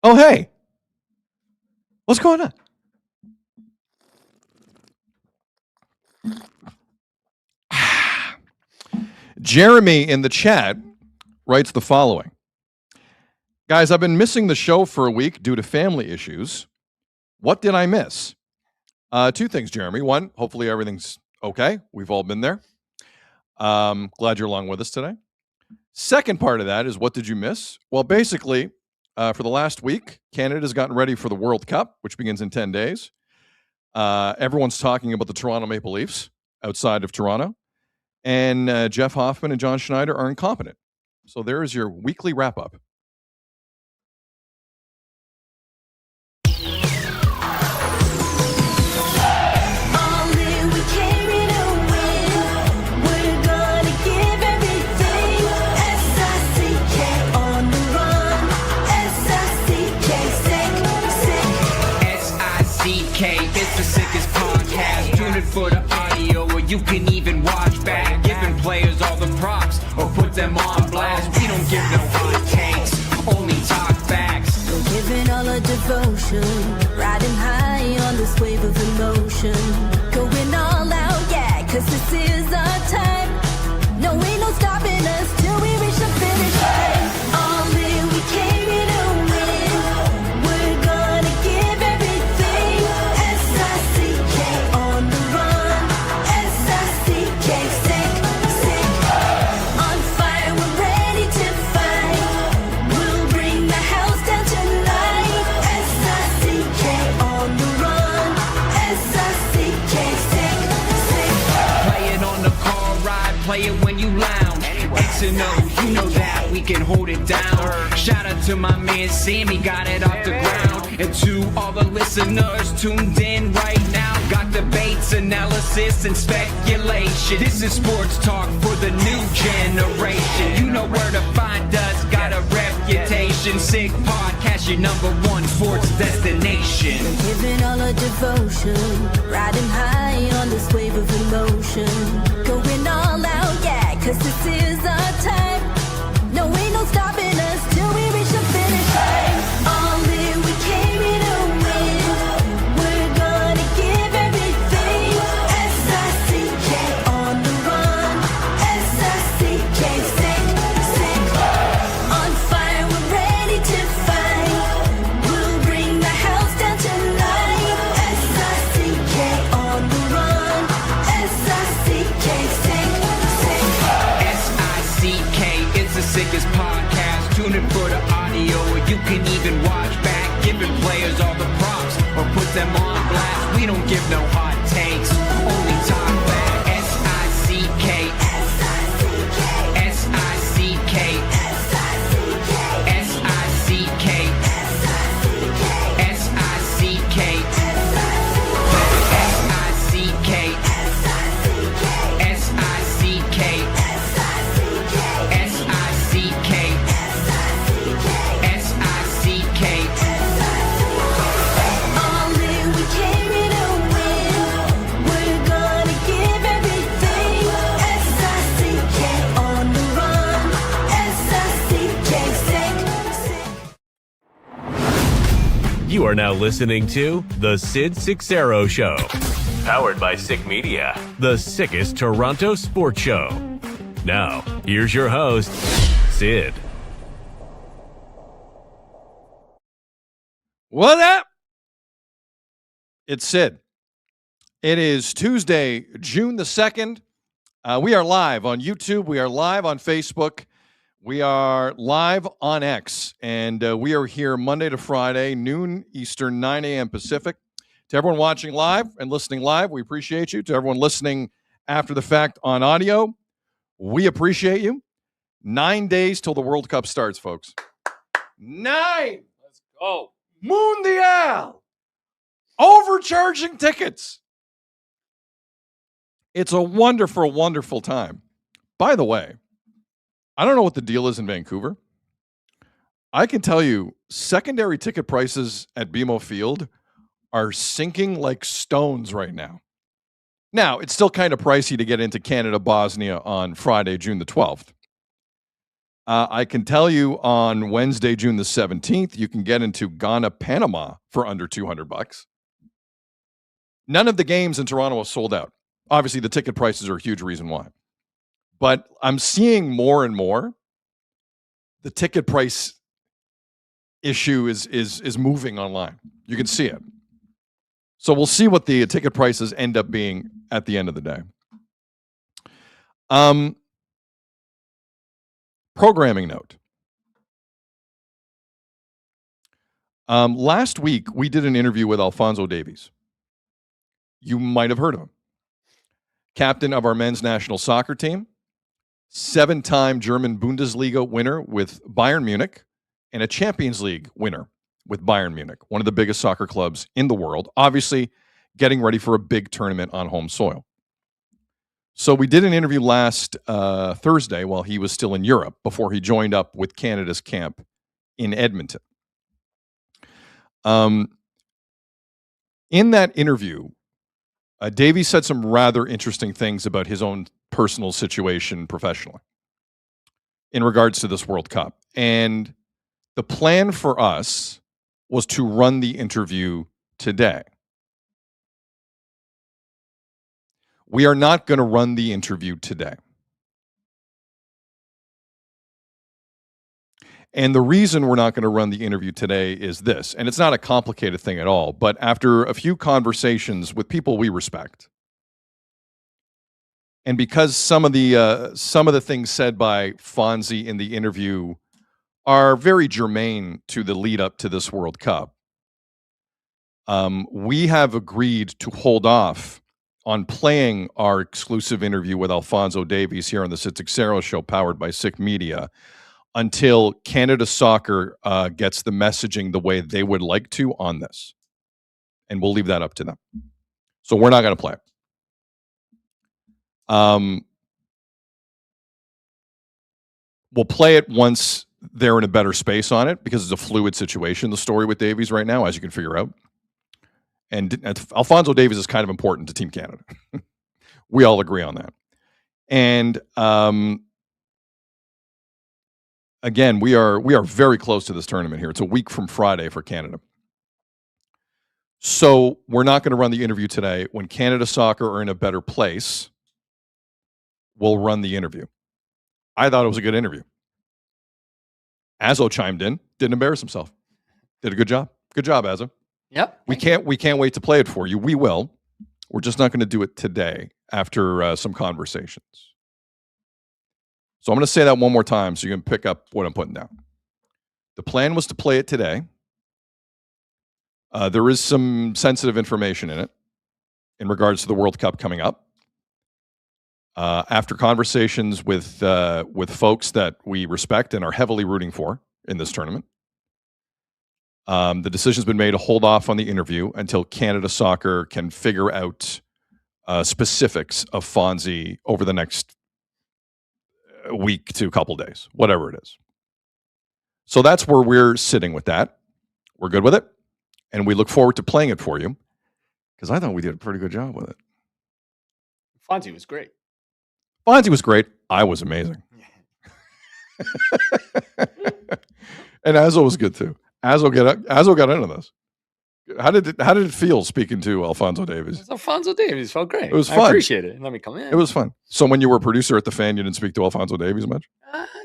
Oh, hey. What's going on? Jeremy in the chat writes the following. Guys, I've been missing the show for a week due to family issues. What did I miss? Two things, Jeremy. One, hopefully everything's okay. We've all been there. Glad you're along with us today. Second part of that is, what did you miss? Well, basically, for the last week, Canada's gotten ready for the World Cup, which begins in 10 days. Everyone's talking about the Toronto Maple Leafs outside of Toronto. And Jeff Hoffman and John Schneider are incompetent. So there is your weekly wrap-up. It's the sickest podcast. Tune in for the audio, or you can even watch back. Giving players all the props, or put them on blast. We don't give no hot takes, only talk facts. We're giving all our devotion, riding high on this wave of emotion. Going all out, yeah, cause this is our time. No, ain't no stopping us till we reach the finish line. All in, we came here to win. We're gonna give everything. S-I-C-K on the run. S-I-C-K, sick. On fire, we're ready to fight. We'll bring the house down tonight. S-I-C-K on the run. S-I-C-K, sick. Play it on the car ride, play it when you lounge. X and O, you know that we can hold it down. Shout out to my man Sammy, got it off the ground. And to all the listeners tuned in right now, got debates, analysis, and speculation. This is sports talk for the new generation. You know where to find us, got a reputation. Sick podcast, your number one sports destination. Giving all our devotion, riding high on this wave of emotion. Going all out, yeah, cause this is our time. No, ain't no stopping us till we reach the finish line. All in, we came here to win. We're gonna give everything. S-I-C-K on the run. S-I-C-K, sick. On fire, we're ready to fight. We'll bring the house down tonight. S-I-C-K on the run. S-I-C-K, sick. S-I-C-K, it's the sickest podcast. Tune in for the audio, or you can even watch back. Giving players all the props, or put them on blast. We don't give no hot takes, only talk back. S-I-C-K, S-I-C-K, S-I-C-K, S-I-C-K, S-I-C-K, S-I-C-K, S-I-C-K, S-I-C-K, All in, we came here to win. We're gonna give everything. S-I-C-K on the run. S-I-C-K, sick. You are now listening to The Sid Seixeiro Show. Powered by Sick Media, the sickest Toronto sports show. Now, here's your host, Sid. What up? It's Sid. It is Tuesday, June the 2nd. We are live on YouTube. We are live on Facebook. We are live on X. And we are here Monday to Friday, noon Eastern, 9 a.m. Pacific. To everyone watching live and listening live, we appreciate you. To everyone listening after the fact on audio, we appreciate you. 9 days till the World Cup starts, folks. 9! Let's go. Mundial! Overcharging tickets. It's a wonderful, wonderful time. By the way, I don't know what the deal is in Vancouver. I can tell you, secondary ticket prices at BMO Field are sinking like stones right now. Now, it's still kind of pricey to get into Canada-Bosnia on Friday, June the 12th. I can tell you on Wednesday, June the 17th, you can get into Ghana, Panama for under $200. None of the games in Toronto are sold out. Obviously, the ticket prices are a huge reason why. But I'm seeing more and more the ticket price issue is moving online. You can see it. So we'll see what the ticket prices end up being at the end of the day. Programming note. Last week, we did an interview with Alphonso Davies. You might have heard of him. Captain of our men's national soccer team, 7-time German Bundesliga winner with Bayern Munich, and a Champions League winner with Bayern Munich, one of the biggest soccer clubs in the world, obviously getting ready for a big tournament on home soil. So we did an interview last Thursday while he was still in Europe before he joined up with Canada's camp in Edmonton. In that interview, Davies said some rather interesting things about his own personal situation professionally in regards to this World Cup. And the plan for us was to run the interview today. We are not going to run the interview today. And the reason we're not going to run the interview today is this, and it's not a complicated thing at all, but after a few conversations with people we respect, and because some of the things said by Fonzie in the interview are very germane to the lead up to this World Cup, we have agreed to hold off on playing our exclusive interview with Alphonso Davies here on the Sid Seixeiro Show, powered by Sick Media, until Canada Soccer gets the messaging the way they would like to on this. And we'll leave that up to them. So we're not going to play it. We'll play it once they're in a better space on it, because it's a fluid situation, the story with Davies right now, as you can figure out. And Alphonso Davies is kind of important to Team Canada. We all agree on that. And again, we are very close to this tournament here. It's a week from Friday for Canada. So we're not going to run the interview today. When Canada Soccer are in a better place, we'll run the interview. I thought it was a good interview. Azo chimed in, didn't embarrass himself. Did a good job. Good job, Azo. Yep. We can't wait to play it for you. We will. We're just not going to do it today after some conversations. So I'm going to say that one more time so you can pick up what I'm putting down. The plan was to play it today. There is some sensitive information in it in regards to the World Cup coming up. After conversations with folks that we respect and are heavily rooting for in this tournament, the decision's been made to hold off on the interview until Canada Soccer can figure out specifics of Fonzie over the next week to a couple days, whatever it is. So that's where we're sitting with that. We're good with it, and we look forward to playing it for you, because I thought we did a pretty good job with it. Fonzie was great. Fonzie was great. I was amazing. And Azo was good too. Azo got into this. How did it feel speaking to Alphonso Davies? Alphonso Davies felt great. It was fun. I appreciate it. Let me come in. It was fun. So when you were a producer at the Fan, you didn't speak to Alphonso Davies much?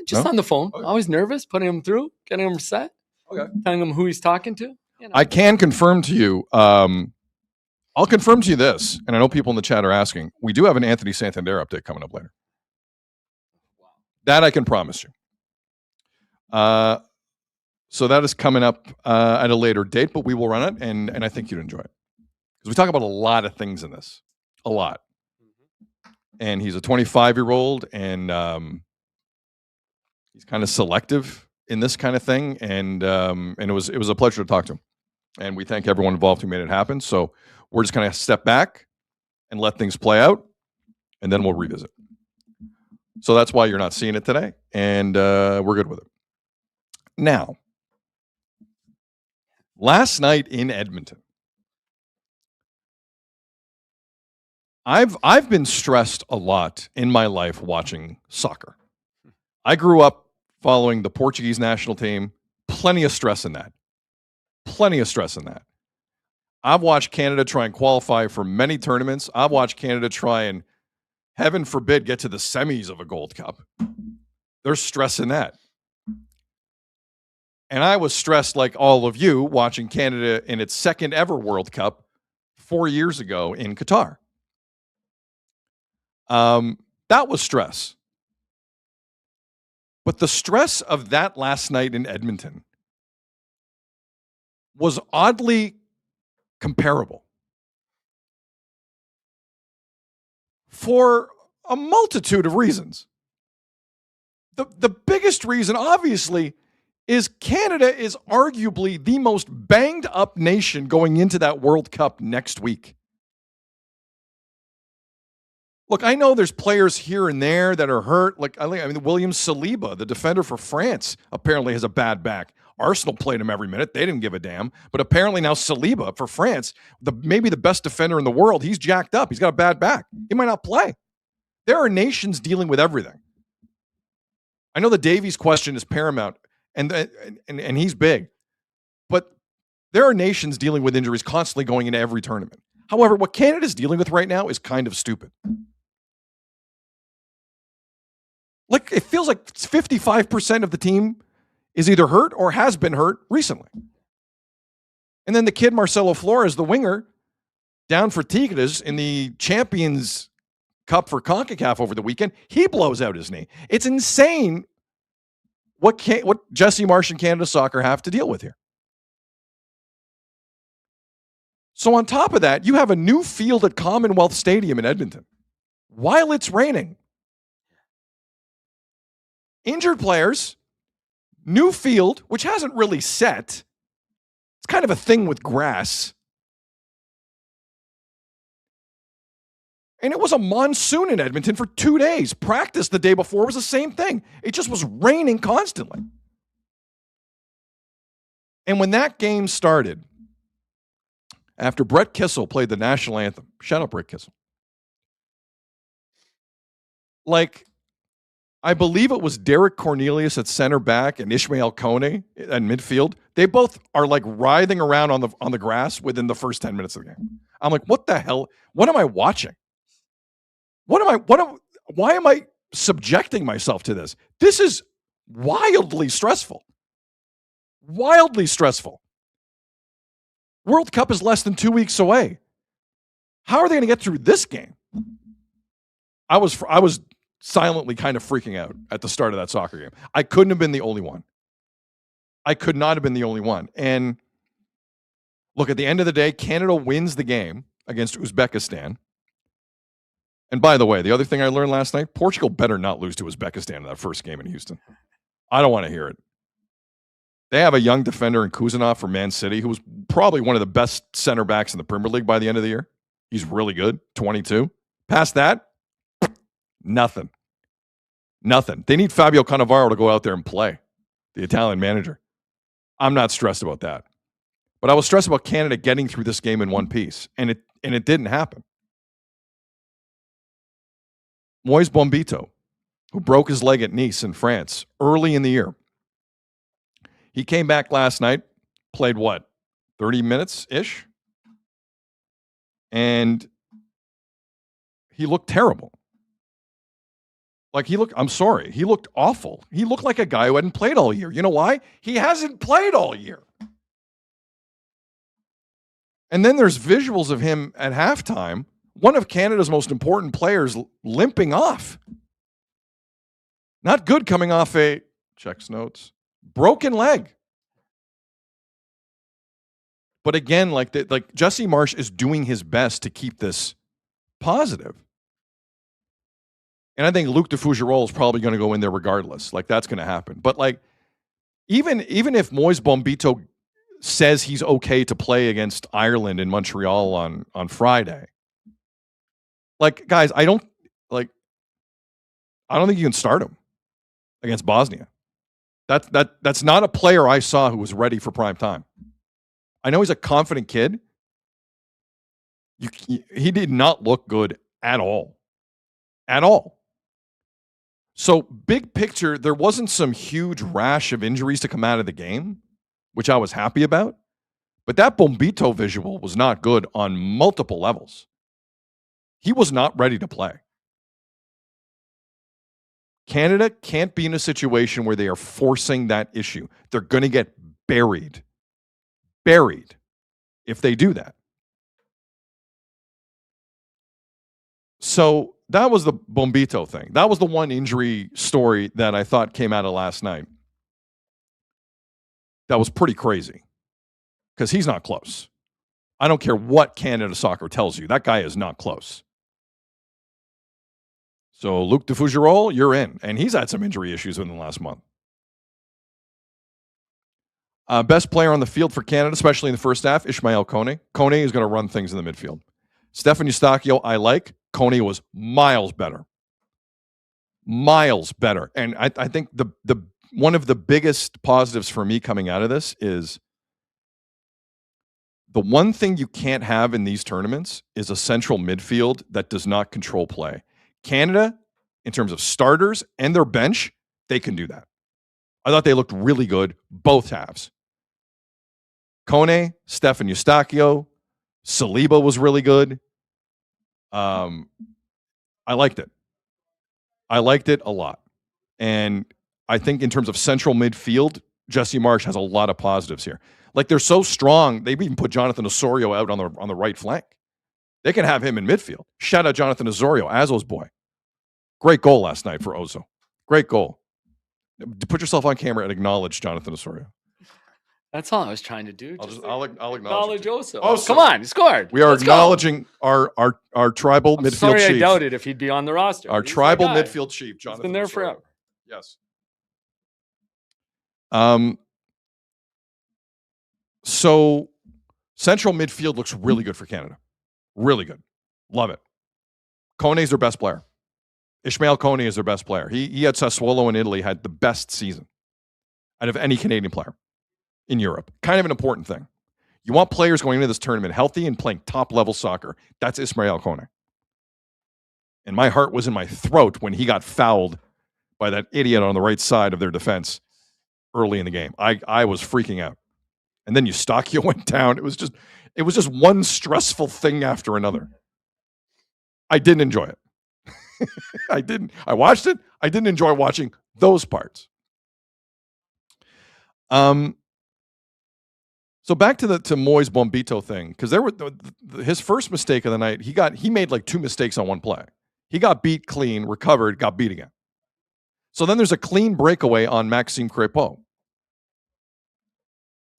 Just No? on the phone. Okay. Always nervous, putting him through, getting him set, Okay. telling him who he's talking to. You know. I can confirm to you, I'll confirm to you this, and I know people in the chat are asking, we do have an Anthony Santander update coming up later. That I can promise you. So that is coming up at a later date, but we will run it, and I think you'd enjoy it. Because we talk about a lot of things in this. A lot. And he's a 25-year-old, and he's kind of selective in this kind of thing, and it was a pleasure to talk to him. And we thank everyone involved who made it happen. So we're just going to step back and let things play out, and then we'll revisit. So that's why you're not seeing it today, and we're good with it. Now, last night in Edmonton, I've been stressed a lot in my life watching soccer. I grew up following the Portuguese national team. Plenty of stress in that. Plenty of stress in that. I've watched Canada try and qualify for many tournaments. I've watched Canada try and, heaven forbid, get to the semis of a Gold Cup. There's stress in that. And I was stressed like all of you watching Canada in its second ever World Cup 4 years ago in Qatar. That was stress. But the stress of that last night in Edmonton was oddly comparable for a multitude of reasons. The biggest reason, obviously, is Canada is arguably the most banged up nation going into that World Cup next week. Look, I know there's players here and there that are hurt. Like, I mean, William Saliba, the defender for France, apparently has a bad back. Arsenal played him every minute. They didn't give a damn. But apparently now Saliba for France, maybe the best defender in the world, he's jacked up. He's got a bad back. He might not play. There are nations dealing with everything. I know the Davies question is paramount, and he's big. But there are nations dealing with injuries constantly going into every tournament. However, what Canada's dealing with right now is kind of stupid. Like, it feels like 55% of the team is either hurt or has been hurt recently. And then the kid Marcelo Flores, the winger, down for Tigres in the Champions Cup for CONCACAF over the weekend, he blows out his knee. It's insane what Jesse Marsh and Canada Soccer have to deal with here. So on top of that, you have a new field at Commonwealth Stadium in Edmonton while it's raining. Injured players, new field, which hasn't really set. It's kind of a thing with grass. And it was a monsoon in Edmonton for 2 days. Practice the day before was the same thing. It just was raining constantly. And when that game started, after Brett Kissel played the national anthem, shout out Brett Kissel. Like, I believe it was Derek Cornelius at center back and Ishmael Kone at midfield. They both are like writhing around on the grass within the first 10 minutes of the game. I'm like, what the hell? What am I watching? Why am I subjecting myself to this? This is wildly stressful. Wildly stressful. World Cup is less than 2 weeks away. How are they going to get through this game? I was silently kind of freaking out at the start of that soccer game. I couldn't have been the only one. I could not have been the only one. And look, at the end of the day, Canada wins the game against Uzbekistan. And by the way, the other thing I learned last night, Portugal better not lose to Uzbekistan in that first game in Houston. I don't want to hear it. They have a young defender in Kuzanov from Man City who was probably one of the best center backs in the Premier League by the end of the year. He's really good, 22. Past that, nothing. They need Fabio Cannavaro to go out there and play, the Italian manager. I'm not stressed about that. But I was stressed about Canada getting through this game in one piece, and it didn't happen. Moise Bombito, who broke his leg at Nice in France early in the year. He came back last night, played 30 minutes-ish? And he looked terrible. He looked awful. He looked like a guy who hadn't played all year. You know why? He hasn't played all year. And then there's visuals of him at halftime, one of Canada's most important players limping off. Not good coming off a, checks notes, broken leg. But again, Jesse Marsh is doing his best to keep this positive. And I think Luc de Fougerolles is probably going to go in there regardless. That's going to happen. But even if Moise Bombito says he's okay to play against Ireland in Montreal on Friday, guys, I don't think you can start him against Bosnia. That's not a player I saw who was ready for prime time. I know he's a confident kid. He did not look good at all. At all. So big picture, there wasn't some huge rash of injuries to come out of the game, which I was happy about. But that Bombito visual was not good on multiple levels. He was not ready to play. Canada can't be in a situation where they are forcing that issue. They're going to get buried if they do that. So that was the Bombito thing. That was the one injury story that I thought came out of last night. That was pretty crazy because he's not close. I don't care what Canada Soccer tells you. That guy is not close. So Luc de Fougerolles, you're in. And he's had some injury issues within the last month. Best player on the field for Canada, especially in the first half, Ismael Kone. Kone is going to run things in the midfield. Stefan Eustáquio, I like. Kone was miles better. Miles better. And I think the one of the biggest positives for me coming out of this is the one thing you can't have in these tournaments is a central midfield that does not control play. Canada, in terms of starters and their bench, they can do that. I thought they looked really good, both halves. Kone, Stefan Eustáquio, Saliba was really good. I liked it. I liked it a lot. And I think in terms of central midfield, Jesse Marsch has a lot of positives here. Like, they're so strong, they've even put Jonathan Osorio out on the right flank. They can have him in midfield. Shout out Jonathan Osorio, Azo's boy. Great goal last night for Ozo. Great goal. Put yourself on camera and acknowledge Jonathan Osorio. That's all I was trying to do. I'll acknowledge Oso. Oso. Come on, he scored. We are Let's acknowledging our tribal midfield sorry, chief. I doubted if he'd be on the roster. Our He's tribal the guy. midfield chief, Jonathan. He's been there Osorio. forever. Yes. So central midfield looks really good for Canada. Really good. Love it. Kone's their best player. Ismael Kone is their best player. He at Sassuolo in Italy had the best season out of any Canadian player in Europe. Kind of an important thing. You want players going into this tournament healthy and playing top-level soccer. That's Ismael Kone. And my heart was in my throat when he got fouled by that idiot on the right side of their defense early in the game. I was freaking out. And then Eustáquio went down. It was just one stressful thing after another. I didn't enjoy it. I didn't. I watched it. I didn't enjoy watching those parts. So back to Moyes Bombito thing, because there were his first mistake of the night. He made like 2 mistakes on one play. He got beat clean, recovered, got beat again. So then there's a clean breakaway on Maxime Crépeau.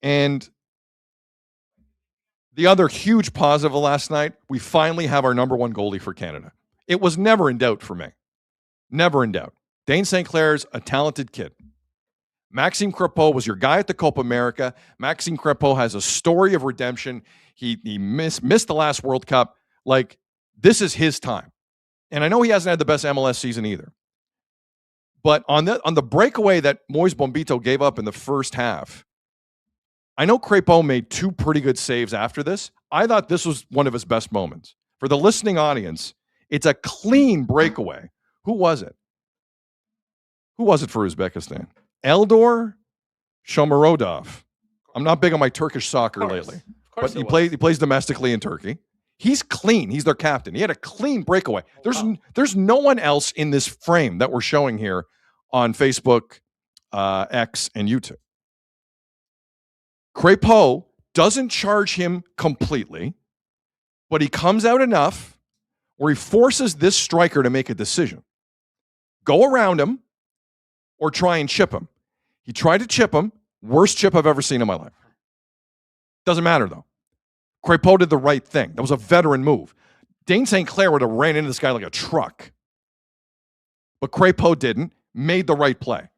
And the other huge positive of last night, we finally have our number one goalie for Canada. It was never in doubt for me. Never in doubt. Dane St. Clair's a talented kid. Maxime Crépeau was your guy at the Copa America. Maxime Crépeau has a story of redemption. He missed the last World Cup. Like, this is his time. And I know he hasn't had the best MLS season either. But on the breakaway that Moyes Bombito gave up in the first half, I know Crépeau made 2 pretty good saves after this. I thought this was one of his best moments. For the listening audience, it's a clean breakaway. Who was it? Who was it for Uzbekistan? Eldor Shomurodov. I'm not big on my Turkish soccer lately, but he plays domestically in Turkey. He's clean. He's their captain. He had a clean breakaway. There's no one else in this frame that we're showing here on Facebook, X, and YouTube. Crépeau doesn't charge him completely, but he comes out enough where he forces this striker to make a decision. Go around him or try and chip him. He tried to chip him. Worst chip I've ever seen in my life. Doesn't matter, though. Crépeau did the right thing. That was a veteran move. Dane St. Clair would have ran into this guy like a truck. But Crépeau didn't. Made the right play.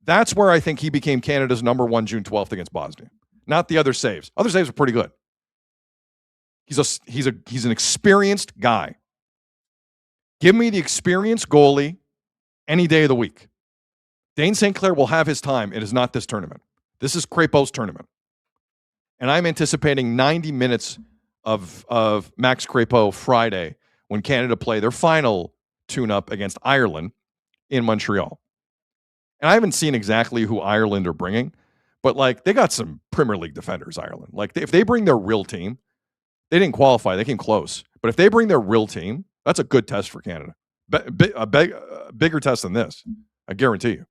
That's where I think he became Canada's number one June 12th against Bosnia. Not the other saves. Other saves were pretty good. He's an experienced guy. Give me the experienced goalie any day of the week. Dane St. Clair will have his time. It is not this tournament. This is Crépeau's tournament. And I'm anticipating 90 minutes of Max Crépeau Friday when Canada play their final tune-up against Ireland. in Montreal. And I haven't seen exactly who Ireland are bringing, but like they got some Premier League defenders, Ireland. Like if they bring their real team, they didn't qualify, they came close. But if they bring their real team, that's a good test for Canada. A bigger test than this, I guarantee you.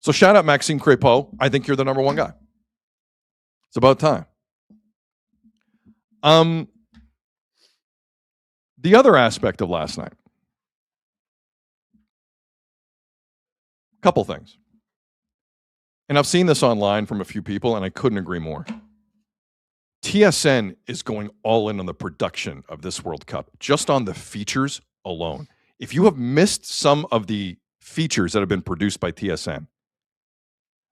So shout out Maxime Crépeau. I think you're the number one guy. It's about time. The other aspect of last night. Couple things. And I've seen this online from a few people, and I couldn't agree more. TSN is going all in on the production of this World Cup, just on the features alone. If you have missed some of the features that have been produced by TSN,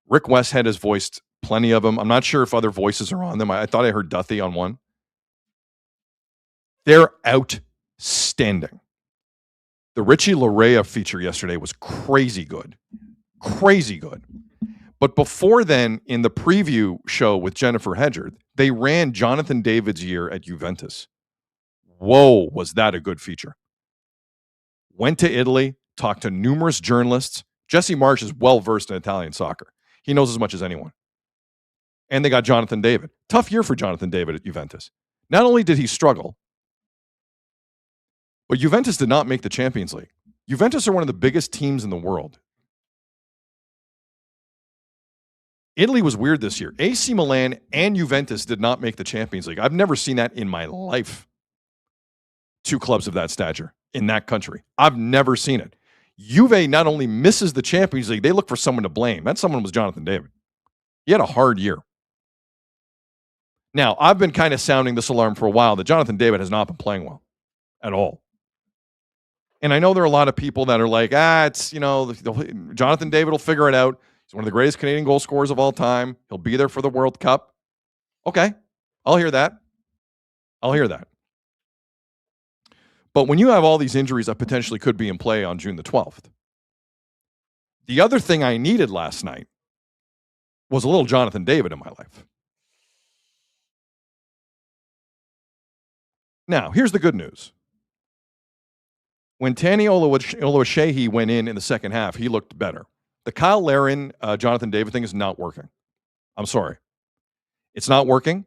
Rick Westhead has voiced plenty of them. I'm not sure if other voices are on them. I thought I heard Duthie on one. They're outstanding. The Richie Larea feature yesterday was crazy good. Crazy good. But before then, in the preview show with Jennifer Hedgard, they ran Jonathan David's year at Juventus. Whoa, was that a good feature. Went to Italy, talked to numerous journalists. Jesse Marsh is well-versed in Italian soccer. He knows as much as anyone. And they got Jonathan David. Tough year for Jonathan David at Juventus. Not only did he struggle, but Juventus did not make the Champions League. Juventus are one of the biggest teams in the world. Italy was weird this year. AC Milan and Juventus did not make the Champions League. I've never seen that in my life. Two clubs of that stature in that country. I've never seen it. Juve not only misses the Champions League, they look for someone to blame. That someone was Jonathan David. He had a hard year. Now, I've been kind of sounding this alarm for a while that Jonathan David has not been playing well at all. And I know there are a lot of people that are like, it's, Jonathan David will figure it out. He's one of the greatest Canadian goal scorers of all time. He'll be there for the World Cup. Okay, I'll hear that. But when you have all these injuries that potentially could be in play on June the 12th, the other thing I needed last night was a little Jonathan David in my life. Now, here's the good news. When Tani Oluwaseyi went in the second half, he looked better. The Kyle Larin, Jonathan David thing is not working. I'm sorry. It's not working.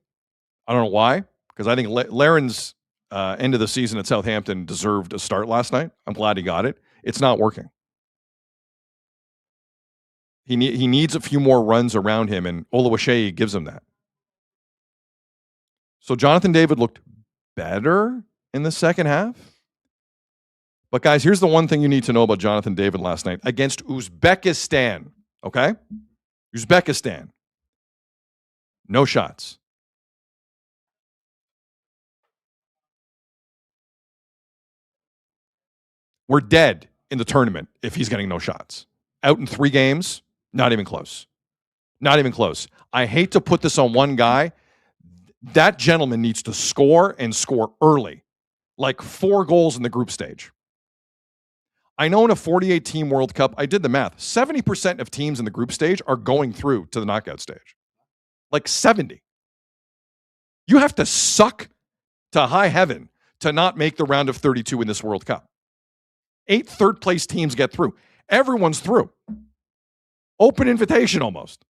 I don't know why, because I think Larin's end of the season at Southampton deserved a start last night. I'm glad he got it. It's not working. He needs a few more runs around him, and Oluwaseyi gives him that. So Jonathan David looked better in the second half. But guys, here's the one thing you need to know about Jonathan David last night against Uzbekistan, okay? Uzbekistan. No shots. We're dead in the tournament if he's getting no shots. Out in 3 games, not even close. Not even close. I hate to put this on one guy. That gentleman needs to score and score early. Like 4 goals in the group stage. I know in a 48-team World Cup, I did the math. 70% of teams in the group stage are going through to the knockout stage. Like 70. You have to suck to high heaven to not make the round of 32 in this World Cup. 8 third-place teams get through. Everyone's through. Open invitation almost.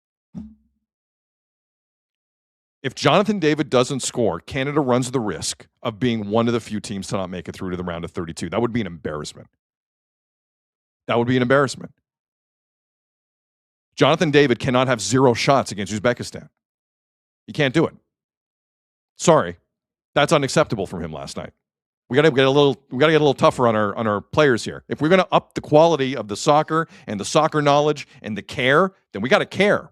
If Jonathan David doesn't score, Canada runs the risk of being one of the few teams to not make it through to the round of 32. That would be an embarrassment. That would be an embarrassment. Jonathan David cannot have 0 shots against Uzbekistan. He can't do it. Sorry. That's unacceptable from him last night. We got to get a little tougher on our players here. If we're going to up the quality of the soccer and the soccer knowledge and the care, then we got to care.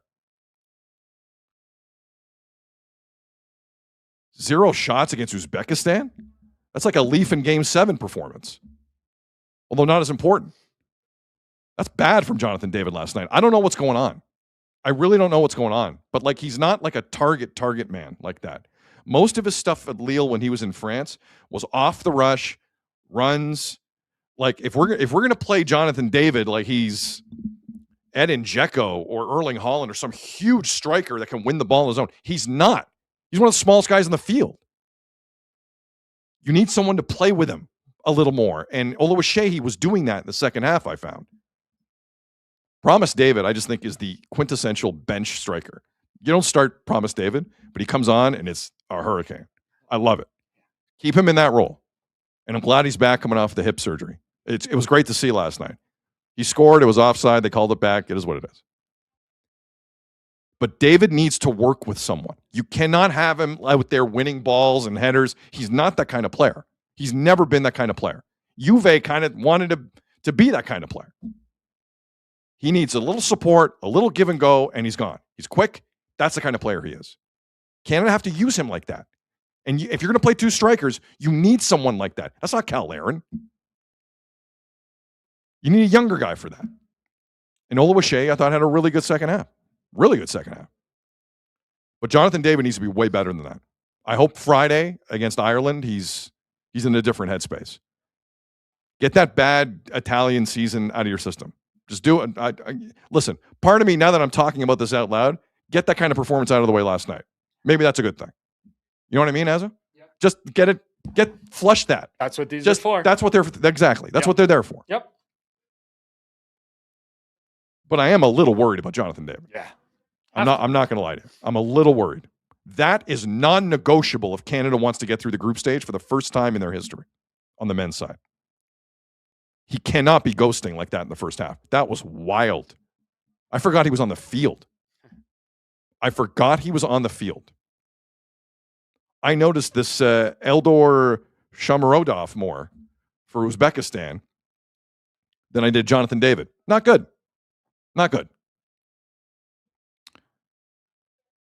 0 shots against Uzbekistan? That's like a Leaf in Game 7 performance. Although not as important. That's bad from Jonathan David last night. I don't know what's going on. I really don't know what's going on. But like he's not like a target man like that. Most of his stuff at Lille when he was in France was off the rush, runs. Like if we're going to play Jonathan David like he's Edin Dzeko or Erling Haaland or some huge striker that can win the ball on his own, he's not. He's one of the smallest guys in the field. You need someone to play with him a little more. And Oluwaseyi was doing that in the second half, I found. Promise David, I just think, is the quintessential bench striker. You don't start Promise David, but he comes on and it's a hurricane. I love it. Keep him in that role. And I'm glad he's back coming off the hip surgery. It was great to see last night. He scored. It was offside. They called it back. It is what it is. But David needs to work with someone. You cannot have him out there winning balls and headers. He's not that kind of player. He's never been that kind of player. Juve kind of wanted to be that kind of player. He needs a little support, a little give and go, and he's gone. He's quick. That's the kind of player he is. Canada have to use him like that. And if you're going to play two strikers, you need someone like that. That's not Cal Aaron. You need a younger guy for that. And Oluwaseyi, I thought, had a really good second half. Really good second half. But Jonathan David needs to be way better than that. I hope Friday against Ireland, he's in a different headspace. Get that bad Italian season out of your system. Just do it. Listen, part of me, now that I'm talking about this out loud, get that kind of performance out of the way last night. Maybe that's a good thing. You know what I mean, Azza? Yep. Just flush that. That's what these are for. That's what they're for. Exactly. That's what they're there for. Yep. But I am a little worried about Jonathan David. Yeah. I'm not going to lie to you. I'm a little worried. That is non-negotiable if Canada wants to get through the group stage for the first time in their history on the men's side. He cannot be ghosting like that in the first half. That was wild. I forgot he was on the field. I noticed this Eldor Shomurodov more for Uzbekistan than I did Jonathan David. Not good. Not good.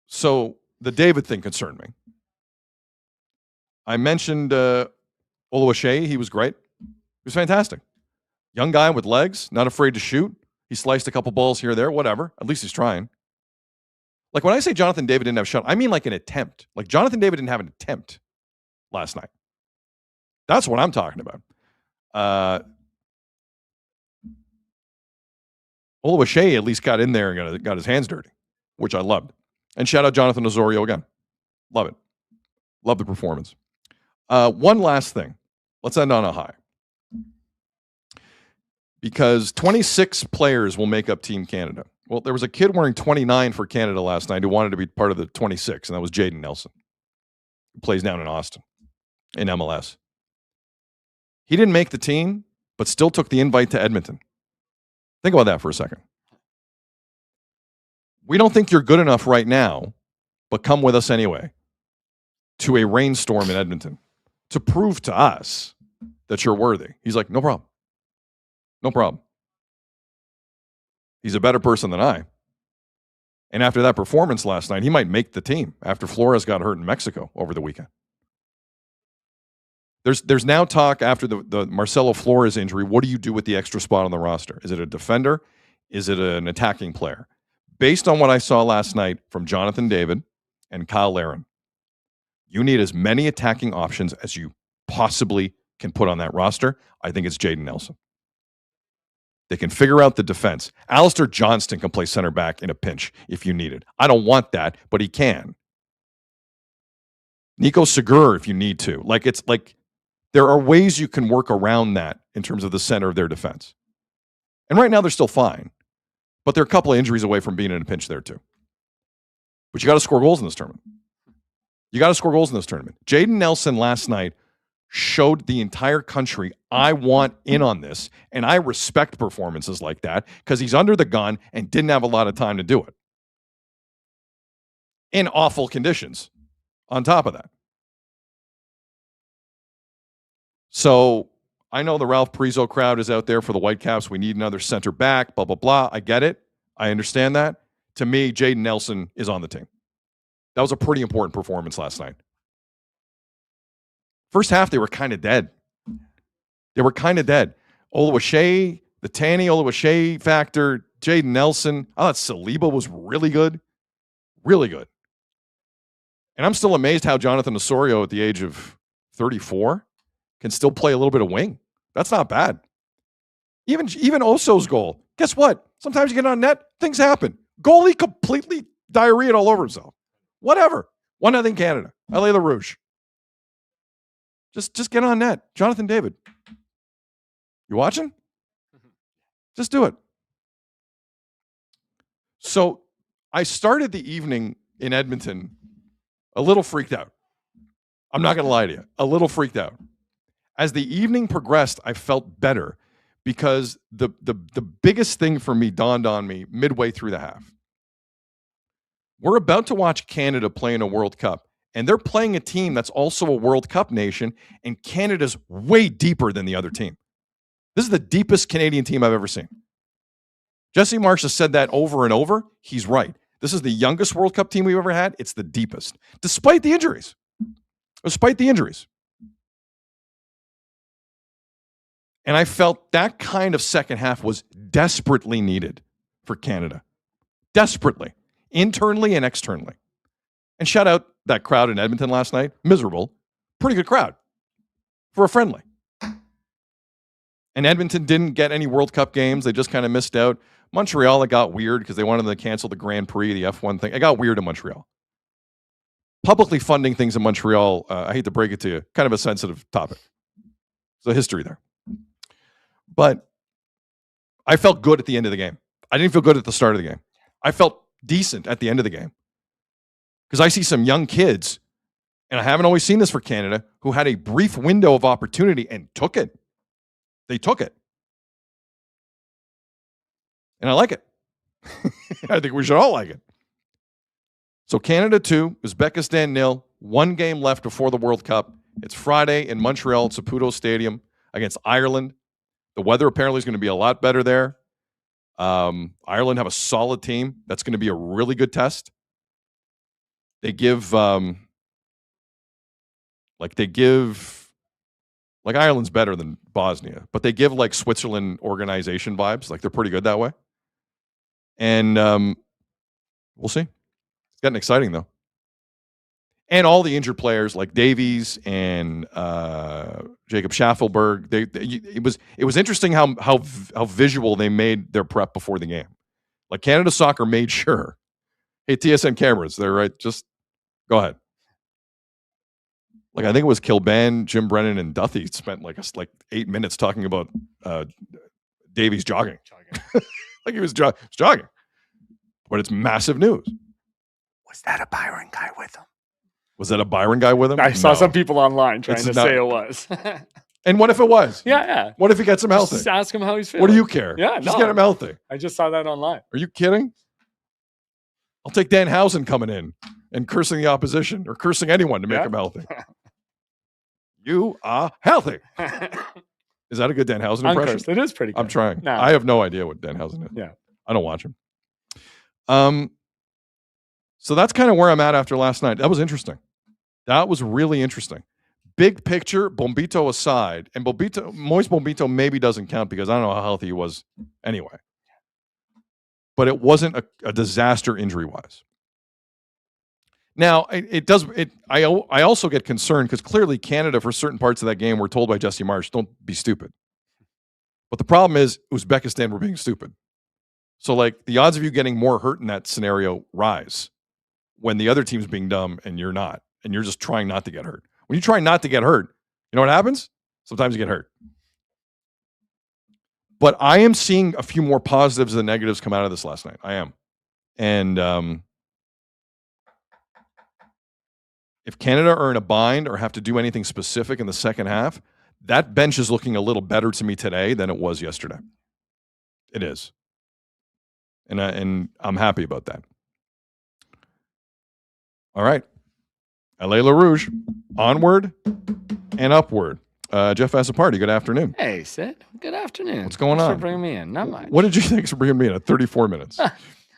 So the David thing concerned me. I mentioned Oluwaseyi. He was great. He was fantastic. Young guy with legs, not afraid to shoot. He sliced a couple balls here or there, whatever. At least he's trying. Like when I say Jonathan David didn't have a shot, I mean like an attempt. Like Jonathan David didn't have an attempt last night. That's what I'm talking about. Oluwaseyi at least got in there and got his hands dirty, which I loved. And shout out Jonathan Osorio again. Love it. Love the performance. One last thing. Let's end on a high. Because 26 players will make up Team Canada. Well, there was a kid wearing 29 for Canada last night who wanted to be part of the 26, and that was Jaden Nelson, who plays down in Austin in MLS. He didn't make the team, but still took the invite to Edmonton. Think about that for a second. We don't think you're good enough right now, but come with us anyway to a rainstorm in Edmonton to prove to us that you're worthy. He's like, no problem. No problem. He's a better person than I. And after that performance last night, he might make the team after Flores got hurt in Mexico over the weekend. There's now talk after the Marcelo Flores injury. What do you do with the extra spot on the roster? Is it a defender? Is it an attacking player? Based on what I saw last night from Jonathan David and Kyle Aaron, you need as many attacking options as you possibly can put on that roster. I think it's Jaden Nelson. They can figure out the defense. Alistair Johnston can play center back in a pinch if you need it. I don't want that, but he can. Nico Segur if you need to. It's like there are ways you can work around that in terms of the center of their defense. And right now they're still fine, but they're a couple of injuries away from being in a pinch there too. But you got to score goals in this tournament. Jaden Nelson last night showed the entire country, I want in on this, and I respect performances like that because he's under the gun and didn't have a lot of time to do it. In awful conditions on top of that. So I know the Ralph Parisot crowd is out there for the Whitecaps. We need another center back, blah, blah, blah. I get it. I understand that. To me, Jaden Nelson is on the team. That was a pretty important performance last night. First half, they were kind of dead. Oluwaseyi, the Tanny Oluwaseyi factor, Jaden Nelson. I thought Saliba was really good. Really good. And I'm still amazed how Jonathan Osorio at the age of 34 can still play a little bit of wing. That's not bad. Even Oso's goal. Guess what? Sometimes you get on net, things happen. Goalie completely diarrheaed all over himself. Whatever. 1-0 Canada. LA the Rouge. Just get on net. Jonathan David. You watching? Just do it. So I started the evening in Edmonton a little freaked out. I'm not going to lie to you, a little freaked out. As the evening progressed, I felt better because the biggest thing for me dawned on me midway through the half. We're about to watch Canada play in a World Cup, and they're playing a team that's also a World Cup nation, and Canada's way deeper than the other team. This is the deepest Canadian team I've ever seen. Jesse Marsh has said that over and over. He's right. This is the youngest World Cup team we've ever had. It's the deepest, despite the injuries. And I felt that kind of second half was desperately needed for Canada. Desperately. Internally and externally. And shout out that crowd in Edmonton last night. Miserable. Pretty good crowd for a friendly. And Edmonton didn't get any World Cup games. They just kind of missed out. Montreal, it got weird because they wanted to cancel the Grand Prix, the F1 thing. It got weird in Montreal. Publicly funding things in Montreal, I hate to break it to you, kind of a sensitive topic. There's a history there. But I felt good at the end of the game. I didn't feel good at the start of the game. I felt decent at the end of the game. Because I see some young kids, and I haven't always seen this for Canada, who had a brief window of opportunity and took it. They took it. And I like it. I think we should all like it. So Canada 2, Uzbekistan 0, 1 game left before the World Cup. It's Friday in Montreal at Saputo Stadium against Ireland. The weather apparently is going to be a lot better there. Ireland have a solid team. That's going to be a really good test. They give, like Ireland's better than Bosnia, but they give like Switzerland organization vibes. Like they're pretty good that way. And we'll see. It's getting exciting though. And all the injured players like Davies and Jacob Schaffelberg. It was interesting how visual they made their prep before the game. Like Canada Soccer made sure. Hey, TSN cameras, they're right. Just go ahead. Like I think it was Kilban, Jim Brennan, and Duthie spent like 8 minutes talking about Davies jogging. Like he was jogging. But it's massive news. Was that a Byron guy with him? Was that a Byron guy with him? I saw some people online trying to say it was. And what if it was? Yeah. What if he gets him healthy? Just ask him how he's feeling. What do you care? Yeah, just get him healthy. I just saw that online. Are you kidding? I'll take Dan Housen coming in and cursing the opposition or cursing anyone to make him healthy. You are healthy. Is that a good Dan Housen impression? Uncursed. It is pretty good. I'm trying. No. I have no idea what Dan Housen is. Yeah. I don't watch him. So that's kind of where I'm at after last night. That was interesting. That was really interesting. Big picture, Bombito aside, and Moise Bombito maybe doesn't count because I don't know how healthy he was anyway. But it wasn't a disaster injury-wise. Now, I also get concerned because clearly Canada, for certain parts of that game, were told by Jesse Marsh, don't be stupid. But the problem is Uzbekistan were being stupid. So, like, the odds of you getting more hurt in that scenario rise when the other team's being dumb and you're not, and you're just trying not to get hurt. When you try not to get hurt, you know what happens? Sometimes you get hurt. But I am seeing a few more positives than negatives come out of this last night. I am. And if Canada are in a bind or have to do anything specific in the second half, that bench is looking a little better to me today than it was yesterday. It is. And I'm happy about that. All right. LA LaRouge, onward and upward. Jeff Assaparty, good afternoon. Hey, Sid. Good afternoon. What's going Thanks on? for bringing me in. Not much. What did you think for bringing me in at 34 minutes?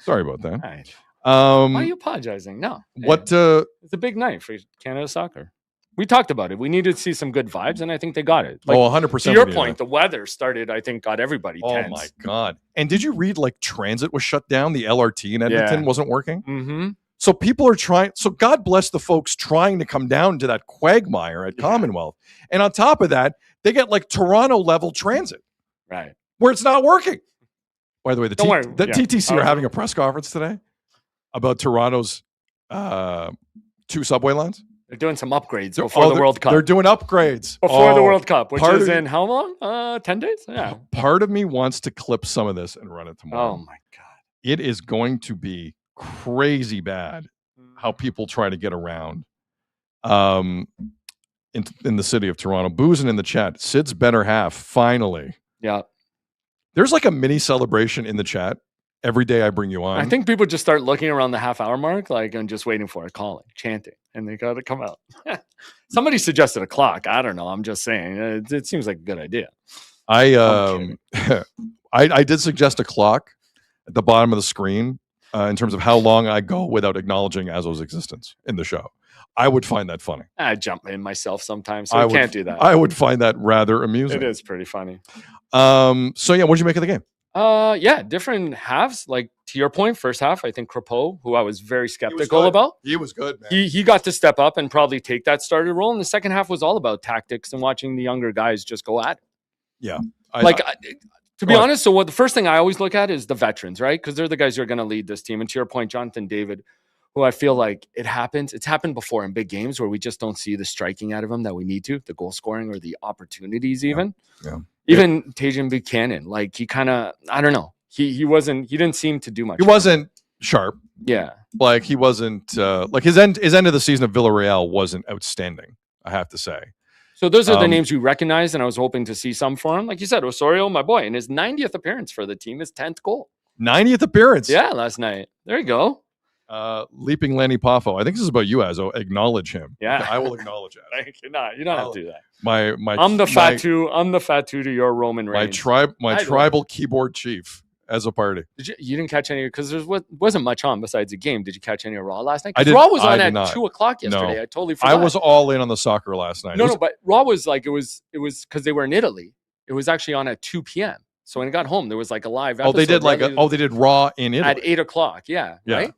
Sorry about that. All right. Why are you apologizing? No. What? It's a big night for Canada soccer. We talked about it. We needed to see some good vibes, and I think they got it. Like, 100%. To your point, the weather started, I think, got everybody tense. Oh, my God. And did you read, like, transit was shut down? The LRT in Edmonton wasn't working? Mm-hmm. So people are trying. So God bless the folks trying to come down to that quagmire at Commonwealth. And on top of that, they get, like, Toronto-level transit. Right. Where it's not working. By the way, the TTC are having a Okay. press conference today about Toronto's 2 subway lines. They're doing some upgrades before the World Cup. They're doing upgrades. Before the World Cup, which part is of- in how long? 10 days? Yeah. Part of me wants to clip some of this and run it tomorrow. Oh, my God. It is going to be crazy bad how people try to get around in the city of Toronto. Boozing in the chat. Sid's better half, finally. Yeah. There's like a mini celebration in the chat every day I bring you on. I think people just start looking around the half-hour mark, like, and just waiting for it, calling, chanting, and they got to come out. Somebody suggested a clock. I don't know. I'm just saying. It seems like a good idea. I did suggest a clock at the bottom of the screen in terms of how long I go without acknowledging Azzo's existence in the show. I would find that funny. I jump in myself sometimes, so I can't do that. I would find that rather amusing. It is pretty funny. So yeah, what did you make of the game? Yeah, different halves. Like to your point, first half, I think Crepeau, who I was very skeptical about, He was good, man. he got to step up and probably take that starter role. And the second half was all about tactics and watching the younger guys just go at it. Yeah. To be honest, so the first thing I always look at is the veterans, right? Because they're the guys who are going to lead this team. And to your point, Jonathan David, who I feel like it happens. It's happened before in big games where we just don't see the striking out of him that we need to, the goal scoring or the opportunities even. Yeah. Even Tajan Buchanan, like he kind of, I don't know. He didn't seem to do much. He wasn't sharp. Yeah. Like he wasn't like his end of the season of Villarreal wasn't outstanding, I have to say. So those are the names you recognize, and I was hoping to see some for him. Like you said, Osorio, my boy, in his 90th appearance for the team, his 10th goal. 90th appearance. Yeah, last night. There you go. Leaping Lanny Poffo. I think this is about you, Azzo. Acknowledge him. Yeah. I will acknowledge it. You don't have to do that. My I'm the fat two to your Roman Reigns. My tribal keyboard chief as a party. You didn't catch any because there wasn't much on besides the game. Did you catch any of Raw last night? I did. Raw was on at 2:00 yesterday. No. I totally forgot. I was all in on the soccer last night. No, but Raw was like it was because they were in Italy. It was actually on at 2 p.m. So when I got home, there was like a live episode. They did Raw in Italy at 8:00. Yeah. Right.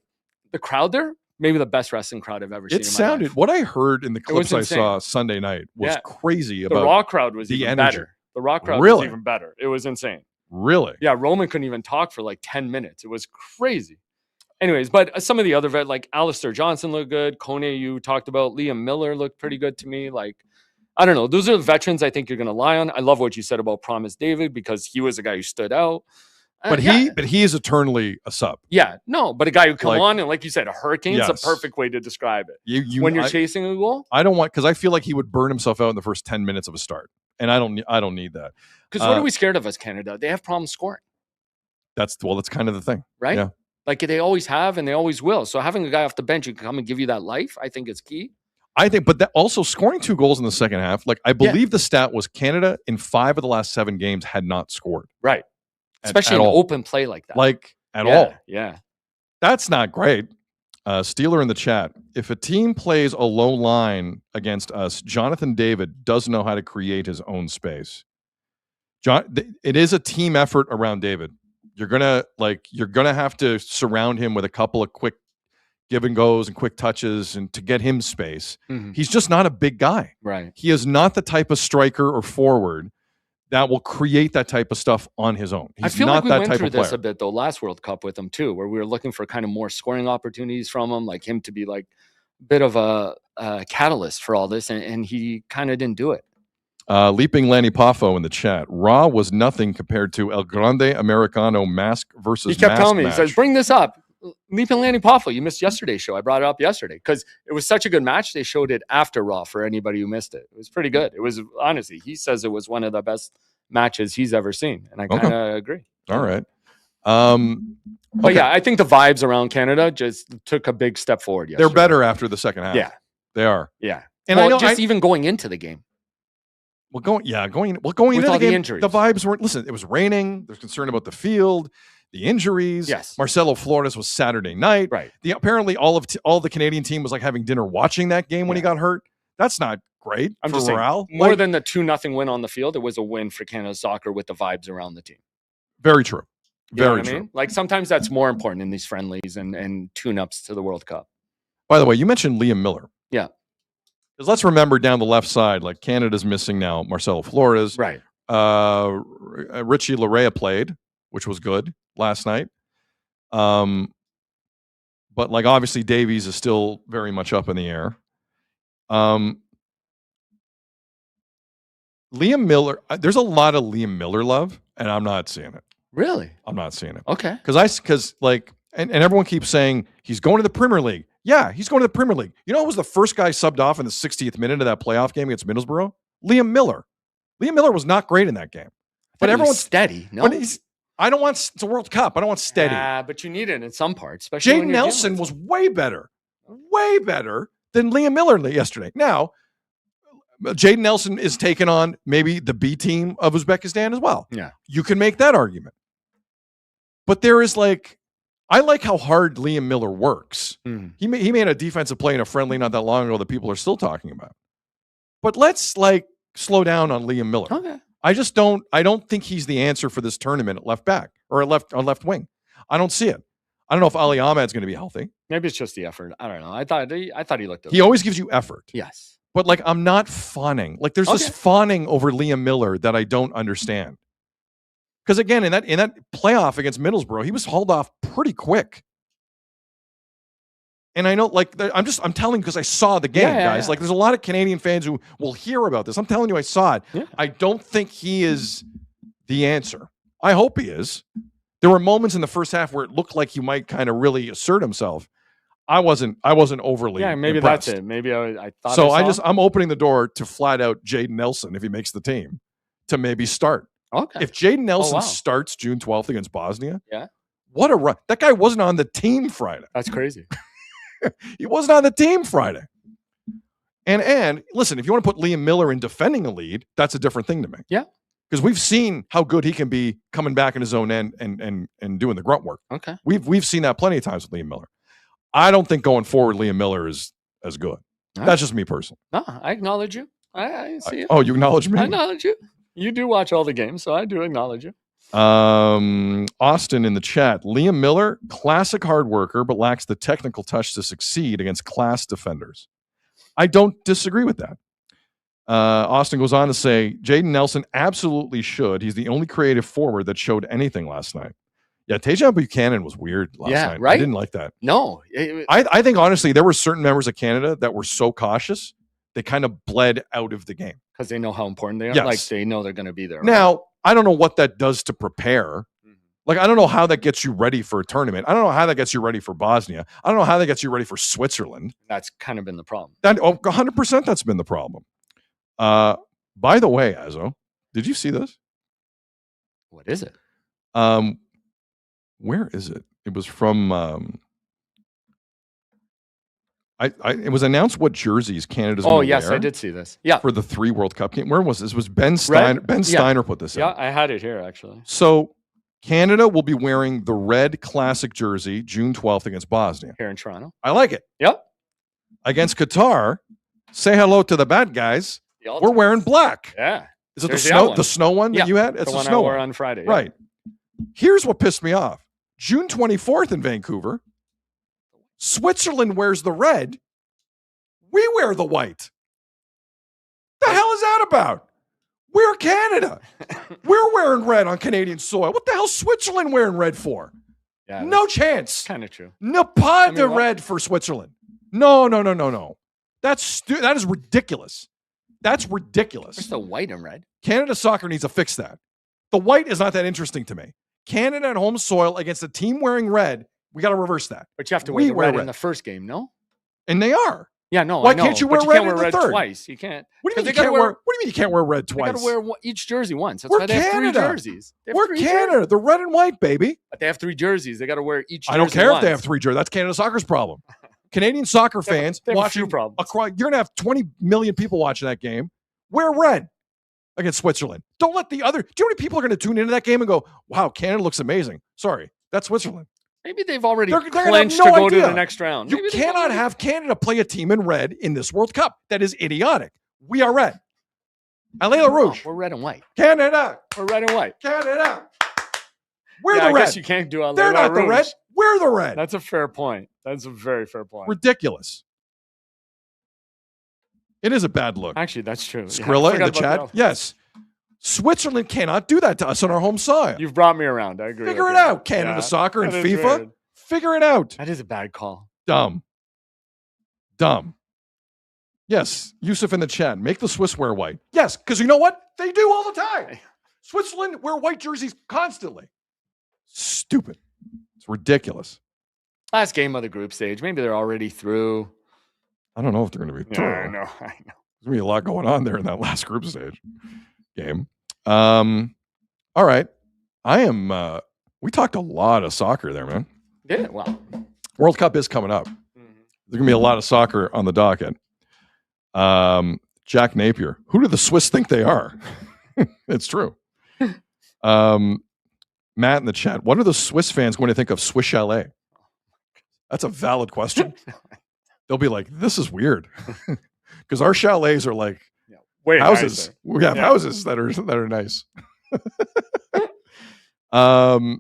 The crowd there, maybe the best wrestling crowd I've ever seen. It sounded. What I heard in the clips I saw Sunday night was crazy. The Raw crowd was even better. The Raw crowd was even better. It was insane. Really? Yeah, Roman couldn't even talk for like 10 minutes. It was crazy. Anyways, but some of the other like Alistair Johnson looked good. Kone, you talked about. Liam Miller looked pretty good to me. Like, I don't know. Those are the veterans I think you're going to lie on. I love what you said about Promise David because he was a guy who stood out. But he is eternally a sub. Yeah, no, but a guy who come on and like you said, a hurricane's Yes. the perfect way to describe it. You when you're chasing a goal. I don't want because I feel like he would burn himself out in the first 10 minutes of a start, and I don't need that. Because what are we scared of as Canada? They have problems scoring. That's kind of the thing, right? Yeah. Like they always have and they always will. So having a guy off the bench who can come and give you that life, I think is key. I think, but also scoring 2 goals in the second half. Like I believe the stat was Canada in 5 of the last 7 games had not scored. Right. Especially in open play like that. Like at all. Yeah. That's not great. Steeler in the chat. If a team plays a low line against us, Jonathan David does know how to create his own space. It is a team effort around David. You're gonna have to surround him with a couple of quick give and goes and quick touches and to get him space. Mm-hmm. He's just not a big guy. Right. He is not the type of striker or forward that will create that type of stuff on his own. He's I feel not like we that went type through of player. this a bit though last World Cup with him too, where we were looking for kind of more scoring opportunities from him, like him to be like a bit of a catalyst for all this, and he kind of didn't do it. Leaping Lanny Poffo in the chat. Raw was nothing compared to El Grande Americano mask versus He kept mask telling me, match. he says, bring this up. Leaping Lanny Poffo, you missed yesterday's show. I brought it up yesterday because it was such a good match. They showed it after Raw for anybody who missed it. It was pretty good. It was, honestly, he says it was one of the best matches he's ever seen. And I kind of agree. All right. But yeah, I think the vibes around Canada just took a big step forward yesterday. They're better after the second half. Yeah. They are. Yeah. And well, I know just even going into the game. Going With into all the the game, injuries. the vibes weren't. Listen, it was raining. There's concern about the field, the injuries. Yes. Marcelo Flores was Saturday night. Right. Apparently all the Canadian team was like having dinner watching that game when he got hurt. That's not great I'm for just saying, morale. more than the 2-0 win on the field, it was a win for Canada soccer with the vibes around the team. Very true. You know Very what I true. mean? Like sometimes that's more important in these friendlies and tune-ups to the World Cup. By the way, you mentioned Liam Miller. Yeah. Because let's remember down the left side, like Canada's missing now Marcelo Flores. Right. Richie Larea played, which was good last night. But like obviously Davies is still very much up in the air. Liam Miller. There's a lot of Liam Miller love, and I'm not seeing it. Really? I'm not seeing it. Okay. Because everyone keeps saying he's going to the Premier League. Yeah, he's going to the Premier League. You know who was the first guy subbed off in the 60th minute of that playoff game against Middlesbrough? Liam Miller. Liam Miller was not great in that game. But everyone's steady. No, but it's a World Cup. I don't want steady. But you need it in some parts, especially Jaden when you're Nelson dealing was way better than Liam Miller yesterday. Now, Jaden Nelson is taking on maybe the B team of Uzbekistan as well. Yeah. You can make that argument. But there is I like how hard Liam Miller works. Mhm. He made a defensive play in a friendly not that long ago that people are still talking about. But let's slow down on Liam Miller. Okay. I don't think he's the answer for this tournament at left back or on left wing. I don't see it. I don't know if Ali Ahmed's going to be healthy. Maybe it's just the effort. I don't know. I thought he looked. He always gives you effort. Yes. But I'm not fawning. There's this fawning over Liam Miller that I don't understand. Because again, in that playoff against Middlesbrough, he was hauled off pretty quick. And I know, I'm telling you because I saw the game, guys. Yeah. There's a lot of Canadian fans who will hear about this. I'm telling you, I saw it. Yeah. I don't think he is the answer. I hope he is. There were moments in the first half where it looked like he might kind of really assert himself. I wasn't overly. Yeah, maybe impressed. that's it. Maybe I thought. So I'm opening the door to flat out Jaden Nelson if he makes the team to maybe start. Okay. If Jaden Nelson wow. starts June 12th against Bosnia, Yeah. what a run. That guy wasn't on the team Friday. That's crazy. He wasn't on the team Friday. And listen, if you want to put Liam Miller in defending a lead, that's a different thing to me. Yeah. Because we've seen how good he can be coming back in his own end and doing the grunt work. Okay. We've seen that plenty of times with Liam Miller. I don't think going forward Liam Miller is as good. Right. That's just me personally. No, I acknowledge you. I see it. Oh, you acknowledge me? I acknowledge you. You do watch all the games, so I do acknowledge you. Austin in the chat. Liam Miller, classic hard worker, but lacks the technical touch to succeed against class defenders. I don't disagree with that. Austin goes on to say, Jaden Nelson absolutely should. He's the only creative forward that showed anything last night. Yeah, Tajon Buchanan was weird last night. Right? I didn't like that. No. I think, honestly, there were certain members of Canada that were so cautious, they kind of bled out of the game. Because they know how important they are. Yes. They know they're going to be there. Right? Now, I don't know what that does to prepare. I don't know how that gets you ready for a tournament. I don't know how that gets you ready for Bosnia. I don't know how that gets you ready for Switzerland. That's kind of been the problem. 100% that's been the problem. By the way, Azo, did you see this? What is it? Where is it? It was from. It was announced what jerseys Canada's going to yes, wear. I did see this. Yeah, for the 3 World Cup game. Where was this? It was Ben Steiner. Ben Steiner put this out. Yeah, I had it here actually. So Canada will be wearing the red classic jersey June 12th against Bosnia. Here in Toronto. I like it. Yep. Against Qatar, say hello to the bad guys. We're wearing black. Yeah. Is it There's the snow one that you had? It's the one snow I wore on Friday. Yeah. Right. Here's what pissed me off. June 24th in Vancouver, Switzerland wears the red. We wear the white. The hell is that about? We're Canada. We're wearing red on Canadian soil. What the hell is Switzerland wearing red for? Yeah, no chance. Kind of true. Pas de red for Switzerland. No. That is ridiculous. That's ridiculous. Where's the white and red? Canada soccer needs to fix that. The white is not that interesting to me. Canada at home soil against a team wearing red, we got to reverse that. But you have to wear the red in the first game, no? And they are. Yeah, no. Why I know, can't you but wear red can't in wear the third? Twice. You can't. What do you mean you can't wear? What do you mean you can't wear red twice? They got to wear each jersey once. That's We're why they have 3 Canada. jerseys. We're Canada. The red and white, baby. But they have 3 jerseys. They got to wear each. I don't care once. if they have 3 jerseys. That's Canada soccer's problem. Canadian soccer fans they have watching a few problems. across. You're gonna have 20 million people watching that game. Wear red against Switzerland. Don't let the other. Do you know how many people are going to tune into that game and go, "Wow, Canada looks amazing"? Sorry, that's Switzerland. Maybe they've already They're clinched no to go idea. to the next round. You cannot have Canada play a team in red in this World Cup. That is idiotic. We are red. Allez la Rouge. We're red and white. Canada. We're red and white. Canada. We're Yeah, the I red. guess you can't do They're not the red. We're the red. That's a fair point. That's a very fair point. Ridiculous. It is a bad look. Actually, that's true. Skrilla in Yeah, I the forgot about chat. that. Yes. Switzerland cannot do that to us on our home soil. You've brought me around. I agree. Figure with it you. out, Canada Yeah, soccer and that is FIFA. weird. Figure it out. That is a bad call. Dumb. Yes, Yusuf in the chat. Make the Swiss wear white. Yes, because you know what? They do all the time. Switzerland wear white jerseys constantly. Stupid. It's ridiculous. Last game of the group stage. Maybe they're already through. I don't know if they're going to be through. I know. There's going to be a lot going on there in that last group stage game. All right. We talked a lot of soccer there, man. Yeah, well. World Cup is coming up. There's going to be a lot of soccer on the docket. Jack Napier. Who do the Swiss think they are? It's true. Matt in the chat. What are the Swiss fans going to think of Swiss Chalet? That's a valid question. They'll be like, this is weird. Because our chalets are like Way houses. nicer. We have houses that are nice. All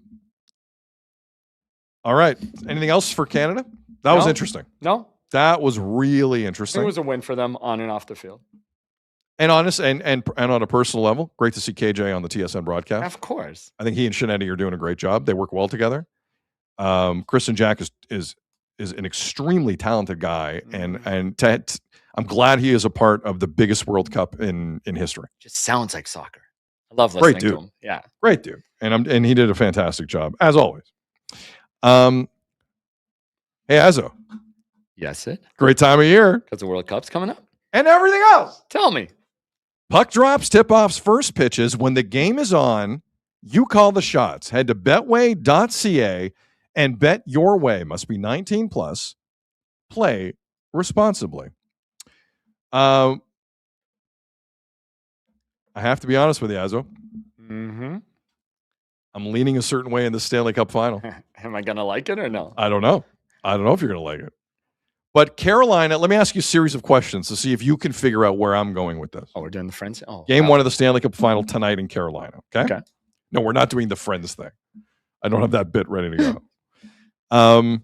right. Anything else for Canada? That was interesting. No. That was really I interesting. think it was a win for them on and off the field. And honest and on a personal level, great to see KJ on the TSN broadcast. Of course. I think he and Shinetti are doing a great job. They work well together. Chris and Jack is an extremely talented guy, and I'm glad he is a part of the biggest World Cup in history. Just sounds like soccer. I love listening Great dude. to him. Yeah. Great dude, and he did a fantastic job as always. Hey Azo, Yes, it. great time of year Because the World Cup's coming up. and everything else. Tell me. Puck drops, tip-offs, first pitches. When the game is on, you call the shots. Head to betway.ca and bet your way. Must be 19 plus. Play responsibly. I have to be honest with you, Azo. Mm-hmm. I'm leaning a certain way in the Stanley Cup final. Am I going to like it or no? I don't know. I don't know if you're going to like it. But Carolina, let me ask you a series of questions to see if you can figure out where I'm going with this. Oh, we're doing the Friends? Oh, Game wow. 1 of the Stanley Cup final tonight in Carolina. Okay? Okay. No, we're not doing the Friends thing. I don't have that bit ready to go.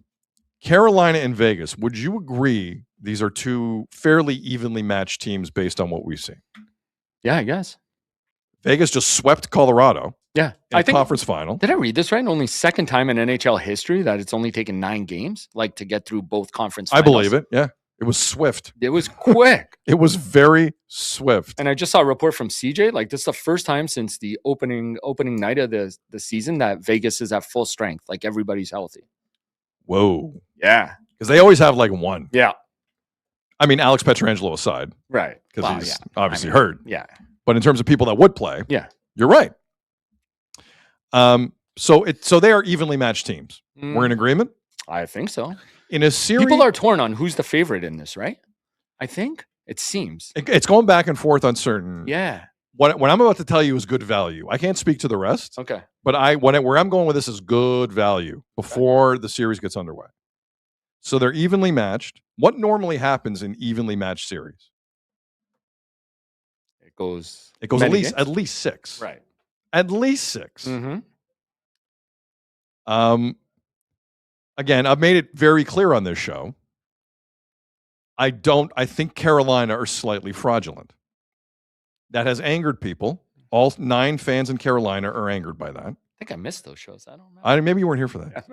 Carolina and Vegas. Would you agree these are two fairly evenly matched teams based on what we've seen? Yeah, I guess. Vegas just swept Colorado Yeah. in I a think. conference final. Did I read this right? Only second time in NHL history that it's only taken 9 games, like to get through both conference I finals. believe it. Yeah. It was swift. It was quick. It was very swift. And I just saw a report from CJ. Like, this is the first time since the opening night of the season that Vegas is at full strength. Like, everybody's healthy. Whoa. Yeah. Because they always have like one. Yeah. I mean, Alex Pietrangelo aside, Right. because Well, he's yeah. obviously I mean, hurt. Yeah. But in terms of people that would play, Yeah. you're right. So they are evenly matched teams. We're in agreement? I think so. In a series, People are torn on who's the favorite in this, right? I think it seems. it's going back and forth on certain. Yeah. What I'm about to tell you is good value. I can't speak to the rest, Okay. but where I'm going with this is good value before the series gets underway. So they're evenly matched. What normally happens in evenly matched series? It goes at many least 6. Right. At least 6. Mm-hmm. Again, I've made it very clear on this show. I think Carolina are slightly fraudulent. That has angered people. All 9 fans in Carolina are angered by that. I think I missed those shows. I don't know. Maybe you weren't here for that.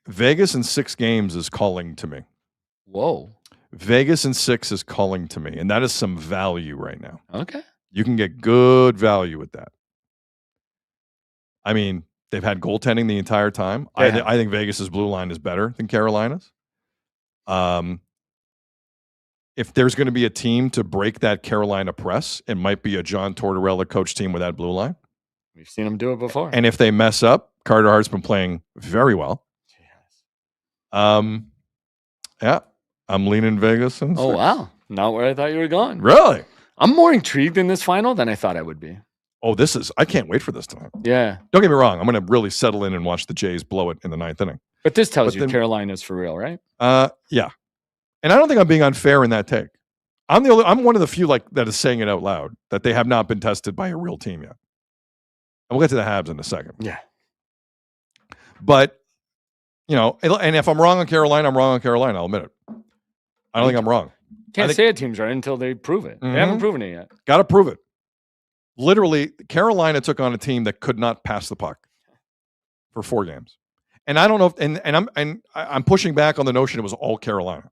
Vegas in 6 games is calling to me. Whoa. Vegas in 6 is calling to me, and that is some value right now. Okay. You can get good value with that. I mean, they've had goaltending the entire time. I think Vegas's blue line is better than Carolina's. If there's going to be a team to break that Carolina press, it might be a John Tortorella coach team with that blue line. We've seen them do it before. And if they mess up, Carter Hart's been playing very well. Yeah, I'm leaning Vegas. Oh, wow. Not where I thought you were going. Really? I'm more intrigued in this final than I thought I would be. Oh, I can't wait for this tonight. Yeah. Don't get me wrong. I'm going to really settle in and watch the Jays blow it in the 9th inning. But this tells But you then- Carolina's for real, right? Yeah. And I don't think I'm being unfair in that take. I'm one of the few that is saying it out loud that they have not been tested by a real team yet. And we'll get to the Habs in a second. Yeah. But, and if I'm wrong on Carolina, I'm wrong on Carolina. I'll admit it. I don't think I'm wrong. Can't say a team's right until they prove it. They haven't proven it yet. Got to prove it. Literally, Carolina took on a team that could not pass the puck for 4 games. And I don't know if, I'm pushing back on the notion it was all Carolina.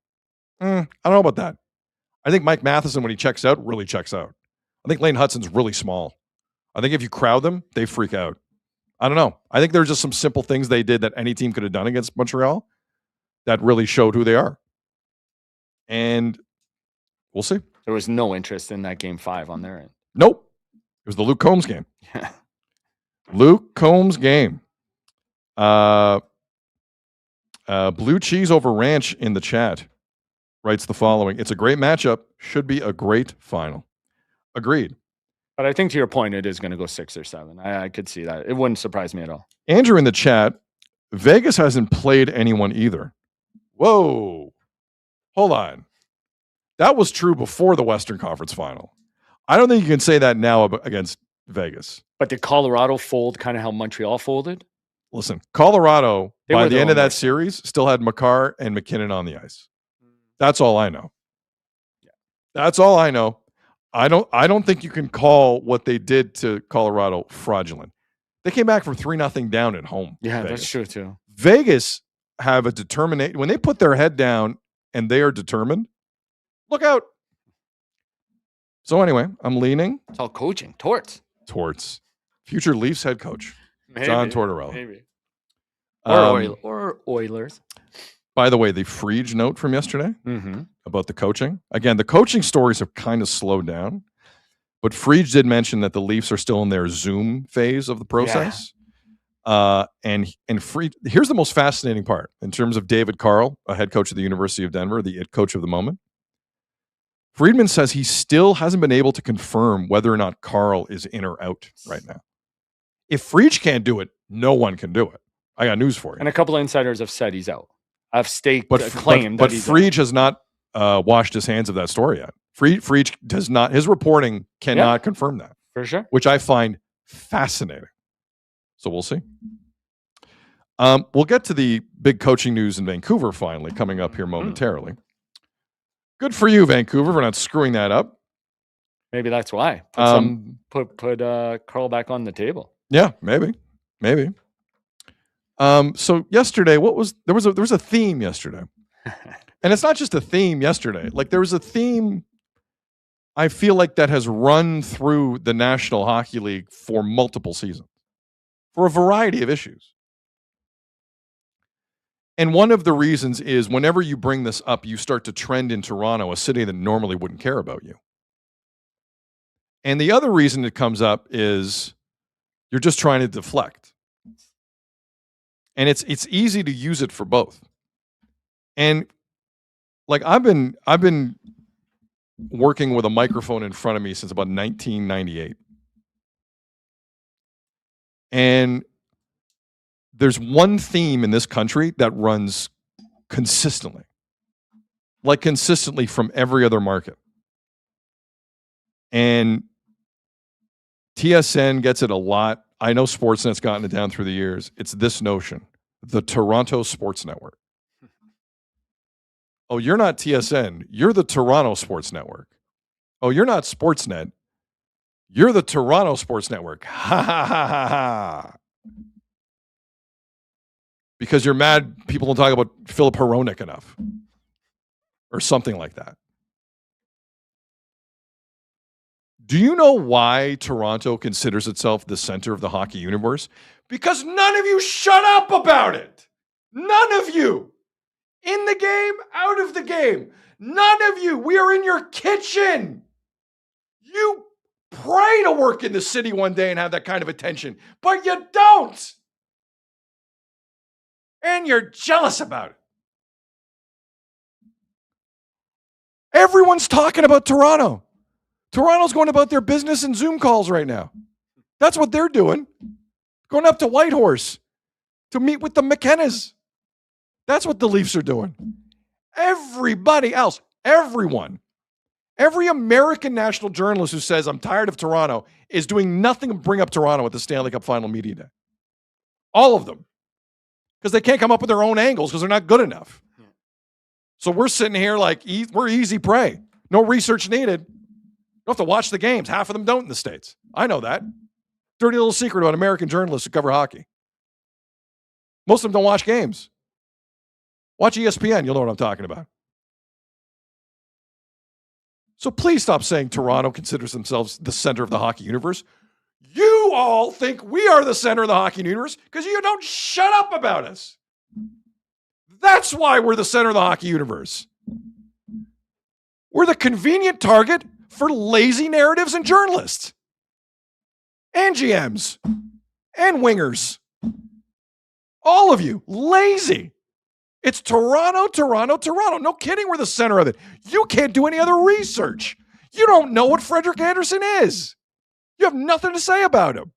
I don't know about that. I think Mike Matheson, when he checks out, really checks out. I think Lane Hudson's really small. I think if you crowd them, they freak out. I don't know. I think there's just some simple things they did that any team could have done against Montreal that really showed who they are. And we'll see. There was no interest in that game 5 on their end. Nope. It was the Luke Combs game. Luke Combs game. Blue Cheese over Ranch in the chat writes the following. It's a great matchup. Should be a great final. Agreed. But I think to your point, it is going to go 6 or 7. I could see that. It wouldn't surprise me at all. Andrew in the chat, Vegas hasn't played anyone either. Whoa. Hold on. That was true before the Western Conference final. I don't think you can say that now against Vegas. But did Colorado fold kind of how Montreal folded? Listen, Colorado, by the end of that way. series, still had Makar and McKinnon on the ice. That's all I know. Yeah. That's all I know. I don't think you can call what they did to Colorado fraudulent. They came back from 3-0 down at home. Yeah, Vegas. that's true too. Vegas have a determination. When they put their head down and they are determined, look out. So anyway, I'm leaning It's all coaching. Torts. towards future Leafs head coach, Maybe, John Tortorella. Maybe. Or Um, Oilers. By the way, the Friedge note from yesterday Mm-hmm. about the coaching. Again, the coaching stories have kind of slowed down, but Friedge did mention that the Leafs are still in their Zoom phase of the process. And Friedge, here's the most fascinating part in terms of David Carl, a head coach of the University of Denver, the it coach of the moment. Friedman says he still hasn't been able to confirm whether or not Carl is in or out right now. If Friedge can't do it, no one can do it. I got news for you. And a couple of insiders have said he's out. I've staked But a claim but that he's Friedge has not washed his hands of that story yet. Friedge does not. His reporting cannot confirm that, for sure. which I find fascinating. So we'll see. We'll get to the big coaching news in Vancouver finally coming up here momentarily. Good for you, Vancouver, for not screwing that up. Maybe that's why. Put Carl back on the table. Yeah, maybe. So yesterday, there was a theme yesterday. And it's not just a theme yesterday. Like there was a theme I feel like that has run through the National Hockey League for multiple seasons for a variety of issues. And one of the reasons is whenever you bring this up, you start to trend in Toronto, a city that normally wouldn't care about you. And the other reason it comes up is you're just trying to deflect. And it's easy to use it for both. And like I've been working with a microphone in front of me since about 1998. And there's one theme in this country that runs consistently from every other market. And TSN gets it a lot. I know Sportsnet's gotten it down through the years. It's this notion, the Toronto Sports Network. Oh, you're not TSN. You're the Toronto Sports Network. Oh, you're not Sportsnet. You're the Toronto Sports Network. Ha ha ha ha ha. Because you're mad people don't talk about Philip Hronek enough. Or something like that. Do you know why Toronto considers itself the center of the hockey universe? Because none of you shut up about it. None of you. In the game, out of the game. None of you. We are in your kitchen. You pray to work in the city one day and have that kind of attention, but you don't. And you're jealous about it. Everyone's talking about Toronto. Toronto's going about their business in Zoom calls right now. That's what they're doing. Going up to Whitehorse to meet with the McKennas. That's what the Leafs are doing. Everybody else, everyone, every American national journalist who says, I'm tired of Toronto, is doing nothing to bring up Toronto at the Stanley Cup Final Media Day. All of them. Because they can't come up with their own angles because they're not good enough. So we're sitting here like, we're easy prey. No research needed. You don't have to watch the games. Half of them don't in the States. I know that. Dirty little secret about American journalists who cover hockey. Most of them don't watch games. Watch ESPN. You'll know what I'm talking about. So please stop saying Toronto considers themselves the center of the hockey universe. You all think we are the center of the hockey universe because you don't shut up about us. That's why we're the center of the hockey universe. We're the convenient target for lazy narratives and journalists and GMs and wingers. All of you, lazy. It's Toronto, Toronto, Toronto. No kidding, we're the center of it. You can't do any other research. You don't know what Frederik Andersen is. You have nothing to say about him.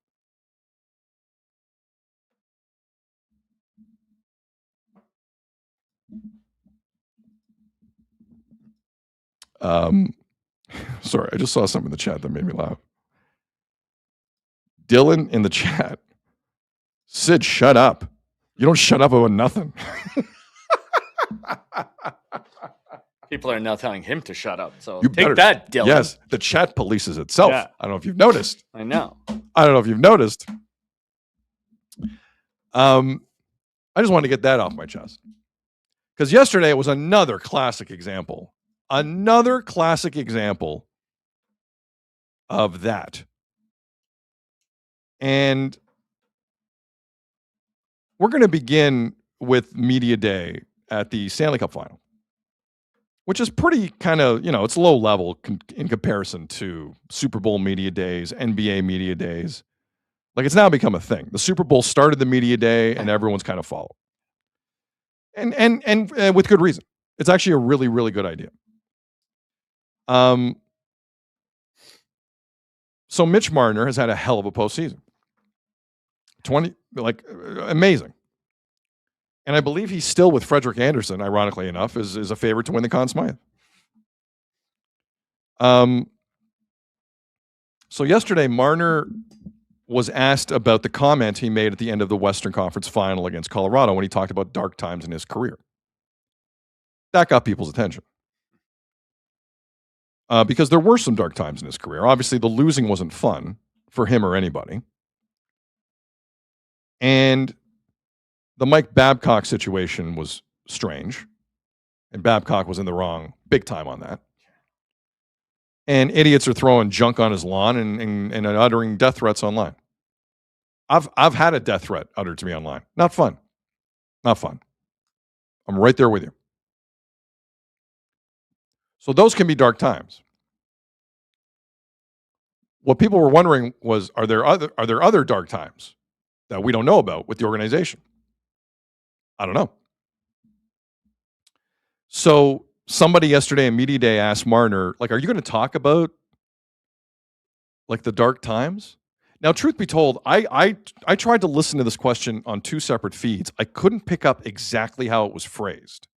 Sorry, I just saw something in the chat that made me laugh. Dylan in the chat. Sid, shut up. You don't shut up about nothing. People are now telling him to shut up. So You take better- that, Dylan. Yes, the chat polices itself. Yeah. I don't know if you've noticed. I know. I don't know if you've noticed. I just wanted to get that off my chest. Because yesterday it was another classic example. Another classic example of that. And we're going to begin with Media Day at the Stanley Cup Final, which is pretty kind of, it's low level in comparison to Super Bowl Media Days, NBA Media Days. Like, it's now become a thing. The Super Bowl started the Media Day, and everyone's kind of followed. And with good reason. It's actually a really, really good idea. So Mitch Marner has had a hell of a postseason. Amazing. And I believe he's still with Frederik Andersen, ironically enough, is a favorite to win the Conn Smythe. So yesterday, Marner was asked about the comment he made at the end of the Western Conference Final against Colorado when he talked about dark times in his career. That got people's attention. Because there were some dark times in his career. Obviously, the losing wasn't fun for him or anybody. And the Mike Babcock situation was strange. And Babcock was in the wrong big time on that. And idiots are throwing junk on his lawn and uttering death threats online. I've had a death threat uttered to me online. Not fun. Not fun. I'm right there with you. So those can be dark times. What people were wondering was, are there other dark times that we don't know about with the organization? I don't know. So somebody yesterday in Media Day asked Marner, are you going to talk about the dark times? Now, truth be told, I tried to listen to this question on two separate feeds. I couldn't pick up exactly how it was phrased.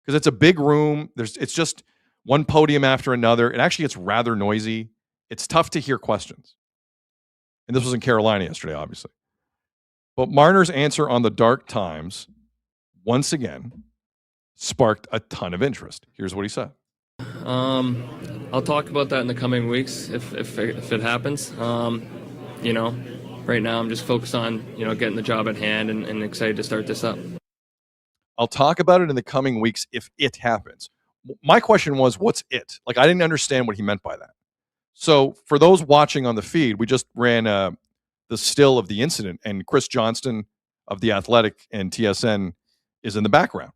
Because it's a big room. It's just one podium after another. It actually gets rather noisy. It's tough to hear questions. And this was in Carolina yesterday, obviously. But Marner's answer on the dark times, once again, sparked a ton of interest. Here's what he said. I'll talk about that in the coming weeks if it happens. Right now I'm just focused on, getting the job at hand and excited to start this up. I'll talk about it in the coming weeks if it happens. My question was, what's it? I didn't understand what he meant by that. So for those watching on the feed, we just ran the still of the incident, and Chris Johnston of The Athletic and TSN is in the background.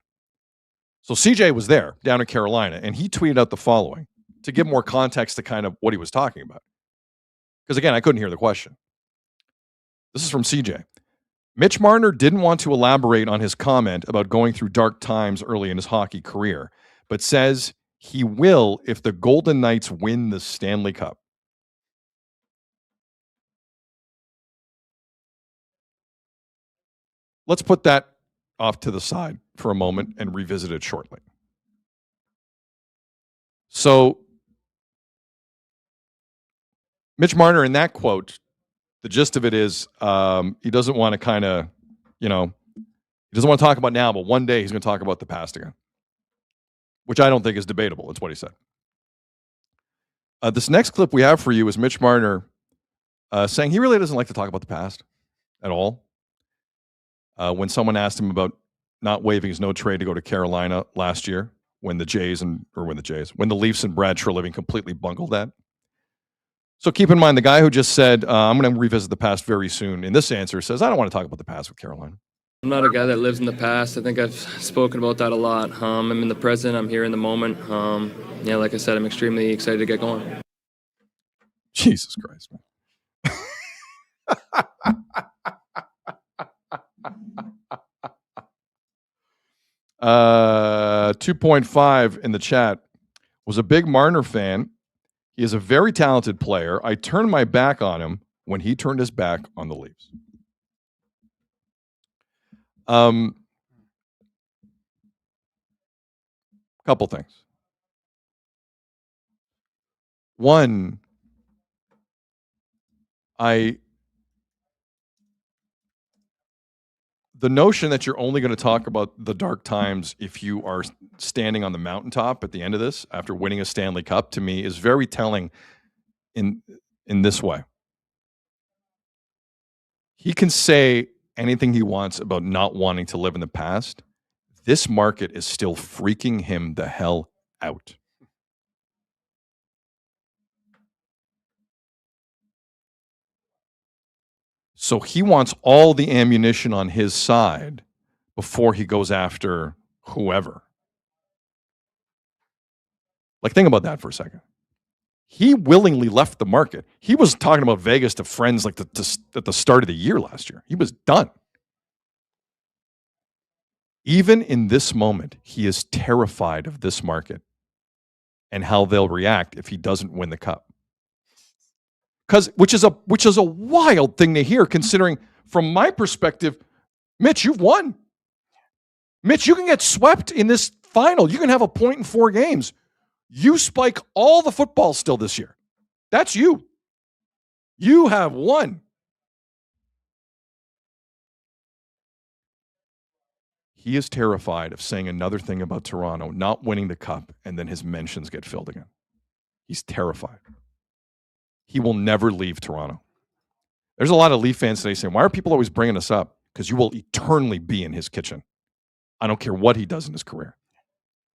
So CJ was there down in Carolina, and he tweeted out the following to give more context to kind of what he was talking about. Because again, I couldn't hear the question. This is from CJ. Mitch Marner didn't want to elaborate on his comment about going through dark times early in his hockey career, but says he will if the Golden Knights win the Stanley Cup. Let's put that off to the side for a moment and revisit it shortly. So, Mitch Marner in that quote, the gist of it is he doesn't want to kind of, he doesn't want to talk about now, but one day he's going to talk about the past again, which I don't think is debatable. That's what he said. This next clip we have for you is Mitch Marner saying he really doesn't like to talk about the past at all. when someone asked him about not waiving his no trade to go to Carolina last year when the Leafs and Brad Treliving completely bungled that. So keep in mind, the guy who just said, I'm going to revisit the past very soon, in this answer says, I don't want to talk about the past with Carolina. I'm not a guy that lives in the past. I think I've spoken about that a lot. I'm in the present. I'm here in the moment. Like I said, I'm extremely excited to get going. Jesus Christ, man. 2.5 in the chat. Was a big Marner fan. He is a very talented player. I turned my back on him when he turned his back on the Leafs. Couple things. One, the notion that you're only going to talk about the dark times if you are standing on the mountaintop at the end of this after winning a Stanley Cup, to me, is very telling in this way. He can say anything he wants about not wanting to live in the past. This market is still freaking him the hell out. So he wants all the ammunition on his side before he goes after whoever. Like, think about that for a second. He willingly left the market. He was talking about Vegas to friends like at the start of the year last year. He was done. Even in this moment, he is terrified of this market and how they'll react if he doesn't win the cup. Which is a wild thing to hear, considering from my perspective, Mitch, you've won. Mitch, you can get swept in this final. You can have a point in 4 games. You spike all the football still this year. That's you. You have won. He is terrified of saying another thing about Toronto not winning the cup, and then his mentions get filled again. He's terrified. He will never leave Toronto. There's a lot of Leaf fans today saying, why are people always bringing us up? Because you will eternally be in his kitchen. I don't care what he does in his career.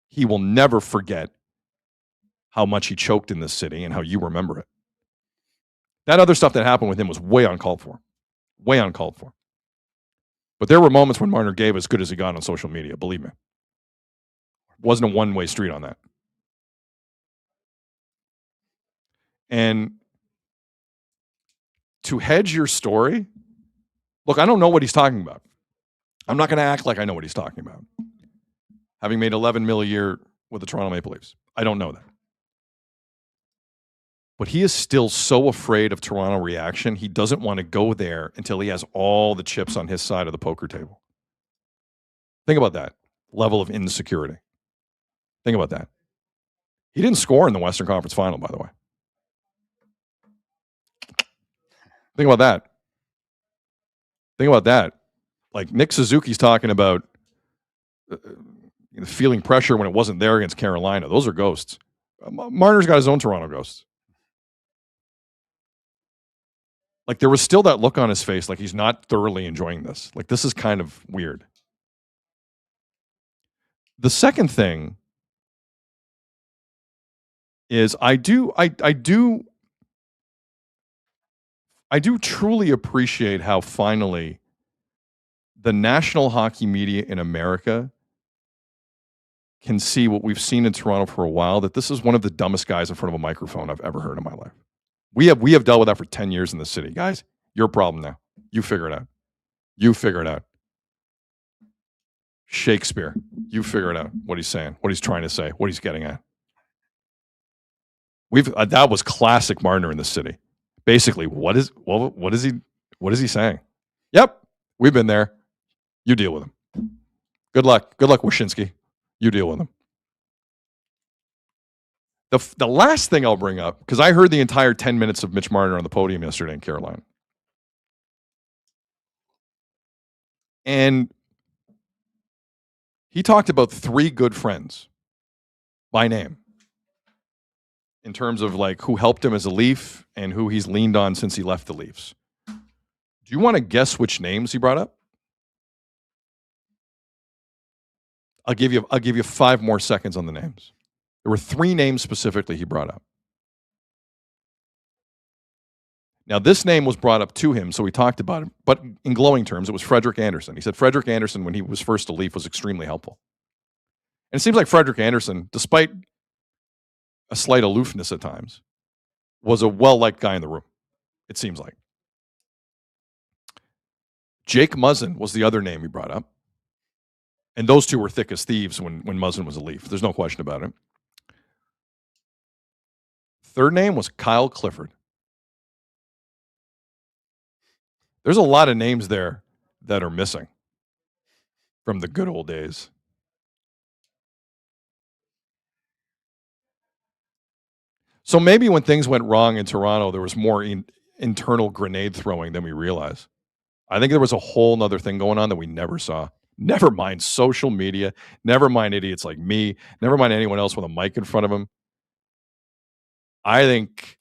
He will never forget how much he choked in this city and how you remember it. That other stuff that happened with him was way uncalled for. Way uncalled for. But there were moments when Marner gave as good as he got on social media, believe me. It wasn't a one-way street on that. And to hedge your story, look, I don't know what he's talking about. I'm not going to act like I know what he's talking about. Having made $11 million a year with the Toronto Maple Leafs, I don't know that. But he is still so afraid of Toronto reaction, he doesn't want to go there until he has all the chips on his side of the poker table. Think about that level of insecurity. Think about that. He didn't score in the Western Conference Final, by the way. Think about that. Think about that. Like Nick Suzuki's talking about feeling pressure when it wasn't there against Carolina. Those are ghosts. Marner's got his own Toronto ghosts. Like there was still that look on his face like he's not thoroughly enjoying this. Like this is kind of weird. The second thing is I do truly appreciate how finally the national hockey media in America can see what we've seen in Toronto for a while, that this is one of the dumbest guys in front of a microphone I've ever heard in my life. We have dealt with that for 10 years in the city. Guys, your problem now. You figure it out. You figure it out. Shakespeare, you figure it out. What he's saying, what he's trying to say, what he's getting at. That was classic Marner in the city. Basically, what is he saying? Yep, we've been there. You deal with him. Good luck, Wyshynski. You deal with him. The last thing I'll bring up, because I heard the entire 10 minutes of Mitch Marner on the podium yesterday in Carolina. And he talked about 3 good friends by name in terms of like who helped him as a Leaf and who he's leaned on since he left the Leafs. Do you want to guess which names he brought up? I'll give you 5 more seconds on the names. There were 3 names specifically he brought up. Now, this name was brought up to him, so we talked about him. But in glowing terms, it was Frederik Andersen. He said Frederik Andersen, when he was first a Leaf, was extremely helpful. And it seems like Frederik Andersen, despite a slight aloofness at times, was a well-liked guy in the room, it seems like. Jake Muzzin was the other name he brought up. And those two were thick as thieves when Muzzin was a Leaf. There's no question about it. Third name was Kyle Clifford. There's a lot of names there that are missing from the good old days. So maybe when things went wrong in Toronto, there was more internal grenade throwing than we realized. I think there was a whole nother thing going on that we never saw. Never mind social media. Never mind idiots like me. Never mind anyone else with a mic in front of them. I think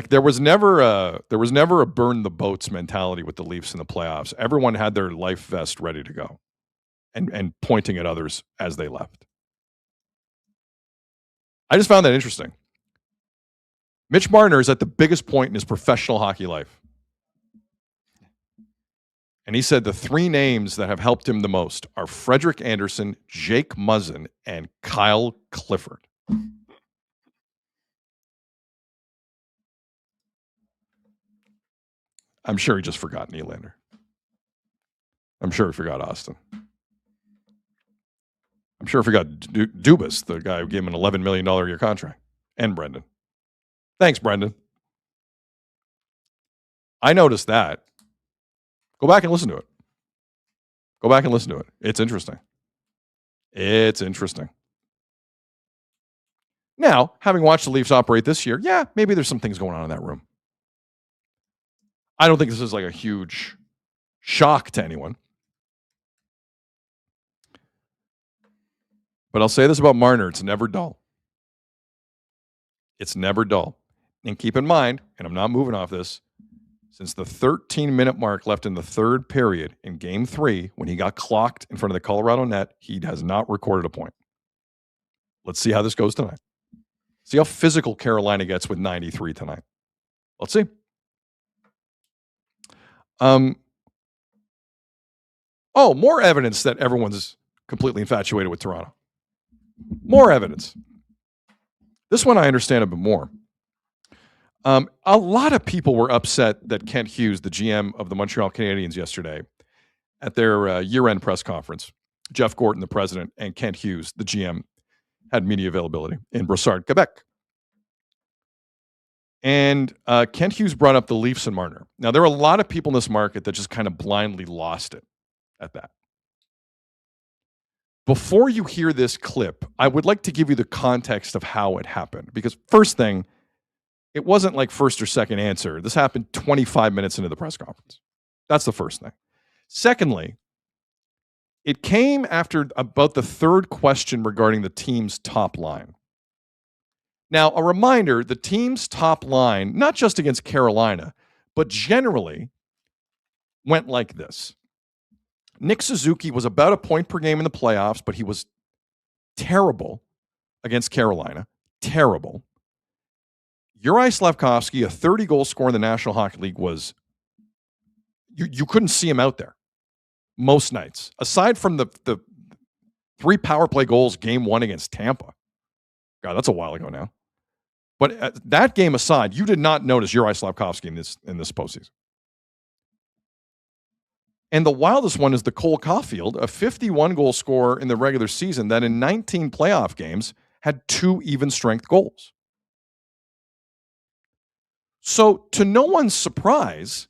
there was never a burn the boats mentality with the Leafs in the playoffs. Everyone had their life vest ready to go and pointing at others as they left. I just found that interesting. Mitch Marner is at the biggest point in his professional hockey life. And he said the 3 names that have helped him the most are Frederik Andersen, Jake Muzzin, and Kyle Clifford. I'm sure he just forgot Nylander. I'm sure he forgot Austin. I'm sure he forgot Dubas, the guy who gave him an $11 million a year contract. And Brendan. Thanks, Brendan. I noticed that. Go back and listen to it. Go back and listen to it. It's interesting. It's interesting. Now, having watched the Leafs operate this year, yeah, maybe there's some things going on in that room. I don't think this is like a huge shock to anyone. But I'll say this about Marner, it's never dull. It's never dull. And keep in mind, and I'm not moving off this, since the 13-minute mark left in the third period in Game 3, when he got clocked in front of the Colorado net, he has not recorded a point. Let's see how this goes tonight. See how physical Carolina gets with 93 tonight. Let's see. More evidence that everyone's completely infatuated with Toronto. More evidence. This one I understand a bit more. A lot of people were upset that Kent Hughes, the GM of the Montreal Canadiens yesterday, at their year-end press conference, Jeff Gorton, the president, and Kent Hughes, the GM, had media availability in Brossard, Quebec. And Kent Hughes brought up the Leafs and Marner. Now, there are a lot of people in this market that just kind of blindly lost it at that. Before you hear this clip, I would like to give you the context of how it happened. Because first thing, it wasn't like first or second answer. This happened 25 minutes into the press conference. That's the first thing. Secondly, it came after about the third question regarding the team's top line. Now, a reminder, the team's top line, not just against Carolina, but generally went like this. Nick Suzuki was about a point per game in the playoffs, but he was terrible against Carolina. Terrible. Juraj Slafkovsky, a 30-goal scorer in the National Hockey League, was you couldn't see him out there most nights. Aside from the 3 power play goals game 1 against Tampa. God, that's a while ago now. But that game aside, you did not notice Juraj Slafkovsky in this postseason. And the wildest one is the Cole Caulfield, a 51-goal scorer in the regular season that in 19 playoff games had 2 even-strength goals. So, to no one's surprise,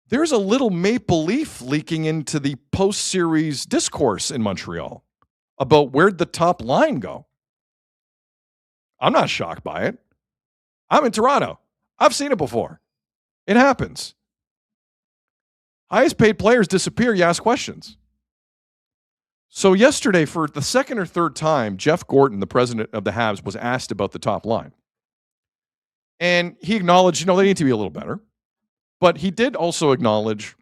there's a little maple leaf leaking into the post-series discourse in Montreal about where'd the top line go. I'm not shocked by it. I'm in Toronto. I've seen it before. It happens. Highest paid players disappear, you ask questions. So yesterday, for the second or third time, Jeff Gorton, the president of the Habs, was asked about the top line. And he acknowledged, they need to be a little better. But he did also acknowledge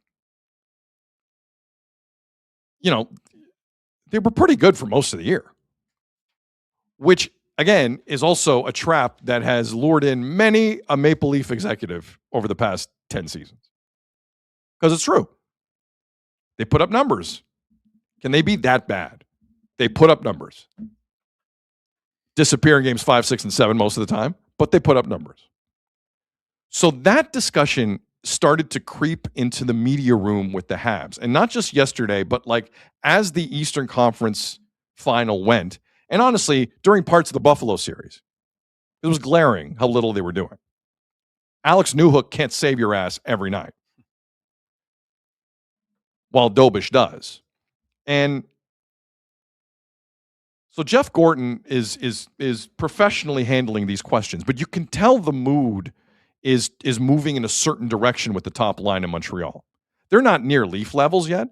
they were pretty good for most of the year, which again is also a trap that has lured in many a Maple Leaf executive over the past 10 seasons. Because it's true. They put up numbers. Can they be that bad? They put up numbers. Disappear in games 5, 6, and 7 most of the time, but they put up numbers. So that discussion started to creep into the media room with the Habs. And not just yesterday, but like as the Eastern Conference final went, and honestly, during parts of the Buffalo series, it was glaring how little they were doing. Alex Newhook can't save your ass every night, while Dobish does. And so Jeff Gorton is professionally handling these questions, but you can tell the mood is moving in a certain direction with the top line in Montreal. They're not near Leaf levels yet,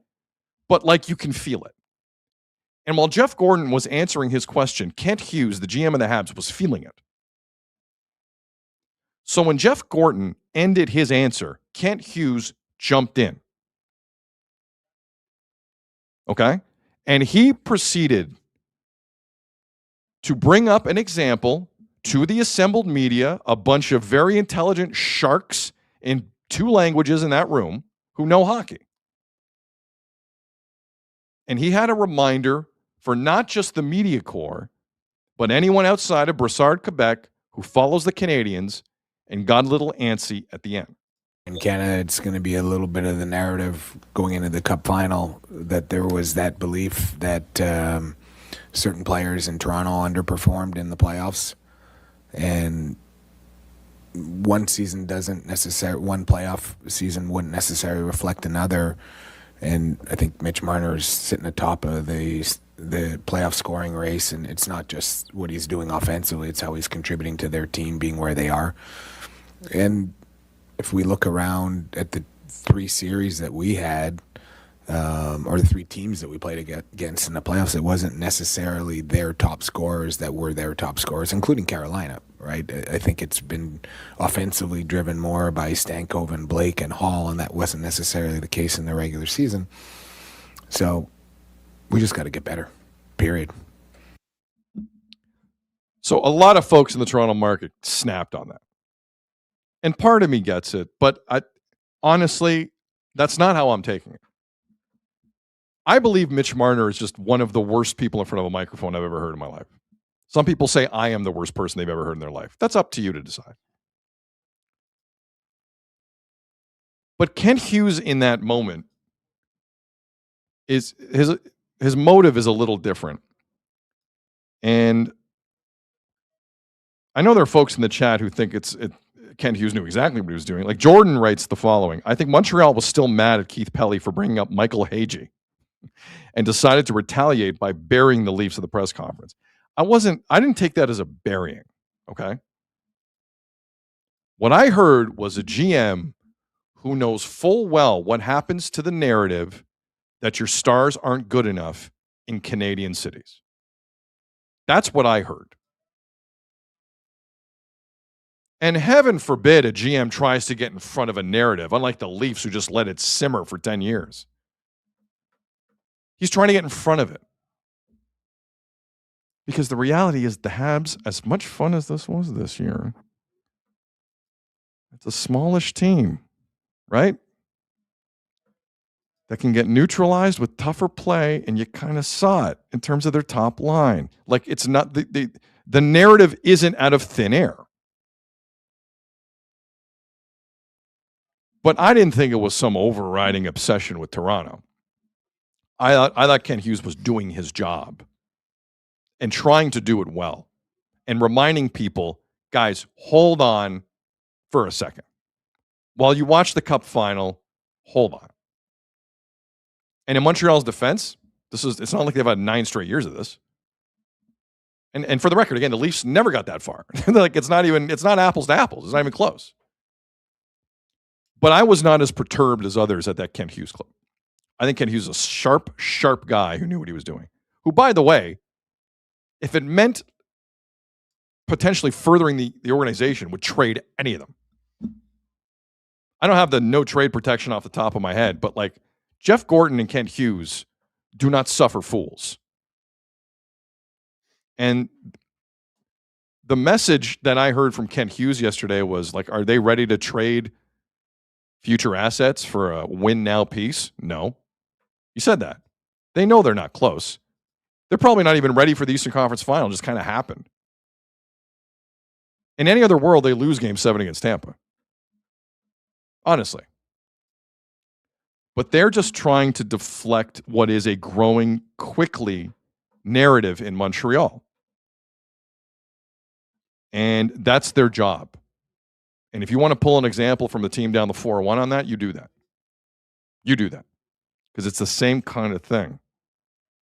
but like you can feel it. And while Jeff Gorton was answering his question, Kent Hughes, the GM of the Habs, was feeling it. So when Jeff Gorton ended his answer, Kent Hughes jumped in. Okay? And he proceeded to bring up an example to the assembled media, a bunch of very intelligent sharks in 2 languages in that room who know hockey. And he had a reminder for not just the media corps, but anyone outside of Brossard, Quebec, who follows the Canadiens and got a little antsy at the end. In Canada, it's going to be a little bit of the narrative going into the Cup final that there was that belief that certain players in Toronto underperformed in the playoffs. And one playoff season wouldn't necessarily reflect another. And I think Mitch Marner is sitting atop of the playoff scoring race, and it's not just what he's doing offensively, it's how he's contributing to their team being where they are. And if we look around at the 3 series that we had, or the 3 teams that we played against in the playoffs, it wasn't necessarily their top scorers that were their top scorers, including Carolina, right? I think it's been offensively driven more by Stankov and Blake and Hall, and that wasn't necessarily the case in the regular season. So we just got to get better, period. So a lot of folks in the Toronto market snapped on that. And part of me gets it, but honestly, that's not how I'm taking it. I believe Mitch Marner is just one of the worst people in front of a microphone I've ever heard in my life. Some people say I am the worst person they've ever heard in their life. That's up to you to decide. But Kent Hughes in that moment is his motive is a little different. And I know there are folks in the chat who think Kent Hughes knew exactly what he was doing. Like Jordan writes the following: I think Montreal was still mad at Keith Pelly for bringing up Michael Hagee and decided to retaliate by burying the Leafs at the press conference. I didn't take that as a burying, okay? What I heard was a GM who knows full well what happens to the narrative that your stars aren't good enough in Canadian cities. That's what I heard. And heaven forbid a GM tries to get in front of a narrative, unlike the Leafs who just let it simmer for 10 years. He's trying to get in front of it. Because the reality is the Habs, as much fun as this was this year, it's a smallish team, right? That can get neutralized with tougher play, and you kind of saw it in terms of their top line. Like, it's not the narrative isn't out of thin air. But I didn't think it was some overriding obsession with Toronto. I thought Kent Hughes was doing his job and trying to do it well and reminding people, guys, hold on for a second. While you watch the Cup final, hold on. And in Montreal's defense, it's not like they've had 9 straight years of this. And for the record, again, the Leafs never got that far. Like it's not apples to apples. It's not even close. But I was not as perturbed as others at that Kent Hughes clip. I think Kent Hughes is a sharp, sharp guy who knew what he was doing. Who, by the way, if it meant potentially furthering the organization, would trade any of them. I don't have the no trade protection off the top of my head, but like Jeff Gorton and Kent Hughes do not suffer fools. And the message that I heard from Kent Hughes yesterday was like, are they ready to trade future assets for a win now piece? No. He said that. They know they're not close. They're probably not even ready for the Eastern Conference Final. It just kind of happened. In any other world, they lose Game 7 against Tampa. Honestly. But they're just trying to deflect what is a growing quickly narrative in Montreal. And that's their job. And if you want to pull an example from the team down the 4-1 on that, you do that. You do that. Because it's the same kind of thing.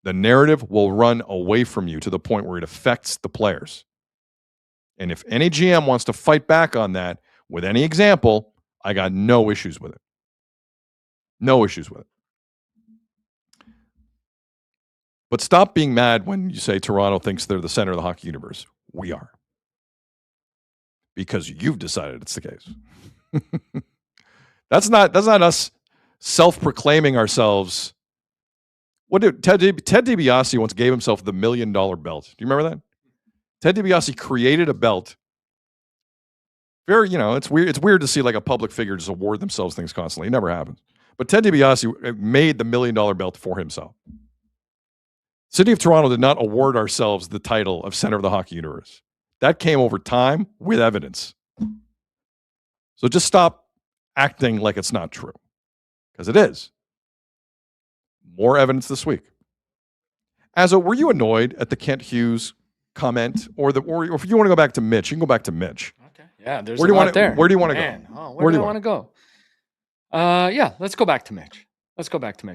The narrative will run away from you to the point where it affects the players. And if any GM wants to fight back on that with any example, I got no issues with it. No issues with it. But stop being mad when you say Toronto thinks they're the center of the hockey universe. We are. Because you've decided it's the case. That's not us self-proclaiming ourselves. What did Ted DiBiase once gave himself the $1 million belt? Do you remember that? Ted DiBiase created a belt. Very, it's weird. It's weird to see like a public figure just award themselves things constantly. It never happens. But Ted DiBiase made the $1 million belt for himself. City of Toronto did not award ourselves the title of center of the hockey universe. That came over time with evidence. So just stop acting like it's not true. Because it is. More evidence this week. Were you annoyed at the Kent Hughes comment? Or if you want to go back to Mitch, you can go back to Mitch. Okay. Yeah, there's where do a lot there. Where do you want to Man. go? Where do you want to go? Yeah, let's go back to Mitch.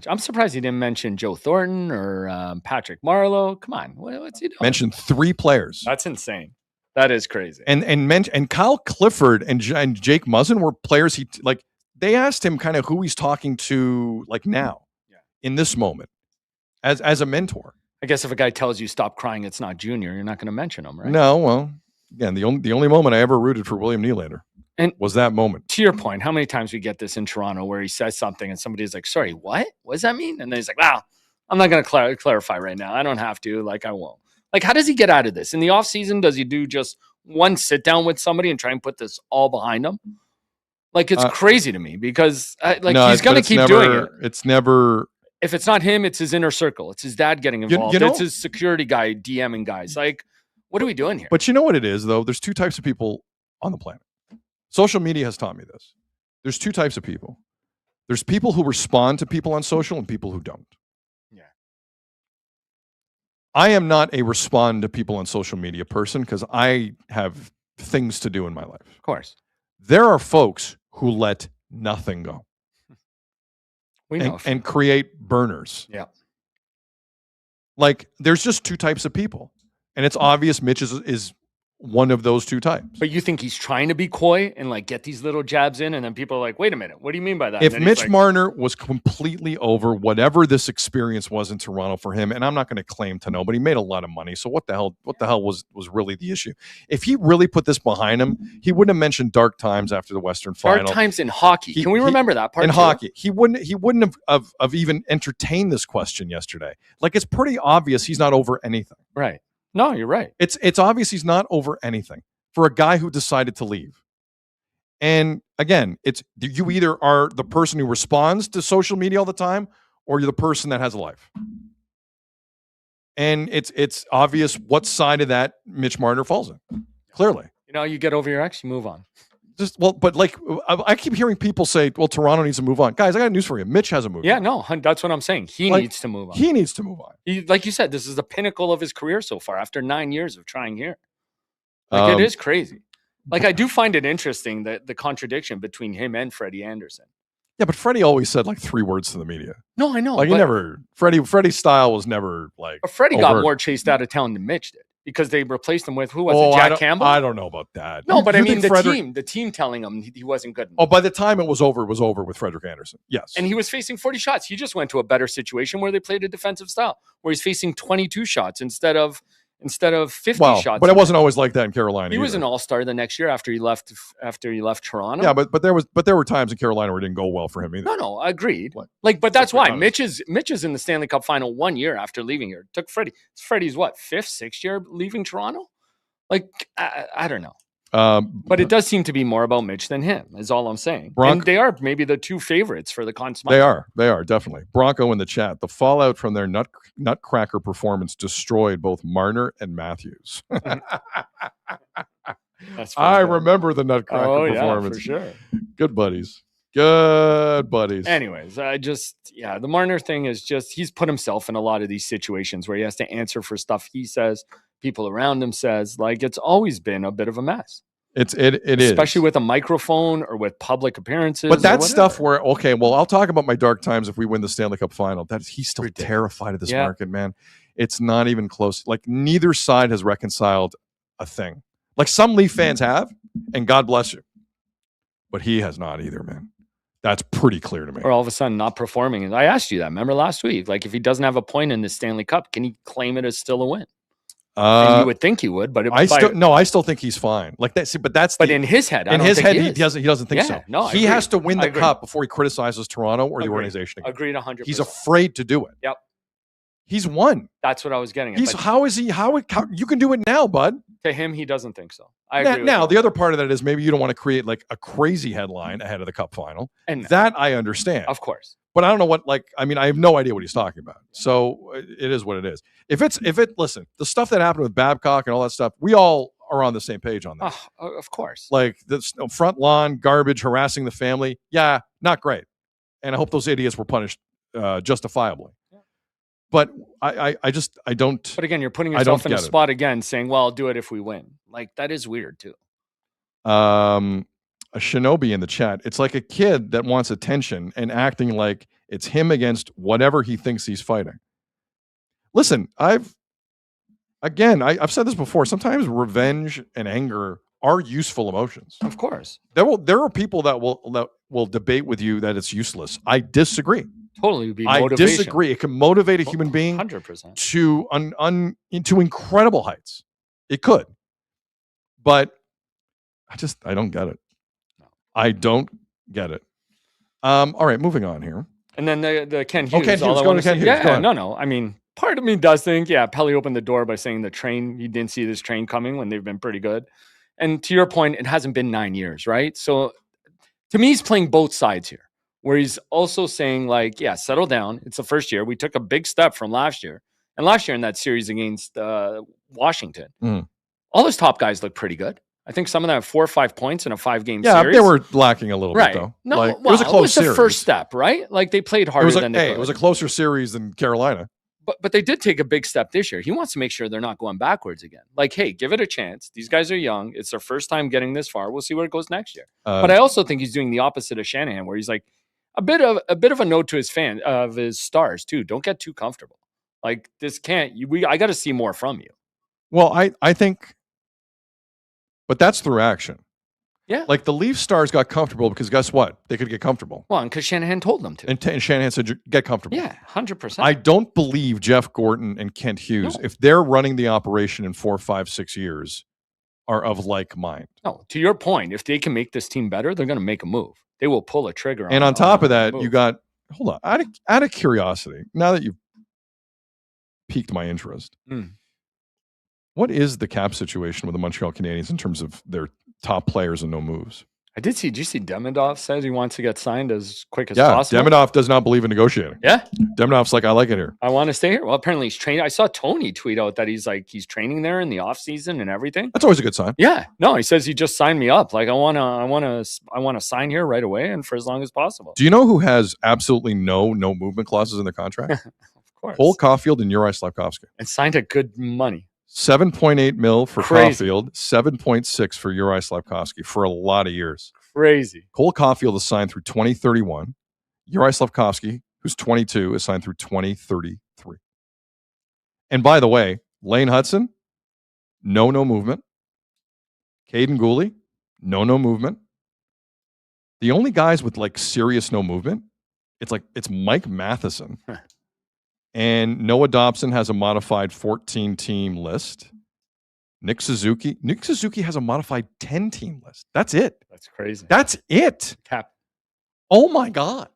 I'm surprised he didn't mention Joe Thornton or Patrick Marleau. Come on, what's he doing? Mentioned 3 players. That's insane. That is crazy. And Kyle Clifford and Jake Muzzin were players they asked him kind of who he's talking to now in this moment as a mentor. I guess if a guy tells you stop crying, it's not Junior, you're not going to mention him, right? No, well, again, the only moment I ever rooted for William Nylander was that moment. To your point, how many times we get this in Toronto where he says something and somebody's like, sorry, what? What does that mean? And then he's like, wow, I'm not going to clarify right now. I don't have to. I won't. How does he get out of this? In the offseason, does he do just one sit down with somebody and try and put this all behind him? It's crazy to me because he's going to keep doing it. It's never. If it's not him, it's his inner circle. It's his dad getting involved. It's his security guy DMing guys. What are we doing here? But you know what it is, though? There's 2 types of people on the planet. Social media has taught me this. There's 2 types of people. There's people who respond to people on social and people who don't. Yeah. I am not a respond to people on social media person because I have things to do in my life. Of course. There are folks who let nothing go. We know. And create burners. Yeah. There's just 2 types of people. And it's obvious Mitch is one of those 2 types. But you think he's trying to be coy and get these little jabs in, and then people are like, wait a minute, what do you mean by that? If Mitch Marner was completely over whatever this experience was in Toronto for him, and I'm not going to claim to know, but he made a lot of money. So what the hell was really the issue? If he really put this behind him, he wouldn't have mentioned dark times after the Western Final. Dark times in hockey. Can we remember that part? In hockey. He wouldn't have even entertained this question yesterday. It's pretty obvious he's not over anything. Right. No, you're right. It's obvious he's not over anything for a guy who decided to leave. And again, you either are the person who responds to social media all the time, or you're the person that has a life. And it's obvious what side of that Mitch Marner falls in. Clearly, you get over your ex, you move on. I keep hearing people say, well, Toronto needs to move on. Guys, I got news for you. Mitch hasn't moved on. No, that's what I'm saying. He needs to move on. He needs to move on. Like you said, this is the pinnacle of his career so far after 9 years of trying here. It is crazy. I do find it interesting that the contradiction between him and Freddie Anderson. Yeah, but Freddie always said 3 words to the media. No, I know. He never, Freddie's style was never But Freddie got more chased out of town than Mitch did. Because they replaced him with, who was it, Jack Campbell? I don't know about that. No, but I mean the team telling him he wasn't good enough. Oh, by the time it was over with Frederik Andersen. Yes. And he was facing 40 shots. He just went to a better situation where they played a defensive style, where he's facing 22 shots instead of instead of 50 Well, shots. but a it wasn't night. always like that in Carolina. He was either. an all-star the next year after he left Toronto. Yeah, but there were times in Carolina where it didn't go well for him either. No, agreed. What? But that's why because- Mitch is in the Stanley Cup final 1 year after leaving here. It took Freddie. Freddie's what, 5th, 6th year leaving Toronto? Like, I don't know. But it does seem to be more about Mitch than him, is all I'm saying. And they are maybe the two favorites for the Conn Smythe. They are definitely. Bronco in the chat. The fallout from their nutcracker performance destroyed both Marner and Matthews. That's I pretty good. remember the nutcracker performance. for sure. Good buddies. Good buddies. Anyways, the Marner thing is just, he's put himself in a lot of these situations where he has to answer for stuff he says, people around him says. Like, it's always been a bit of a mess. It is. Especially with a microphone or with public appearances. But that's stuff where, okay, well, I'll talk about my dark times if we win the Stanley Cup final. He's still terrified of this market, man. It's not even close. Like, neither side has reconciled a thing. Like, some Leaf fans have, and God bless you. But he has not either, man. That's pretty clear to me. Or all of a sudden not performing. And I asked you that, remember last week? Like, if he doesn't have a point in the Stanley Cup, can he claim it as still a win? And you would think he would, but I still think he's fine. Like that, but in his head, he doesn't think so. No, he has to win the cup before he criticizes Toronto or the organization again. Agreed 100%. He's afraid to do it. Yep. He's won. That's what I was getting at. How you can do it now, bud? To him, he doesn't think so. I agree. Now, the other part of that is maybe you don't want to create like a crazy headline ahead of the cup final. And that I understand. Of course. But I don't know what, I have no idea what he's talking about. So it is what it is. Listen, the stuff that happened with Babcock and all that stuff, we all are on the same page on that. Oh, of course. Like the front lawn garbage, harassing the family. Yeah, not great. And I hope those idiots were punished justifiably. Yeah. But I don't. But again, you're putting yourself in a spot again saying, well, I'll do it if we win. Like, that is weird too. A Shinobi in the chat. It's like a kid that wants attention and acting like it's him against whatever he thinks he's fighting. Listen, I've said this before. Sometimes revenge and anger are useful emotions. Of course. There are people that will debate with you that it's useless. I disagree. Totally would be I motivation. disagree. It can motivate a human being 100% to incredible heights. It could. But I don't get it. I don't get it. All right, moving on here. And then the Ken Hughes. Ken Hughes. Go to Ken Hughes. Yeah, no. I mean, part of me does think, Pelly opened the door by saying he didn't see this train coming when they've been pretty good. And to your point, it hasn't been 9 years, right? So to me, he's playing both sides here, where he's also saying, like, settle down. It's the first year. We took a big step from last year. And last year in that series against Washington, all his top guys look pretty good. I think some of them have 4 or 5 points in a 5-game series. Yeah, they were lacking a little bit, though. No, it was a close series. The first step, right? Like, they played harder than they could. It was a closer series than Carolina. But they did take a big step this year. He wants to make sure they're not going backwards again. Like, hey, give it a chance. These guys are young. It's their first time getting this far. We'll see where it goes next year. But I also think he's doing the opposite of Shanahan, where he's like a bit of a note to his stars too. Don't get too comfortable. Like, this I got to see more from you. Well, I think. But that's through action. Yeah. Like, the Leaf stars got comfortable because guess what? They could get comfortable. Well, and because Shanahan told them to. And Shanahan said, get comfortable. Yeah, 100%. I don't believe Jeff Gordon and Kent Hughes, if they're running the operation in 4, 5, 6 years, are of like mind. No, to your point, if they can make this team better, they're going to make a move. They will pull a trigger. And on top of that, you got, hold on, out of curiosity, now that you've piqued my interest, what is the cap situation with the Montreal Canadiens in terms of their top players and no moves? Did you see Demidov says he wants to get signed as quick as possible? Demidov does not believe in negotiating. Yeah. Demidov's like, I like it here. I want to stay here. Well, apparently he's training. I saw Tony tweet out that he's training there in the off season and everything. That's always a good sign. Yeah. No, he says he just signed me up. Like, I want to sign here right away and for as long as possible. Do you know who has absolutely no movement clauses in their contract? Of course. Cole Caulfield and Uri Slafkovsky. And signed at good money. 7.8 mil for Crazy. Caulfield, 7.6 for Uri Slafkovsky for a lot of years. Crazy. Cole Caulfield is signed through 2031. Uri Slafkovsky, who's 22, is signed through 2033. And by the way, Lane Hudson, no movement. Caden Gooley, no movement. The only guys with like serious no movement, it's Mike Matheson And Noah Dobson has a modified 14-team list. Nick Suzuki has a modified 10-team list. That's it. That's crazy. That's it. Cap. Oh my God.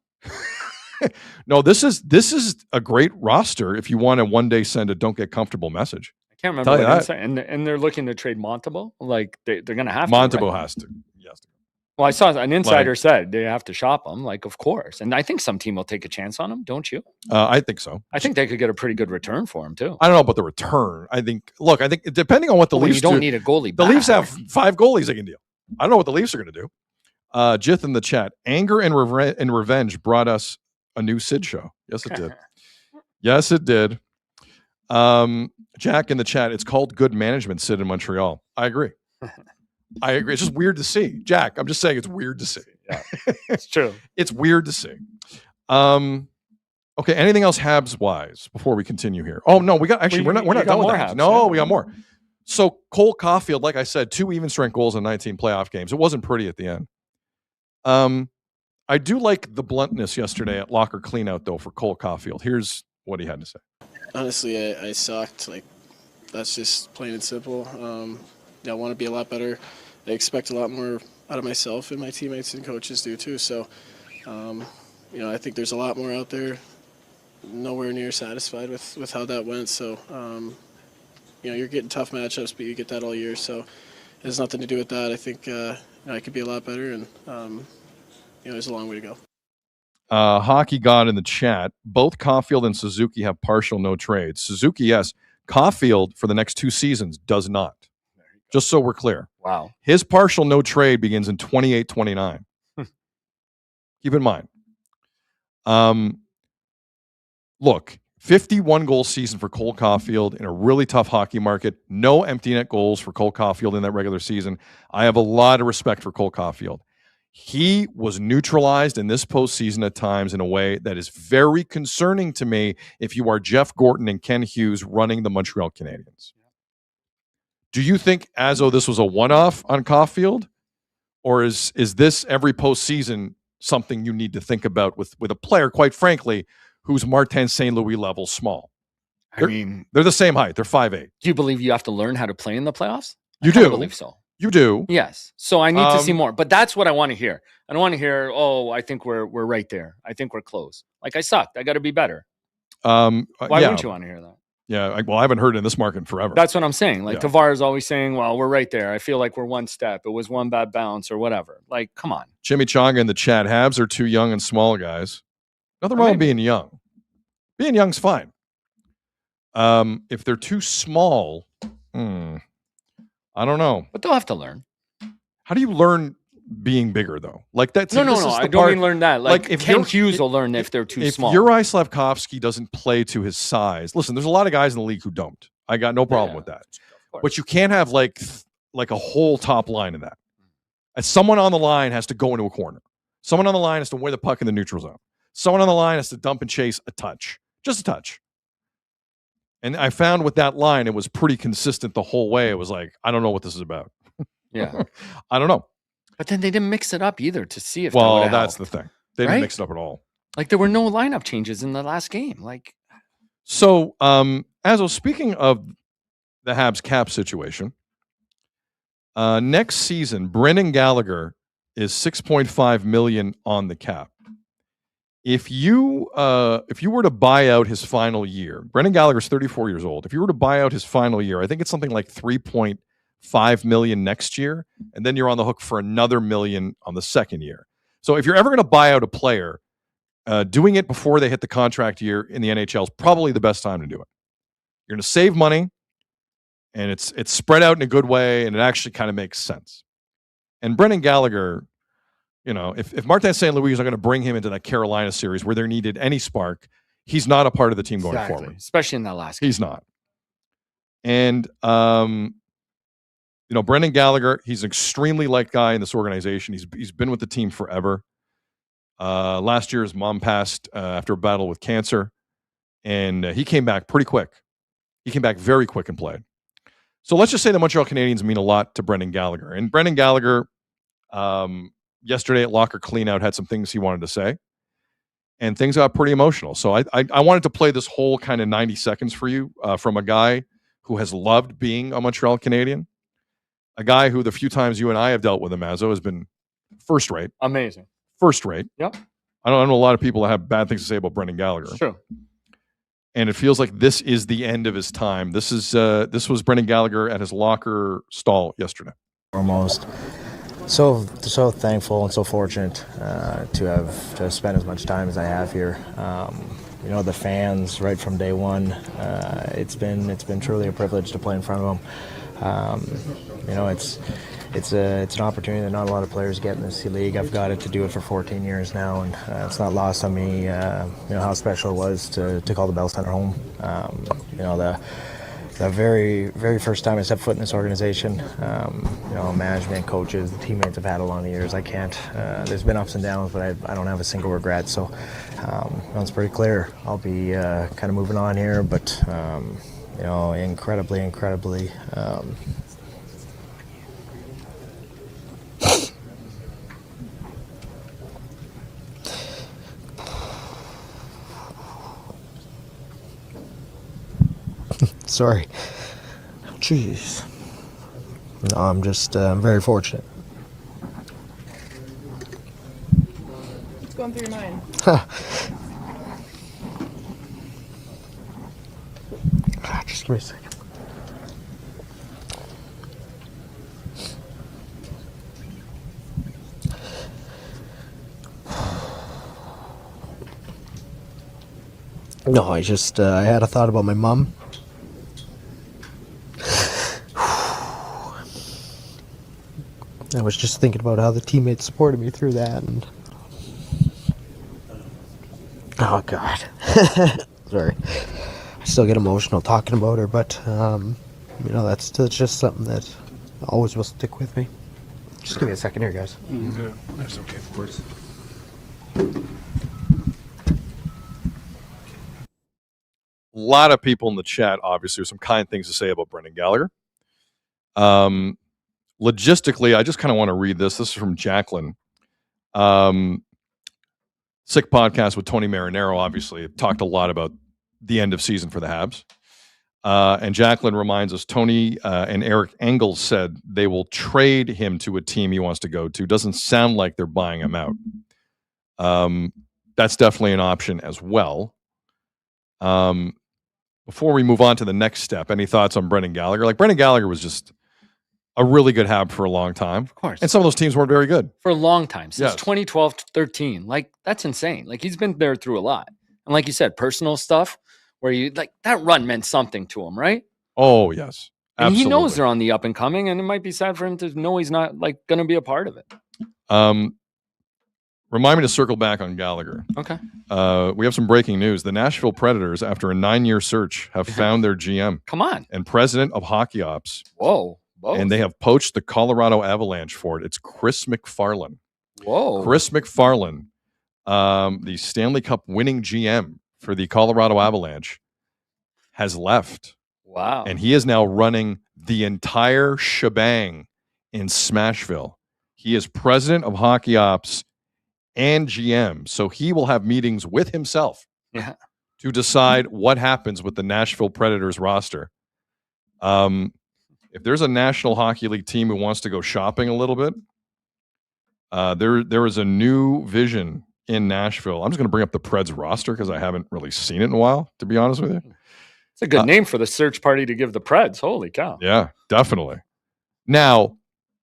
No, this is a great roster if you want to one day send a don't get comfortable message. I can't remember Tell you what that. inside, and they're looking to trade Montebo. Like they're going to have to. Montebo right? has to. Yes. Well, I saw an insider said they have to shop him. Like, of course, and I think some team will take a chance on him. Don't you? I think so. I think they could get a pretty good return for him too. I don't know about the return. I think depending on what the Well, Leafs you don't do, need a goalie. the back. Leafs have 5 goalies they can deal. I don't know what the Leafs are going to do. Jith in the chat. Anger and revenge brought us a new Sid show. Yes, it did. Yes, it did. Jack in the chat. It's called good management, Sid in Montreal. I agree. I agree. It's just weird to see. Jack, I'm just saying it's weird to see. Yeah, it's true. It's weird to see. Okay, anything else Habs wise before we continue here? Oh no, we're not done with Habs. No, yeah. we got more. So Cole Caulfield, like I said, 2 even strength goals in 19 playoff games. It wasn't pretty at the end. I do like the bluntness yesterday at locker cleanout though for Cole Caulfield. Here's what he had to say. Honestly, I sucked. Like, that's just plain and simple. I want to be a lot better. I expect a lot more out of myself, and my teammates and coaches do too. So, I think there's a lot more out there. Nowhere near satisfied with how that went. So, you're getting tough matchups, but you get that all year. So, it has nothing to do with that. I think I could be a lot better, and there's a long way to go. Hockey God in the chat. Both Caulfield and Suzuki have partial no trades. Suzuki, yes. Caulfield for the next 2 seasons does not. Just so we're clear. Wow. His partial no trade begins in 28-29. Keep in mind. Look, 51 goal season for Cole Caulfield in a really tough hockey market. No empty net goals for Cole Caulfield in that regular season. I have a lot of respect for Cole Caulfield. He was neutralized in this postseason at times in a way that is very concerning to me if you are Jeff Gorton and Ken Hughes running the Montreal Canadiens. Do you think, Azo, this was a one-off on Caulfield? Or is this every postseason something you need to think about with a player, quite frankly, who's Martin St. Louis level small? They're the same height. They're 5'8". Do you believe you have to learn how to play in the playoffs? You I do. believe so. You do. Yes. So I need to see more. But that's what I want to hear. I don't want to hear, I think we're right there. I think we're close. Like, I sucked. I got to be better. Why wouldn't you want to hear that? Yeah. I haven't heard it in this market in forever. That's what I'm saying. Like, Yeah. Tavares is always saying, well, we're right there. I feel like we're one step. It was one bad bounce or whatever. Like, come on. Jimmy Chonga in the chat. Habs are too young and small, guys. Nothing wrong with being young. Being young's fine. If they're too small, I don't know. But they'll have to learn. How do you learn being bigger, though? Like that's No. I don't mean learn that. Like if Ken Hughes will learn if they're too small. If Uri Slavkovsky doesn't play to his size, listen, there's a lot of guys in the league who don't. I got no problem with that. But you can't have like a whole top line in that. And someone on the line has to go into a corner. Someone on the line has to win the puck in the neutral zone. Someone on the line has to dump and chase a touch. Just a touch. And I found with that line, it was pretty consistent the whole way. It was like, I don't know what this is about. Yeah. I don't know. But then they didn't mix it up either to see if that's the thing. They didn't Right? mix it up at all. Like, there were no lineup changes in the last game. Like, So, speaking of the Habs cap situation, next season, Brendan Gallagher is $6.5 million on the cap. If you were to buy out his final year, Brendan Gallagher's 34 years old. If you were to buy out his final year, I think it's something like $3.5 million next year, and then you're on the hook for another $1 million on the second year. So if you're ever going to buy out a player, doing it before they hit the contract year in the NHL is probably the best time to do it. You're going to save money, and it's spread out in a good way, and it actually kind of makes sense. And Brendan Gallagher, if Martin St. Louis is not going to bring him into that Carolina series where there needed any spark, he's not a part of the team going forward. especially in that last game. He's not. And, Brendan Gallagher, he's an extremely liked guy in this organization. He's been with the team forever. Last year, his mom passed after a battle with cancer, and he came back pretty quick. He came back very quick and played. So let's just say the Montreal Canadiens mean a lot to Brendan Gallagher. And Brendan Gallagher, yesterday at Locker Cleanout, had some things he wanted to say. and things got pretty emotional. So I wanted to play this whole kind of 90 seconds for you from a guy who has loved being a Montreal Canadian, a guy who the few times you and I have dealt with him, Mazzo, has been first rate. Amazing. First rate. Yep. I know a lot of people that have bad things to say about Brendan Gallagher. True. And it feels like this is the end of his time. This was Brendan Gallagher at his locker stall yesterday. Almost. So thankful and so fortunate to have spent as much time as I have here. The fans right from day one. It's been truly a privilege to play in front of them. It's an opportunity that not a lot of players get in this league. I've got it to do it for 14 years now, and it's not lost on me. How special it was to call the Bell Center home. The very, very first time I stepped foot in this organization, management, coaches, the teammates I've had along the years, I can't. There's been ups and downs, but I don't have a single regret. So it's pretty clear. I'll be kind of moving on here, but incredibly. Sorry. Jeez. No, I'm just very fortunate. What's going through your mind? Just give me a second. No, I had a thought about my mom. I was just thinking about how the teammates supported me through that, and oh God, sorry. I still get emotional talking about her, but that's just something that always will stick with me. Just give me a second here, guys. Yeah, that's okay, of course. A lot of people in the chat, obviously, with some kind things to say about Brendan Gallagher. Logistically, I just kind of want to read this. This is from Jacqueline. Sick podcast with Tony Marinaro, obviously. Talked a lot about the end of season for the Habs. And Jacqueline reminds us, Tony and Eric Engels said they will trade him to a team he wants to go to. Doesn't sound like they're buying him out. That's definitely an option as well. Before we move on to the next step, any thoughts on Brendan Gallagher? Like, Brendan Gallagher was just a really good Hab for a long time. Of course. And some of those teams weren't very good. For a long time, since Yes. 2012 to 13. Like, that's insane. Like, he's been there through a lot. And like you said, personal stuff where you like that run meant something to him, right? Oh, yes. And Absolutely. he knows they're on the up and coming, and it might be sad for him to know he's not like going to be a part of it. Remind me to circle back on Gallagher. Okay. We have some breaking news. The Nashville Predators, after a 9-year search, have found their GM Come on. and president of hockey ops. Whoa. And they have poached the Colorado Avalanche for it. It's Chris McFarland. Whoa. Chris McFarland, the Stanley Cup winning GM for the Colorado Avalanche, has left. Wow. And he is now running the entire shebang in Smashville. He is president of hockey ops and GM. So he will have meetings with himself to decide what happens with the Nashville Predators roster. If there's a National Hockey League team who wants to go shopping a little bit, there is a new vision in Nashville. I'm just going to bring up the Preds roster because I haven't really seen it in a while, to be honest with you. It's a good name for the search party to give the Preds. Holy cow. Yeah, definitely. Now,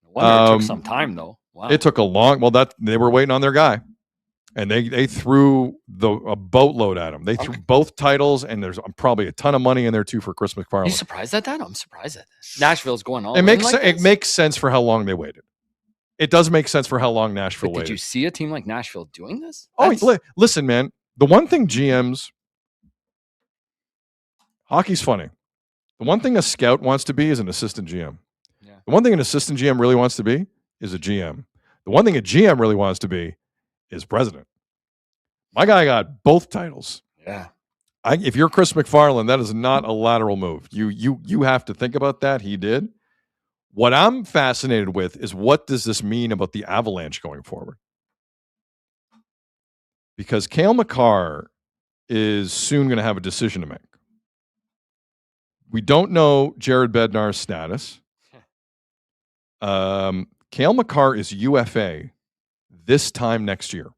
No wonder it took some time, though. Wow. it took a long. Well, that they were waiting on their guy, and they threw a boatload at him. They threw both titles, and there's probably a ton of money in there too for Chris Are you McFarland. surprised at that? I'm surprised at that. Nashville's going all It in makes like it this? makes sense for how long they waited. It does make sense for how long Nashville But did waited. you see a team like Nashville doing this? Oh, That's- listen, man. The one thing GMs, hockey's funny. The one thing a scout wants to be is an assistant GM. Yeah. The one thing an assistant GM really wants to be is a GM. The one thing a GM really wants to be is president. My guy got both titles. Yeah. If you're Chris McFarland, that is not a lateral move. You have to think about that. He did. What I'm fascinated with is what does this mean about the Avalanche going forward? because Cale Makar is soon going to have a decision to make. We don't know Jared Bednar's status. Cale Makar is UFA this time next year.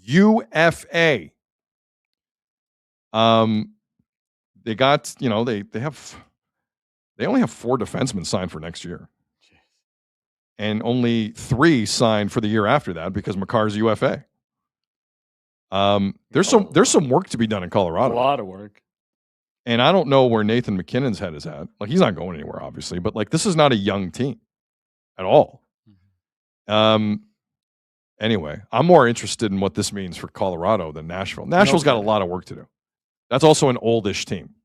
UFA. They got, they only have 4 defensemen signed for next year. And only 3 signed for the year after that because Makar's UFA. There's some work to be done in Colorado. A lot of work. And I don't know where Nathan McKinnon's head is at. Like, he's not going anywhere, obviously, but like, this is not a young team at all. Anyway, I'm more interested in what this means for Colorado than Nashville. Nashville's got a lot of work to do. That's also an oldish team.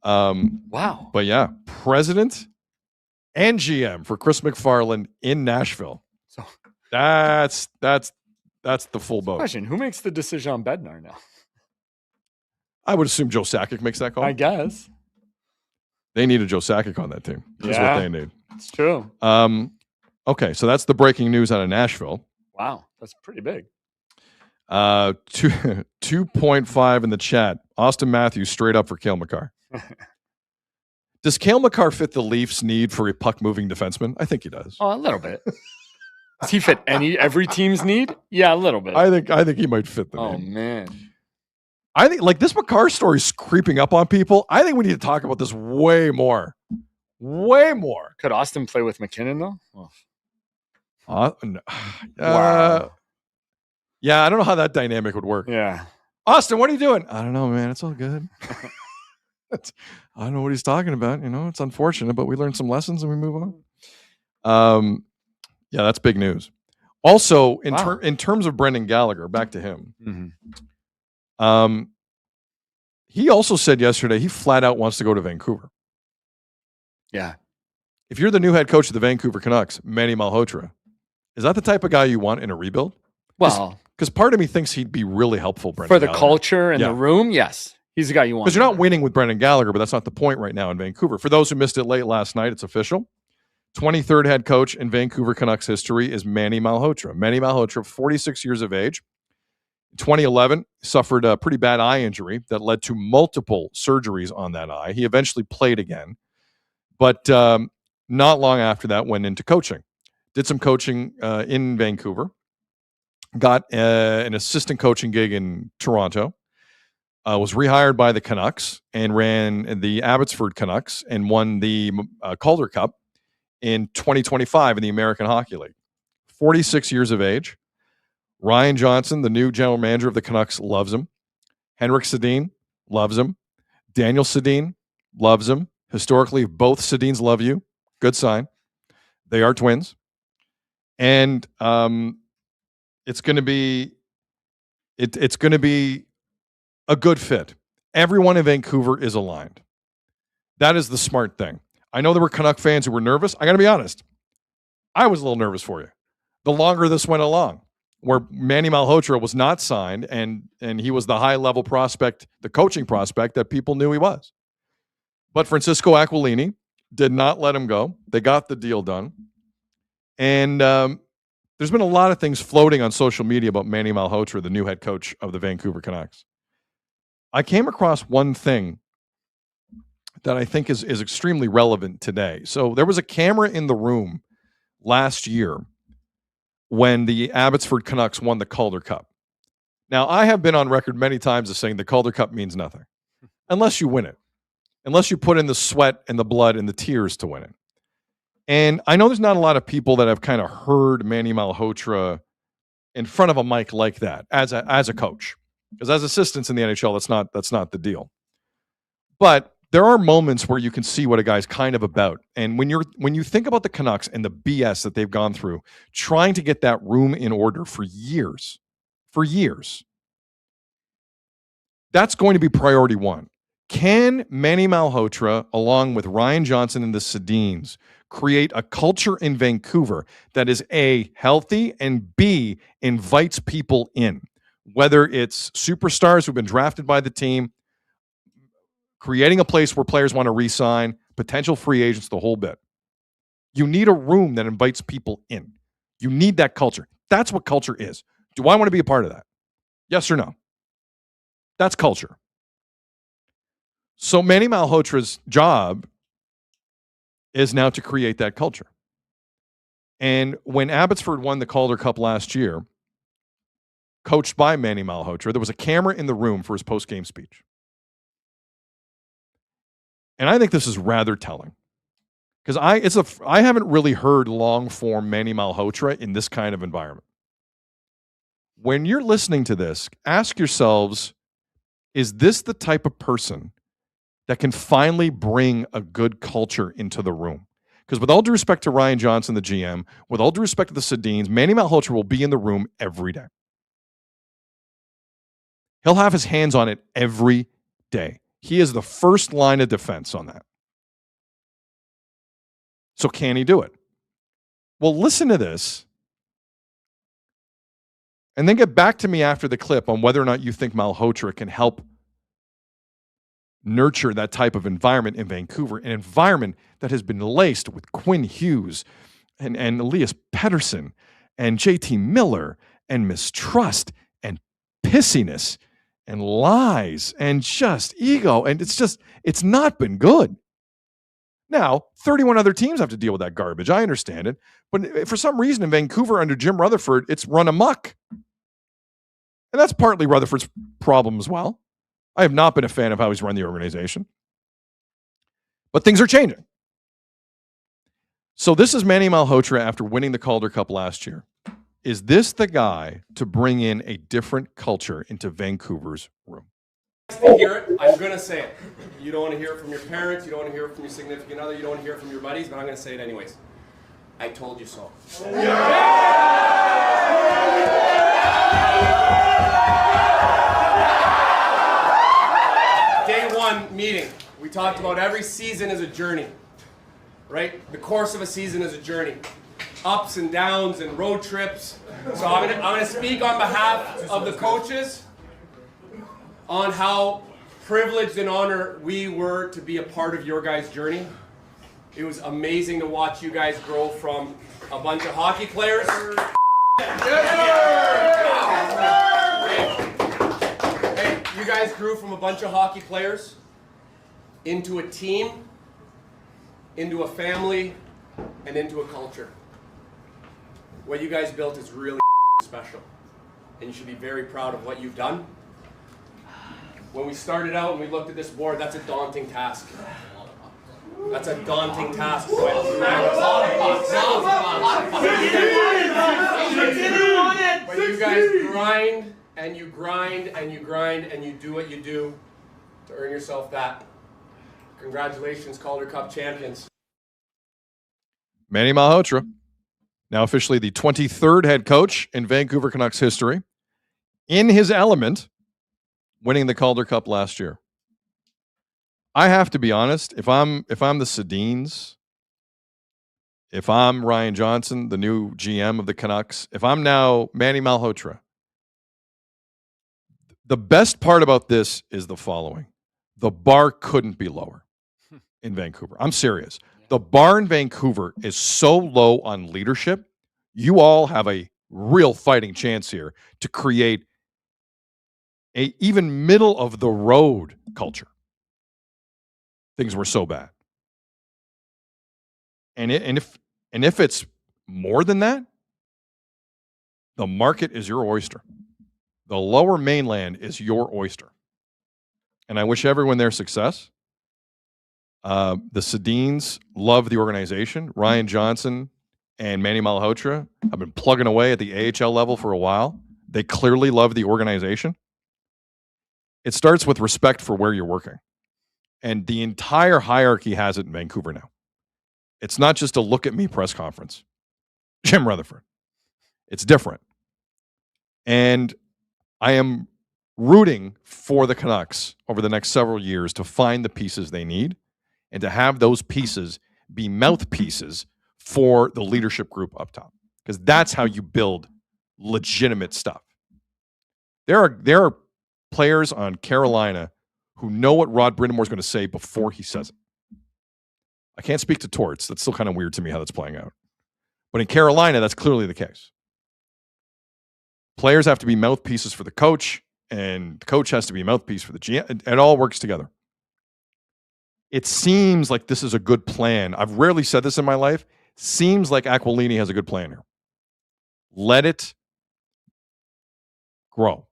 Wow. But yeah, president and GM for Chris McFarland in Nashville. So that's the full boat. question: who makes the decision on Bednar now? I would assume Joe Sakic makes that call. I guess they need a Joe Sakic on that team. That's what they need. It's true. Okay, so that's the breaking news out of Nashville. Wow, that's pretty big. 2.5 in the chat. Austin Matthews straight up for Cale Makar. Does Cale Makar fit the Leafs' need for a puck-moving defenseman? I think he does. Oh, a little bit. Does he fit every team's need? Yeah, a little bit. I think he might fit the need. Oh man. I think like this Makar story is creeping up on people. I think we need to talk about this way more. Way more. Could Austin play with McKinnon though? No. Wow. Yeah, I don't know how that dynamic would work. Yeah. Austin, what are you doing? I don't know, man. It's all good. I don't know what he's talking about. It's unfortunate, but we learned some lessons and we move on. Yeah, that's big news. Also, in terms of Brendan Gallagher, back to him. Mm-hmm. He also said yesterday he flat out wants to go to Vancouver. Yeah. If you're the new head coach of the Vancouver Canucks, Manny Malhotra, is that the type of guy you want in a rebuild? Well, because part of me thinks he'd be really helpful, Brendan for the Gallagher. culture and the room, yes. He's the guy you want. Because you're not winning with Brendan Gallagher, but that's not the point right now in Vancouver. For those who missed it late last night, it's official. 23rd head coach in Vancouver Canucks history is Manny Malhotra. Manny Malhotra, 46 years of age. In 2011, suffered a pretty bad eye injury that led to multiple surgeries on that eye. He eventually played again, but not long after that went into coaching. Did some coaching in Vancouver. Got an assistant coaching gig in Toronto. Was rehired by the Canucks and ran the Abbotsford Canucks and won the Calder Cup in 2025 in the American Hockey League. 46 years of age. Ryan Johnson, the new general manager of the Canucks, loves him. Henrik Sedin loves him. Daniel Sedin loves him. Historically, both Sedins love you. Good sign. They are twins. And it's going to be a good fit. Everyone in Vancouver is aligned. That is the smart thing. I know there were Canuck fans who were nervous. I got to be honest. I was a little nervous for you. The longer this went along, where Manny Malhotra was not signed and he was the high-level prospect, the coaching prospect that people knew he was. But Francisco Aquilini did not let him go. They got the deal done. And there's been a lot of things floating on social media about Manny Malhotra, the new head coach of the Vancouver Canucks. I came across one thing that I think is extremely relevant today. So there was a camera in the room last year when the Abbotsford Canucks won the Calder Cup. Now, I have been on record many times as saying the Calder Cup means nothing unless you win it, unless you put in the sweat and the blood and the tears to win it. And I know there's not a lot of people that have kind of heard Manny Malhotra in front of a mic like that as a coach. Because as assistants in the NHL, that's not the deal. But there are moments where you can see what a guy's kind of about. And when you think about the Canucks and the BS that they've gone through, trying to get that room in order for years, that's going to be priority one. Can Manny Malhotra, along with Ryan Johnson and the Sedins, create a culture in Vancouver that is A, healthy, and B, invites people in? Whether it's superstars who've been drafted by the team, creating a place where players want to re-sign, potential free agents, the whole bit. You need a room that invites people in. You need that culture. That's what culture is. Do I want to be a part of that? Yes or no? That's culture. So Manny Malhotra's job is now to create that culture. And when Abbotsford won the Calder Cup last year, coached by Manny Malhotra, there was a camera in the room for his post-game speech. And I think this is rather telling. Because I haven't really heard long-form Manny Malhotra in this kind of environment. When you're listening to this, ask yourselves, is this the type of person that can finally bring a good culture into the room? Because with all due respect to Ryan Johnson, the GM, with all due respect to the Sedins, Manny Malhotra will be in the room every day. He'll have his hands on it every day. He is the first line of defense on that. So can he do it? Well, listen to this. And then get back to me after the clip on whether or not you think Malhotra can help nurture that type of environment in Vancouver, an environment that has been laced with Quinn Hughes and Elias Pettersson and JT Miller and mistrust and pissiness and lies and just ego. And it's not been good. Now, 31 other teams have to deal with that garbage. I understand it. But for some reason in Vancouver under Jim Rutherford, it's run amok. And that's partly Rutherford's problem as well. I have not been a fan of how he's run the organization. But things are changing. So this is Manny Malhotra after winning the Calder Cup last year. Is this the guy to bring in a different culture into Vancouver's room? To hear it, I'm going to say it. You don't want to hear it from your parents, you don't want to hear it from your significant other, you don't want to hear it from your buddies, but I'm going to say it anyways. I told you so. Day one meeting, we talked about every season is a journey, right? The course of a season is a journey. Ups and downs and road trips. So I'm going to speak on behalf of the coaches on how privileged and honored we were to be a part of your guys' journey. It was amazing to watch you guys grow from a bunch of hockey players. Hey, you guys grew from a bunch of hockey players into a team, into a family, and into a culture. What you guys built is really special, and you should be very proud of what you've done. When we started out and we looked at this board, that's a daunting task. That's a daunting task. But you guys grind and you grind and you grind and you do what you do to earn yourself that. Congratulations, Calder Cup champions. Manny Malhotra, now officially the 23rd head coach in Vancouver Canucks history, in his element, winning the Calder Cup last year. I have to be honest, if I'm the Sedins, if I'm Ryan Johnson, the new GM of the Canucks, if I'm now Manny Malhotra, the best part about this is the following. The bar couldn't be lower in Vancouver. I'm serious. The bar in Vancouver is so low on leadership, you all have a real fighting chance here to create a even middle of the road culture. Things were so bad. And if it's more than that, the market is your oyster. The lower mainland is your oyster. And I wish everyone their success. The Sedins love the organization. Ryan Johnson and Manny Malhotra have been plugging away at the AHL level for a while. They clearly love the organization. It starts with respect for where you're working. And the entire hierarchy has it in Vancouver now. It's not just a look at me press conference. Jim Rutherford. It's different. And I am rooting for the Canucks over the next several years to find the pieces they need and to have those pieces be mouthpieces for the leadership group up top. Because that's how you build legitimate stuff. There are players on Carolina who know what Rod Brind'Amour is going to say before he says it. I can't speak to Torts. That's still kind of weird to me how that's playing out. But in Carolina, that's clearly the case. Players have to be mouthpieces for the coach, and the coach has to be a mouthpiece for the GM. It all works together. It seems like this is a good plan. I've rarely said this in my life. Seems like Aquilini has a good plan here. Let it grow.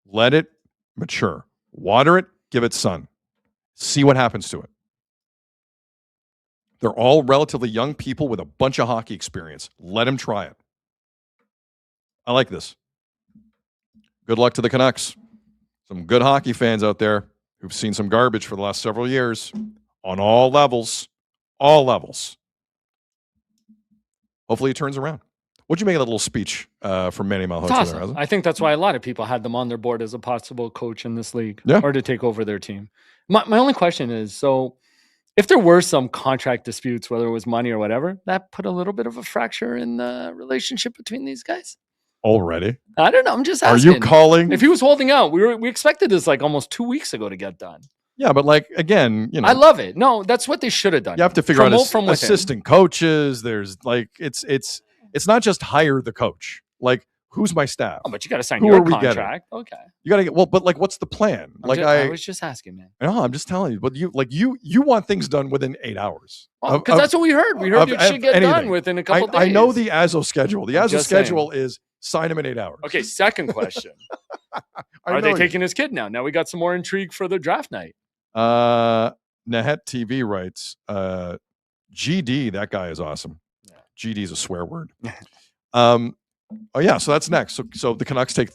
Let it mature. Water it, give it sun. See what happens to it. They're all relatively young people with a bunch of hockey experience. Let them try it. I like this. Good luck to the Canucks. Some good hockey fans out there who've seen some garbage for the last several years on all levels. All levels. Hopefully it turns around. What'd you make of that little speech from Manny Malhotra Awesome. there? I think that's why a lot of people had them on their board as a possible coach in this league Yeah. or to take over their team. My only question is, so if there were some contract disputes, whether it was money or whatever, that put a little bit of a fracture in the relationship between these guys? Already? I don't know. I'm just Are asking. you calling? If he was holding out, we expected this like almost 2 weeks ago to get done. Yeah, but like, again, you know. I love it. No, that's what they should have done. You have to figure Promote out from within. assistant coaches. There's like, it's not just hire the coach. Like, who's my staff? Oh, but you got to sign Who your are we getting? contract. Okay. You got to get, well, but like, what's the plan? I was just asking, man. No, I'm just telling you. But you want things done within 8 hours. Because that's what we heard. We heard it should get done within a couple days. I know the ASO schedule. The I'm ASO just schedule is sign him in 8 hours. Okay, second question. I Are they know you. taking his kid now? Now we got some more intrigue for the draft night. Nahet TV writes, GD, that guy is awesome. Yeah. GD is a swear word. Oh yeah, so that's next. So the Canucks take,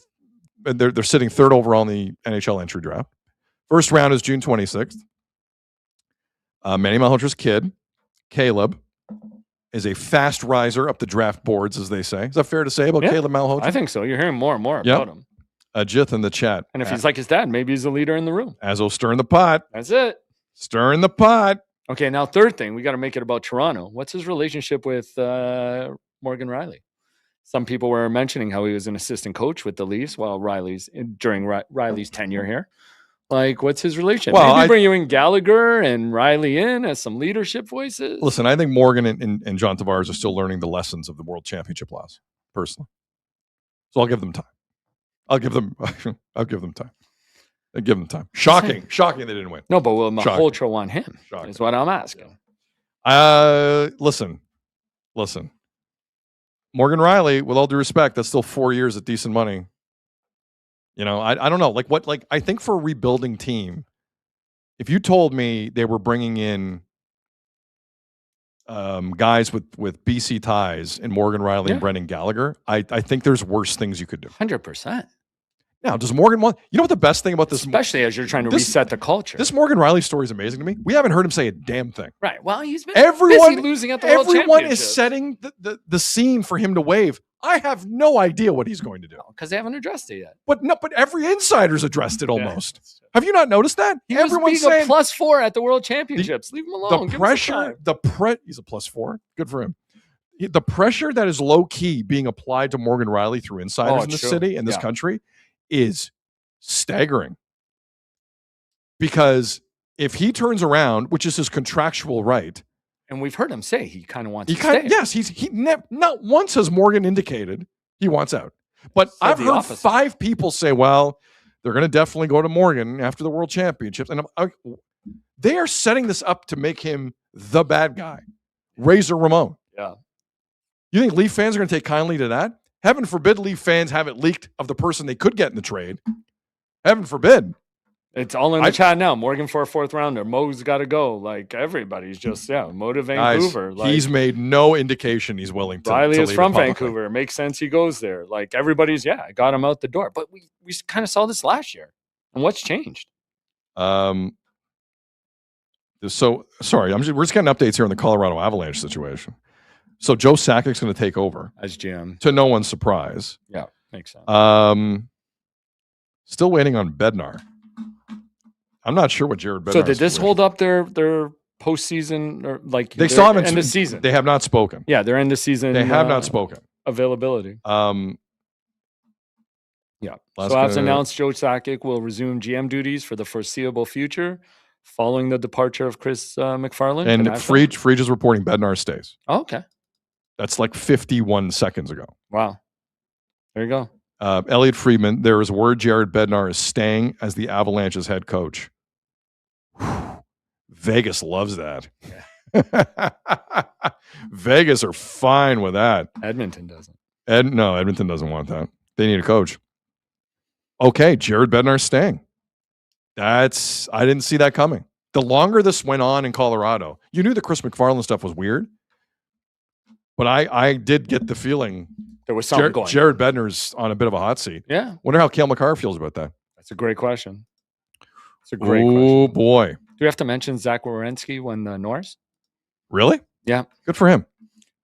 they're sitting third overall in the NHL entry draft. First round is June 26th. Manny Malhotra's kid, Caleb, is a fast riser up the draft boards, as they say. Is that fair to say about Caleb Malhotra? I think so. You're hearing more and more about him. Jith in the chat. And if he's like his dad, maybe he's a leader in the room. Azo stirring the pot. That's it. Stirring the pot. Okay, now third thing, we got to make it about Toronto. What's his relationship with Morgan Riley? Some people were mentioning how he was an assistant coach with the Leafs while during Riley's tenure here. Like, what's his relationship? Well, Maybe bring you in Gallagher and Riley in as some leadership voices. Listen, I think Morgan and John Tavares are still learning the lessons of the World Championship loss, personally. So I'll give them time. I'll give them time. I give them time. Shocking they didn't win. No, but will Malhotra want him? Shocking. Is what I'm asking. Listen. Morgan Riley, with all due respect, that's still 4 years at decent money. You know, I don't know. I think for a rebuilding team, if you told me they were bringing in guys with BC ties and Morgan Riley and Brendan Gallagher, I think there's worse things you could do. 100%. Now, does Morgan want? You know what the best thing about this, especially as you're trying to reset the culture. This Morgan Riley story is amazing to me. We haven't heard him say a damn thing. Right. Well, he's been busy losing at the World Championship. Everyone is setting the scene for him to wave. I have no idea what he's going to do because they haven't addressed it yet. But every insider's addressed it almost. Have you not noticed that? Everyone's saying a +4 at the World Championships. Leave him alone. The pressure. He's a +4. Good for him. The pressure that is low key being applied to Morgan Riley through insiders in the city and this country is staggering. Because if he turns around, which is his contractual right, and we've heard him say he kind of wants to stay. Yes, not once has Morgan indicated he wants out. But I've heard 5 people say, well, they're going to definitely go to Morgan after the World Championships. And they are setting this up to make him the bad guy. Razor Ramon. Yeah. You think Leaf fans are going to take kindly to that? Heaven forbid Leaf fans have it leaked of the person they could get in the trade. Heaven forbid. It's all in the chat now. Morgan for a 4th rounder. Mo's got to go. Like, everybody's just, Mo to Vancouver. Guys, he's made no indication he's willing to. Riley is from publicly. Vancouver. It makes sense he goes there. Like, everybody's, got him out the door. But we kind of saw this last year. And what's changed? So, sorry, we're just getting updates here on the Colorado Avalanche situation. So, Joe Sakic's going to take over. As GM. To no one's surprise. Yeah, makes sense. Still waiting on Bednar. I'm not sure what Jared Bednar. So did this hold up their postseason or like they still haven't end of season? They have not spoken. Yeah, they're end of season. They have not spoken. Availability. So Avs announced Joe Sakic will resume GM duties for the foreseeable future following the departure of Chris McFarland. And Frege is reporting Bednar stays. Oh, okay. That's like 51 seconds ago. Wow. There you go. Elliot Friedman, there is word Jared Bednar is staying as the Avalanche's head coach. Whew. Vegas loves that. Vegas are fine with that. Edmonton doesn't. No, Edmonton doesn't want that. They need a coach. Okay, Jared Bednar's staying. I didn't see that coming. The longer this went on in Colorado, you knew the Chris McFarland stuff was weird, but I did get the feeling there was something going. Jared Bednar's on a bit of a hot seat. Yeah. Wonder how Cale Makar feels about that. That's a great question. It's a great question. Oh, boy. Do we have to mention Zach Werenski won the Norris? Really? Yeah. Good for him.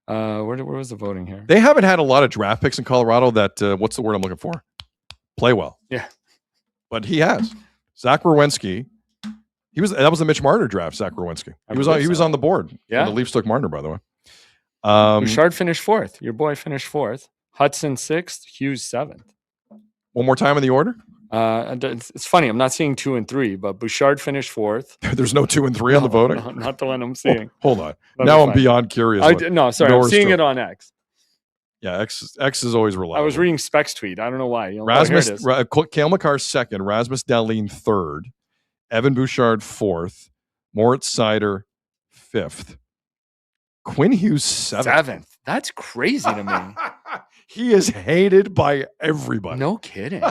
Where was the voting here? They haven't had a lot of draft picks in Colorado that, what's the word I'm looking for? Play well. Yeah. But he has. Zach Werenski, that was the Mitch Marner draft, Zach Werenski. He was on the board. Yeah. The Leafs took Marner, by the way. Bouchard finished fourth. Your boy finished fourth. Hudson sixth. Hughes seventh. One more time in the order? It's funny. I'm not seeing 2 and 3, but Bouchard finished fourth. There's no 2 and 3 on the voting? No, not the one I'm seeing. Hold on. Now I'm beyond curious. I'm seeing it on X. Yeah, X is always reliable. I was reading Specs tweet. I don't know why. Cale Makar second, Rasmus Dahlin third, Evan Bouchard fourth, Moritz Seider fifth, Quinn Hughes seventh. That's crazy to me. He is hated by everybody. No kidding.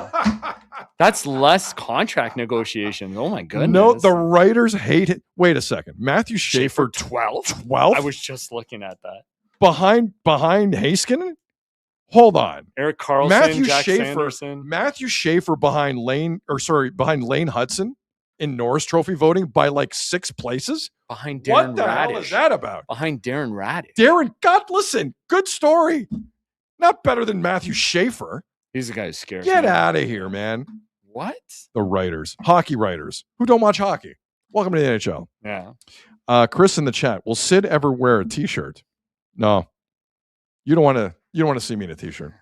That's less contract negotiations. Oh my goodness. No, the writers hate it. Wait a second. Matthew Schaefer 12th. 12th? I was just looking at that. Behind Heiskanen? Hold on. Eric Carlson, Matthew Jack Schaefer, Sanderson. Matthew Schaefer behind Lane Hudson in Norris Trophy voting by like 6 places. Behind Darren What the Radish. hell is that about? Behind Darren Radish. Listen, good story. Not better than Matthew Schaefer. He's the guy who scares Get me. out of here, man. What? The writers, hockey writers who don't watch hockey. Welcome to the NHL. Yeah. Chris in the chat. Will Sid ever wear a t-shirt? No. You don't want to see me in a t-shirt.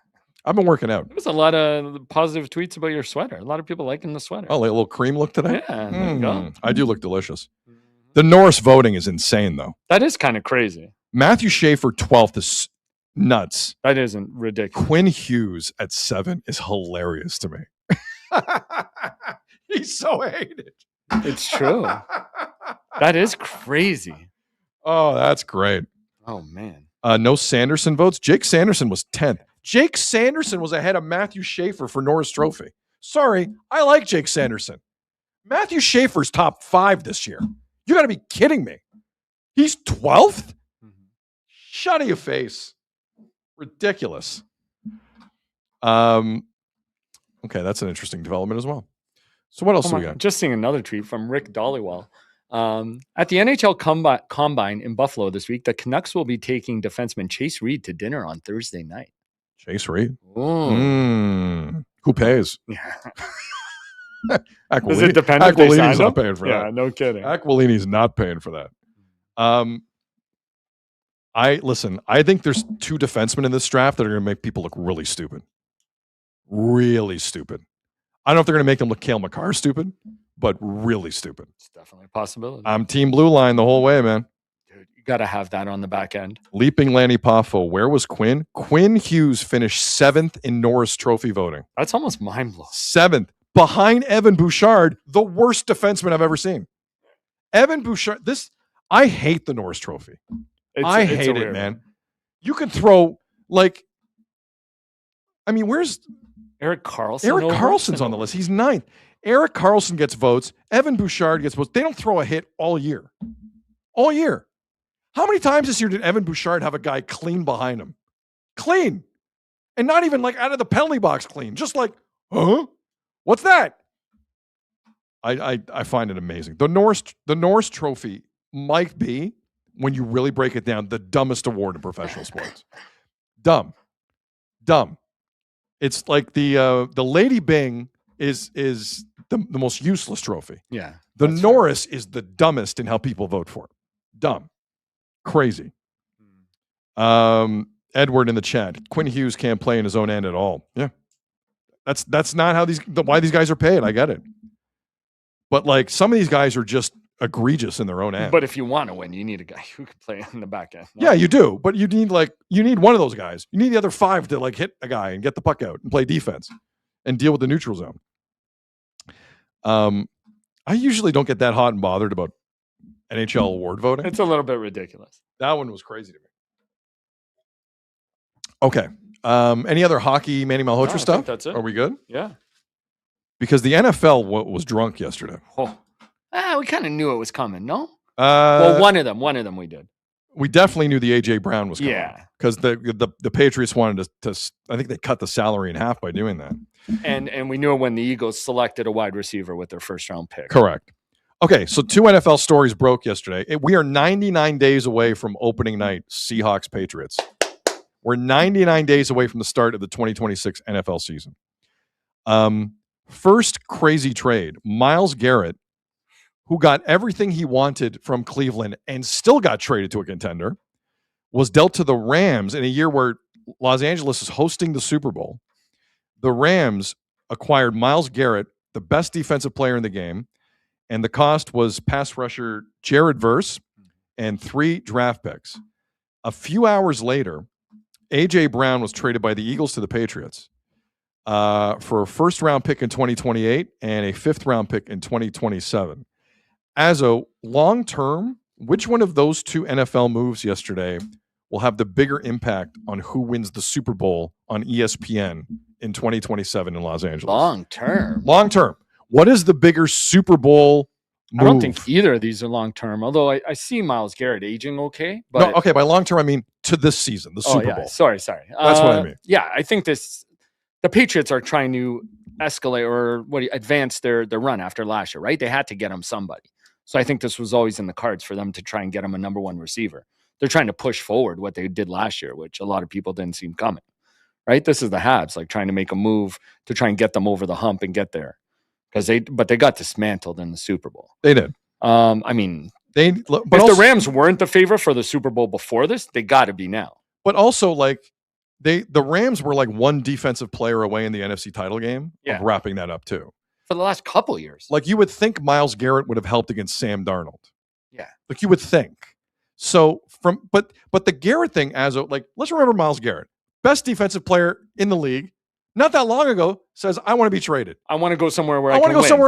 I've been working out. There was a lot of positive tweets about your sweater. A lot of people liking the sweater. Oh, like a little cream look today? Yeah. There you go. I do look delicious. The Norris voting is insane, though. That is kind of crazy. Matthew Schaefer 12th is nuts. That isn't ridiculous. Quinn Hughes at 7 is hilarious to me. He's so hated. It's true. That is crazy. Oh, that's great. Oh, man. No Sanderson votes. Jake Sanderson was 10th. Jake Sanderson was ahead of Matthew Schaefer for Norris Trophy. Sorry, I like Jake Sanderson. Matthew Schaefer's top 5 this year. You got to be kidding me. He's 12th? Shut your face. Ridiculous. Okay, that's an interesting development as well. So what else do we got? Just seeing another tweet from Rick Dollywell. At the NHL Combine in Buffalo this week, the Canucks will be taking defenseman Chase Reed to dinner on Thursday night. Chase Reed? Who pays? Does it depend if they sign Aquilini's not him? paying for that. Yeah, no kidding. Aquilini's not paying for that. I think there's 2 defensemen in this draft that are going to make people look really stupid. Really stupid. I don't know if they're going to make them look Cale Makar stupid, but really stupid. It's definitely a possibility. I'm team blue line the whole way, man. Dude, you got to have that on the back end. Leaping Lanny Poffo. Where was Quinn? Quinn Hughes finished 7th in Norris Trophy voting. That's almost mind-blowing. 7th. Behind Evan Bouchard, the worst defenseman I've ever seen. Evan Bouchard, I hate the Norris Trophy. I hate it, man. You can throw, where's Eric Carlson? Eric Carlson's on the list. He's 9th. Eric Carlson gets votes. Evan Bouchard gets votes. They don't throw a hit all year. All year. How many times this year did Evan Bouchard have a guy clean behind him? Clean. And not even out of the penalty box clean. Just huh? What's that? I find it amazing. The Norris Trophy might be, when you really break it down, the dumbest award in professional sports. Dumb. It's like the Lady Byng is the most useless trophy. Yeah. The Norris is the dumbest in how people vote for it. Dumb. Crazy. Edward in the chat. Quinn Hughes can't play in his own end at all. Yeah. That's not how why these guys are paid. I get it. But some of these guys are just egregious in their own end. But if you want to win, you need a guy who can play in the back end. Yeah, you do. But you need one of those guys. You need the other 5 to like hit a guy and get the puck out and play defense and deal with the neutral zone. I usually don't get that hot and bothered about NHL award voting. It's a little bit ridiculous. That one was crazy to me. Okay. Any other hockey Manny Malhotra No, I stuff? think that's it. Are we good? Yeah. Because the NFL was drunk yesterday. Oh. We kind of knew it was coming, no? Well, one of them we did. We definitely knew the AJ Brown was coming. Yeah. Because the Patriots wanted to I think they cut the salary in half by doing that. And we knew it when the Eagles selected a wide receiver with their first round pick. Correct. Okay, so 2 NFL stories broke yesterday. We are 99 days away from opening night, Seahawks Patriots. We're 99 days away from the start of the 2026 NFL season. First crazy trade, Myles Garrett, who got everything he wanted from Cleveland and still got traded to a contender, was dealt to the Rams in a year where Los Angeles is hosting the Super Bowl. The Rams acquired Myles Garrett, the best defensive player in the game, and the cost was pass rusher Jared Verse and 3 draft picks. A few hours later, A.J. Brown was traded by the Eagles to the Patriots for a first-round pick in 2028 and a fifth-round pick in 2027. As a long-term, which one of those 2 NFL moves yesterday will have the bigger impact on who wins the Super Bowl on ESPN in 2027 in Los Angeles? Long-term. Long-term. What is the bigger Super Bowl move? I don't think either of these are long-term, although I see Myles Garrett aging okay. But No, okay, by long-term, I mean to this season, the Super Bowl. Sorry. That's what I mean. Yeah, I think the Patriots are trying to escalate or advance their run after last year, right? They had to get him somebody. So I think this was always in the cards for them to try and get him a number 1 receiver. They're trying to push forward what they did last year, which a lot of people didn't see coming, right? This is the Habs, like trying to make a move to try and get them over the hump and get there. But they got dismantled in the Super Bowl. They did. I mean, if the Rams weren't the favorite for the Super Bowl before this, they got to be now. But also, like, the Rams were like 1 defensive player away in the NFC title game of wrapping that up too. For the last couple of years. Like, you would think Myles Garrett would have helped against Sam Darnold. Yeah. Like, you would think. So but the Garrett thing, let's remember Myles Garrett, best defensive player in the league. Not that long ago, says, I want to be traded. I want to go somewhere where I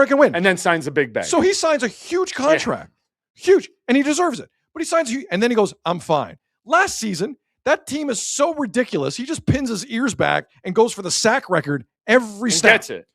can win. And then signs a big bag. So he signs a huge contract. Yeah. Huge. And he deserves it. But he signs, and then he goes, I'm fine. Last season, that team is so ridiculous. He just pins his ears back and goes for the sack record every snap. Gets it.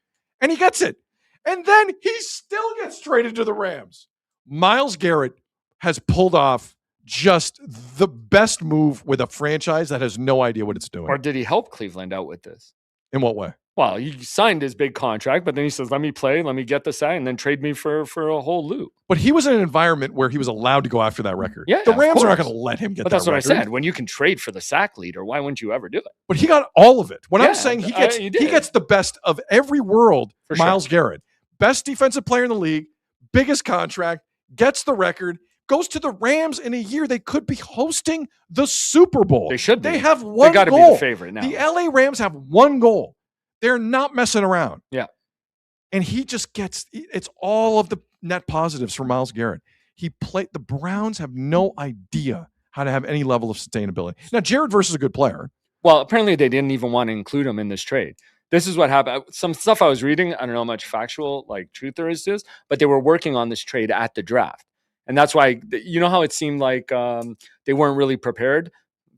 And he gets it. And then he still gets traded to the Rams. Myles Garrett has pulled off just the best move with a franchise that has no idea what it's doing. Or did he help Cleveland out with this? In what way? Well, he signed his big contract, but then he says, let me play, let me get the sack, and then trade me for a whole loop. But he was in an environment where he was allowed to go after that record. Yeah, the Rams are not going to let him get that record. But that's what I said. When you can trade for the sack leader, why wouldn't you ever do it? But he got all of it. When I'm saying he gets the best of every world, for Myles Garrett. Best defensive player in the league, biggest contract, gets the record, goes to the Rams in a year they could be hosting the Super Bowl. They should be. They have one goal. They got to be the favorite now. The LA Rams have one goal. They're not messing around. Yeah. And he just it's all of the net positives for Myles Garrett. The Browns have no idea how to have any level of sustainability. Now, Jared Verse is a good player. Well, apparently they didn't even want to include him in this trade. This is what happened. Some stuff I was reading, I don't know how much factual truth there is to this, but they were working on this trade at the draft. And that's why, you know how it seemed like they weren't really prepared?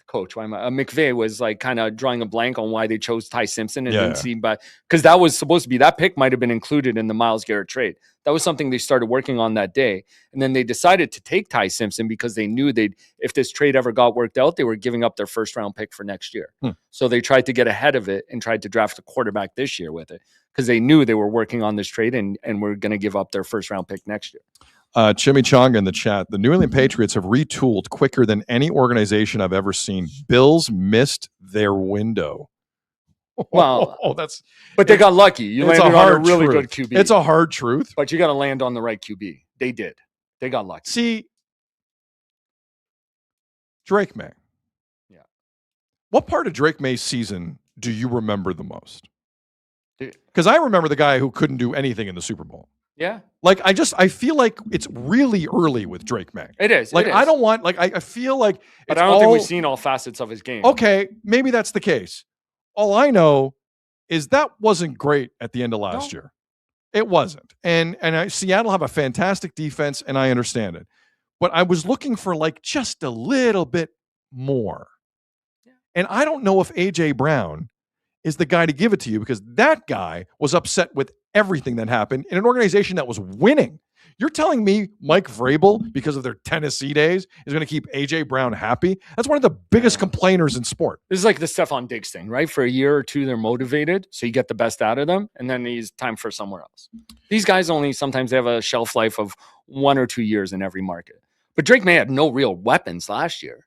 Coach, McVay was kind of drawing a blank on why they chose Ty Simpson and didn't see, but because that was supposed to be, that pick might have been included in the Myles Garrett trade. That was something they started working on that day. And then they decided to take Ty Simpson because they knew if this trade ever got worked out, they were giving up their first round pick for next year. So they tried to get ahead of it and tried to draft a quarterback this year with it because they knew they were working on this trade and were going to give up their first round pick next year. Chimichanga in the chat. The New England Patriots have retooled quicker than any organization I've ever seen. Bills missed their window. Well, but they got lucky. You landed on a really good QB. It's a hard truth. But you got to land on the right QB. They did. They got lucky. See, Drake May. Yeah. What part of Drake May's season do you remember the most? Because I remember the guy who couldn't do anything in the Super Bowl. Yeah. Like, I feel like it's really early with Drake May. It is. Like, it is. I don't want, like, I feel like But it's I don't think we've all- seen all facets of his game. Okay, maybe that's the case. All I know is that wasn't great at the end of last year. It wasn't. And Seattle have a fantastic defense, and I understand it. But I was looking for like just a little bit more. And I don't know if A.J. Brown is the guy to give it to you, because that guy was upset with everything that happened in an organization that was winning. You're telling me Mike Vrabel, because of their Tennessee days, is going to keep A.J. Brown happy? That's one of the biggest complainers in sport. This is like the Stephon Diggs thing, right? For a year or two, they're motivated, so you get the best out of them, and then it's time for somewhere else. These guys sometimes they have a shelf life of 1 or 2 years in every market. But Drake May had no real weapons last year.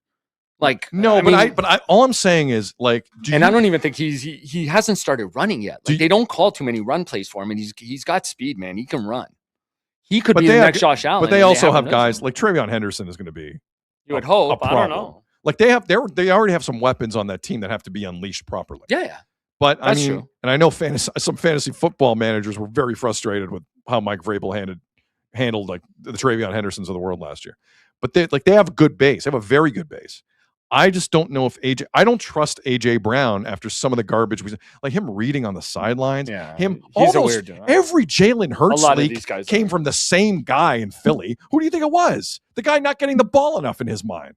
Like, no, but all I'm saying is, like, I don't even think he hasn't started running yet. Like, they don't call too many run plays for him, and he's got speed, man. He can run. He could be the next Josh Allen. But they also have guys like Travion Henderson is going to be. You would hope. I don't know. Like they already have some weapons on that team that have to be unleashed properly. Yeah. But That's I mean, true. and I know some fantasy football managers were very frustrated with how Mike Vrabel handled like the Travion Hendersons of the world last year. But they have a good base. They have a very good base. I just don't know if I don't trust AJ Brown after some of the garbage like him reading on the sidelines. Yeah, he's a weird dude. Every Jalen Hurts lot of leak these guys came from the same guy in Philly. Who do you think it was? The guy not getting the ball enough in his mind.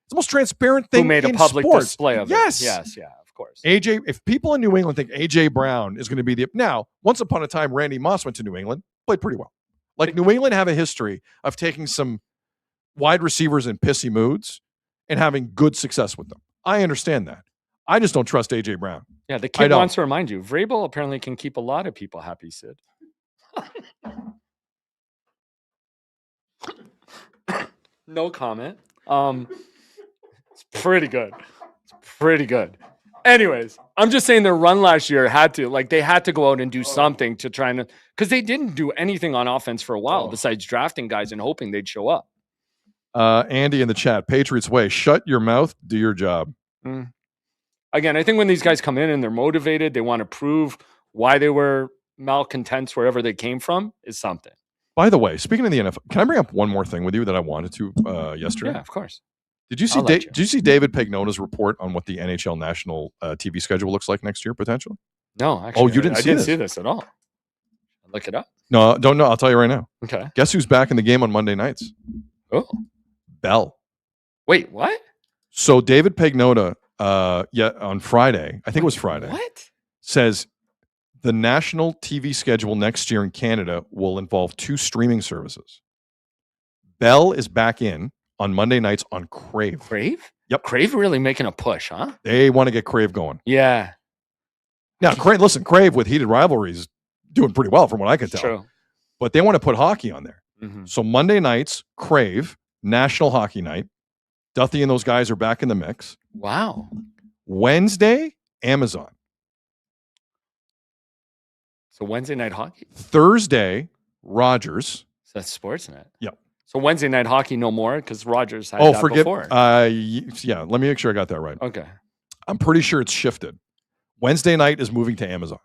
It's the most transparent thing. Who made a in public sports. display of yes. it? Yes, yeah, of course. AJ, if people in New England think AJ Brown is going to be now, once upon a time, Randy Moss went to New England, played pretty well. Like New England have a history of taking some wide receivers in pissy moods and having good success with them. I understand that. I just don't trust AJ Brown. Yeah, the kid wants to remind you, Vrabel apparently can keep a lot of people happy, Sid. No comment. It's pretty good. It's pretty good. Anyways, I'm just saying their run last year had to go out and do something to try and, because they didn't do anything on offense for a while besides drafting guys and hoping they'd show up. Andy in the chat, Patriots way, shut your mouth, do your job. Again, I think when these guys come in and they're motivated, they want to prove why they were malcontents wherever they came from is something. By the way, speaking of the NFL, can I bring up one more thing with you that I wanted to yesterday? Yeah, of course. Did you see David Pagnona's report on what the NHL national TV schedule looks like next year potentially? No, actually. You didn't I see didn't this? see this at all. Look it up. No, don't know. I'll tell you right now. Okay. Guess who's back in the game on Monday nights? Oh. Bell. Wait, what? So David Pagnona, on Friday, I think it was Friday. What? Says the national TV schedule next year in Canada will involve 2 streaming services. Bell is back in on Monday nights on Crave. Crave? Yep. Crave really making a push, huh? They want to get Crave going. Yeah. Now, Crave with heated rivalries doing pretty well from what I can tell. True. But they want to put hockey on there. Mm-hmm. So Monday nights, Crave, National Hockey Night. Duthie and those guys are back in the mix. Wow. Wednesday, Amazon. So Wednesday night hockey? Thursday, Rogers. So that's Sportsnet. Yep. So Wednesday night hockey no more because Rogers had that before. Yeah, let me make sure I got that right. Okay. I'm pretty sure it's shifted. Wednesday night is moving to Amazon.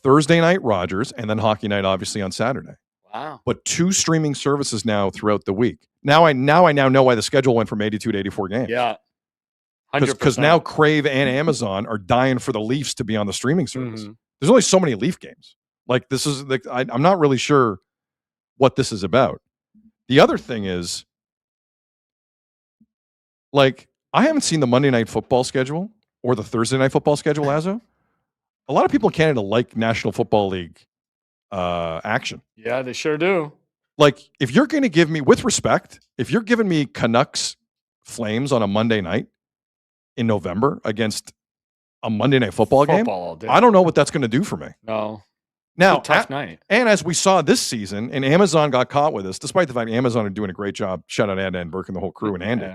Thursday night, Rogers, and then hockey night, obviously, on Saturday. Wow. But 2 streaming services now throughout the week. Now I know why the schedule went from 82 to 84 games. Yeah. Because now Crave and Amazon are dying for the Leafs to be on the streaming service. Mm-hmm. There's only so many Leaf games. Like this is like I'm not really sure what this is about. The other thing is, like, I haven't seen the Monday night football schedule or the Thursday night football schedule as of. A lot of people in Canada like National Football League action. Yeah, they sure do. Like, if you're going to give me, with respect, if you're giving me Canucks Flames on a Monday night in November against a Monday night football game, all day. I don't know what that's going to do for me. No. Now, It's a tough night. And as we saw this season, and Amazon got caught with this, despite the fact Amazon are doing a great job, shout out Anna and Burke and the whole crew and Andy.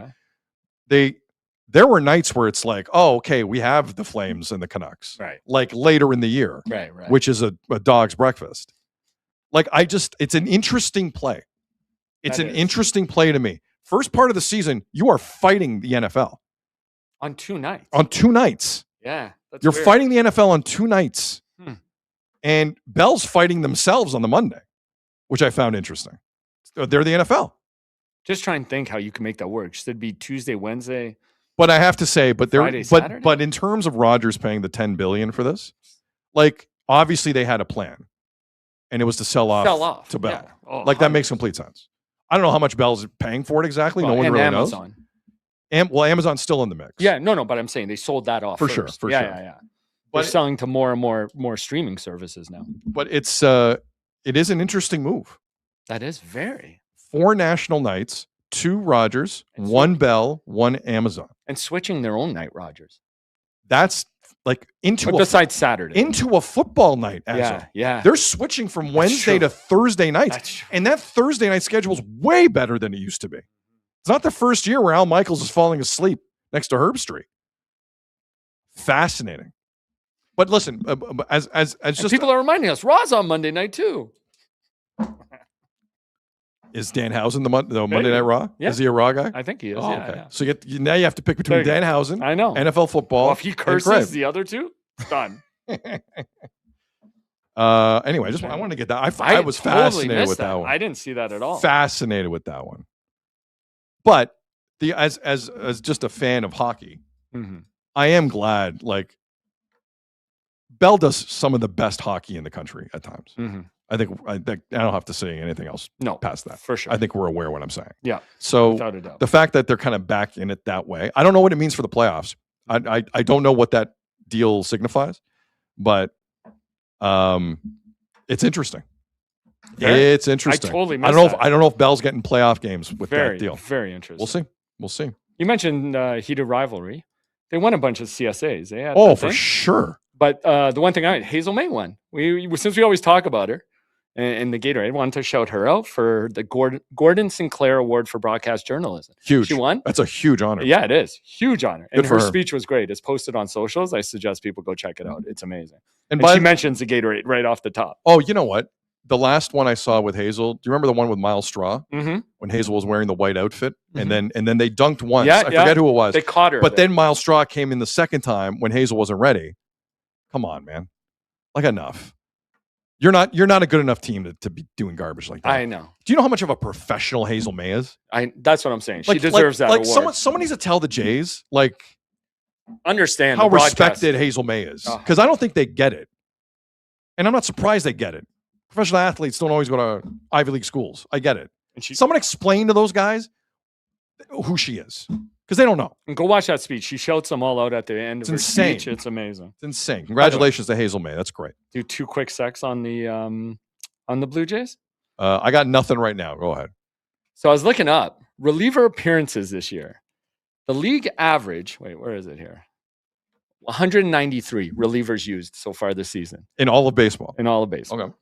Yeah. There were nights where it's like, oh, okay, we have the Flames and the Canucks. Right. Like later in the year. Right. Which is a dog's breakfast. Like, it's an interesting play. It's an interesting play to me. First part of the season, you are fighting the NFL. On 2 nights. On 2 nights. Yeah. You're weird. fighting the NFL on 2 nights. And Bell's fighting themselves on the Monday. which I found interesting. They're the NFL. Just try and think how you can make that work. Should it be Tuesday, Wednesday? But I have to say, Friday, Saturday? but in terms of Rogers paying the $10 billion for this, like obviously they had a plan, and it was to sell off to Bell. Yeah. Oh, like that makes complete sense. I don't know how much Bell's paying for it exactly. Well, no one and really Amazon. knows. Amazon's still in the mix. Yeah, no, but I'm saying they sold that off For first. sure, for yeah, sure. Yeah. But They're selling to more and more streaming services now. But it is an interesting move. That is very. 4 national nights, 2 Rogers, 1 Bell, 1 Amazon. And switching their own night, Rogers. That's like besides Saturday. Into a football night. Yeah. They're switching from Wednesday to Thursday nights. And that Thursday night schedule is way better than it used to be. It's not the first year where Al Michaels is falling asleep next to Herb Street. Fascinating. But listen, as just people are reminding us, Raw's on Monday night too. Is Danhausen the Monday Night Raw? Yeah. Is he a Raw guy? I think he is. Oh, yeah, okay. yeah. So now you have to pick between Danhausen, I know, NFL football. Well, if he curses the other two, it's done. Anyway, I wanted to get that. I was totally fascinated with that one. I didn't see that at all. Fascinated with that one. But as just a fan of hockey, I am glad. Like Bell does some of the best hockey in the country at times. I think I don't have to say anything else. Past that, for sure. I think we're aware of what I'm saying. Yeah. So without a doubt. The fact that they're kind of back in it that way, I don't know what it means for the playoffs. I don't know what that deal signifies, but it's interesting. It's interesting. I totally I don't know if Bell's getting playoff games with that deal. Very interesting. We'll see. You mentioned heated rivalry. They won a bunch of CSAs. They had for sure. But the one thing Hazel May won. Since we always talk about her and the Gatorade, I wanted to shout her out for the Gordon Sinclair Award for Broadcast Journalism. Huge. She won. That's a huge honor. Yeah, it is. Huge honor. And Good for her her. speech was great. It's posted on socials. I suggest people go check it out. It's amazing. And she mentions the Gatorade right off the top. Oh, you know what? The last one I saw with Hazel, do you remember the one with Miles Straw? When Hazel was wearing the white outfit? And then they dunked once. I forget who it was. They caught her. But then Miles Straw came in the second time when Hazel wasn't ready. Come on, man. Like enough. You're not a good enough team to be doing garbage like that. I know. Do you know how much of a professional Hazel May is? That's what I'm saying. She deserves that award. Someone needs to tell the Jays understand how the broadcast. respected Hazel May is. Because I don't think they get it. And I'm not surprised they get it. Professional athletes don't always go to Ivy League schools. I get it. And someone explain to those guys who she is. Because they don't know. And go watch that speech. She shouts them all out at the end of her speech. It's amazing. It's insane. Congratulations to Hazel May. That's great. Do 2 quick secs on the Blue Jays? I got nothing right now. Go ahead. So I was looking up reliever appearances this year. The league average, wait, where is it here? 193 relievers used so far this season. In all of baseball? In all of baseball. Okay.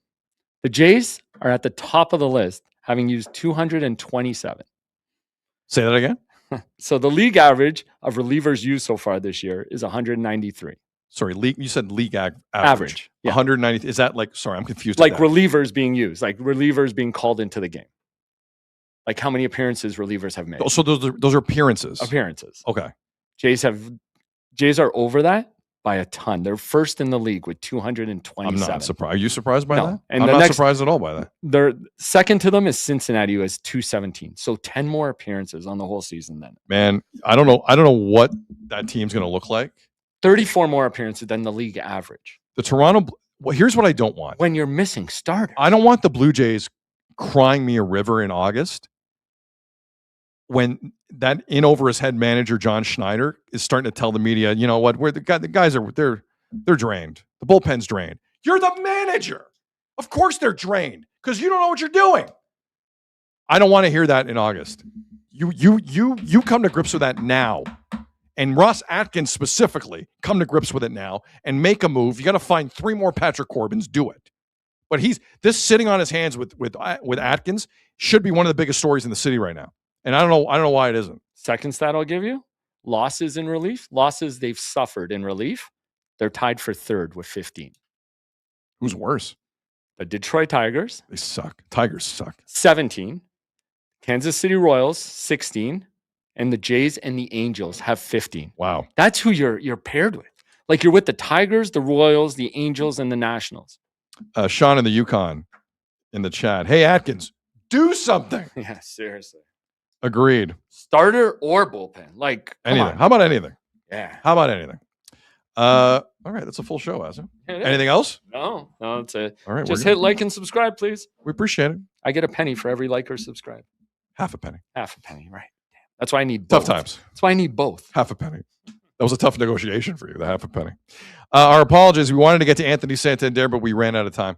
The Jays are at the top of the list, having used 227. Say that again? So the league average of relievers used so far this year is 193. Sorry, you said league average. Yeah. 190. Is that sorry, I'm confused. Like relievers being used, like relievers being called into the game. Like how many appearances relievers have made. So those are appearances. Appearances. Okay. Jays are over that by a ton. They're first in the league with 227. I'm not surprised. Are you surprised by that? And I'm not surprised at all by that. They're second to them is Cincinnati, who has 217. So 10 more appearances on the whole season then. Man, I don't know what that team's going to look like. 34 more appearances than the league average. The Toronto. Well, here's what I don't want. When you're missing starters. I don't want the Blue Jays crying me a river in August when that in over his head manager John Schneider is starting to tell the media, you know what, the guys are they're drained. The bullpen's drained. You're the manager. Of course they're drained because you don't know what you're doing. I don't want to hear that in August. You come to grips with that now. And Ross Atkins specifically, come to grips with it now and make a move. You got to find 3 more Patrick Corbins. Do it. But this sitting on his hands with Atkins should be one of the biggest stories in the city right now. And I don't know why it isn't. Second stat I'll give you: losses in relief. Losses they've suffered in relief. They're tied for third with 15. Who's worse? The Detroit Tigers. They suck. Tigers suck. 17. Kansas City Royals 16. And the Jays and the Angels have 15. Wow. That's who you're paired with. Like you're with the Tigers, the Royals, the Angels, and the Nationals. Sean in the Yukon in the chat. Hey, Atkins, do something. Yeah, seriously. Agreed. Starter or bullpen. Like, come Anything. on. How about anything? Yeah. How about anything? All right, that's a full show, Asa. It is. Anything else? No, that's it. All right, Just we're hit good. like and subscribe, please. We appreciate it. I get a penny for every like or subscribe. Half a penny. Half a penny, right. That's why I need both. Tough times. That's why I need both. Half a penny. That was a tough negotiation for you, the half a penny. Our apologies. We wanted to get to Anthony Santander, but we ran out of time.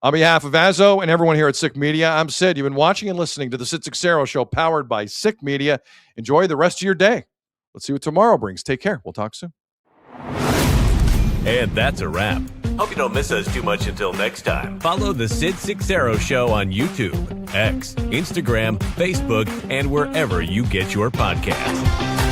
On behalf of Azo and everyone here at Sick Media, I'm Sid. You've been watching and listening to the Sid Seixeiro Show, powered by Sick Media. Enjoy the rest of your day. Let's see what tomorrow brings. Take care. We'll talk soon. And that's a wrap. Hope you don't miss us too much until next time. Follow the Sid Seixeiro Show on YouTube, X, Instagram, Facebook, and wherever you get your podcasts.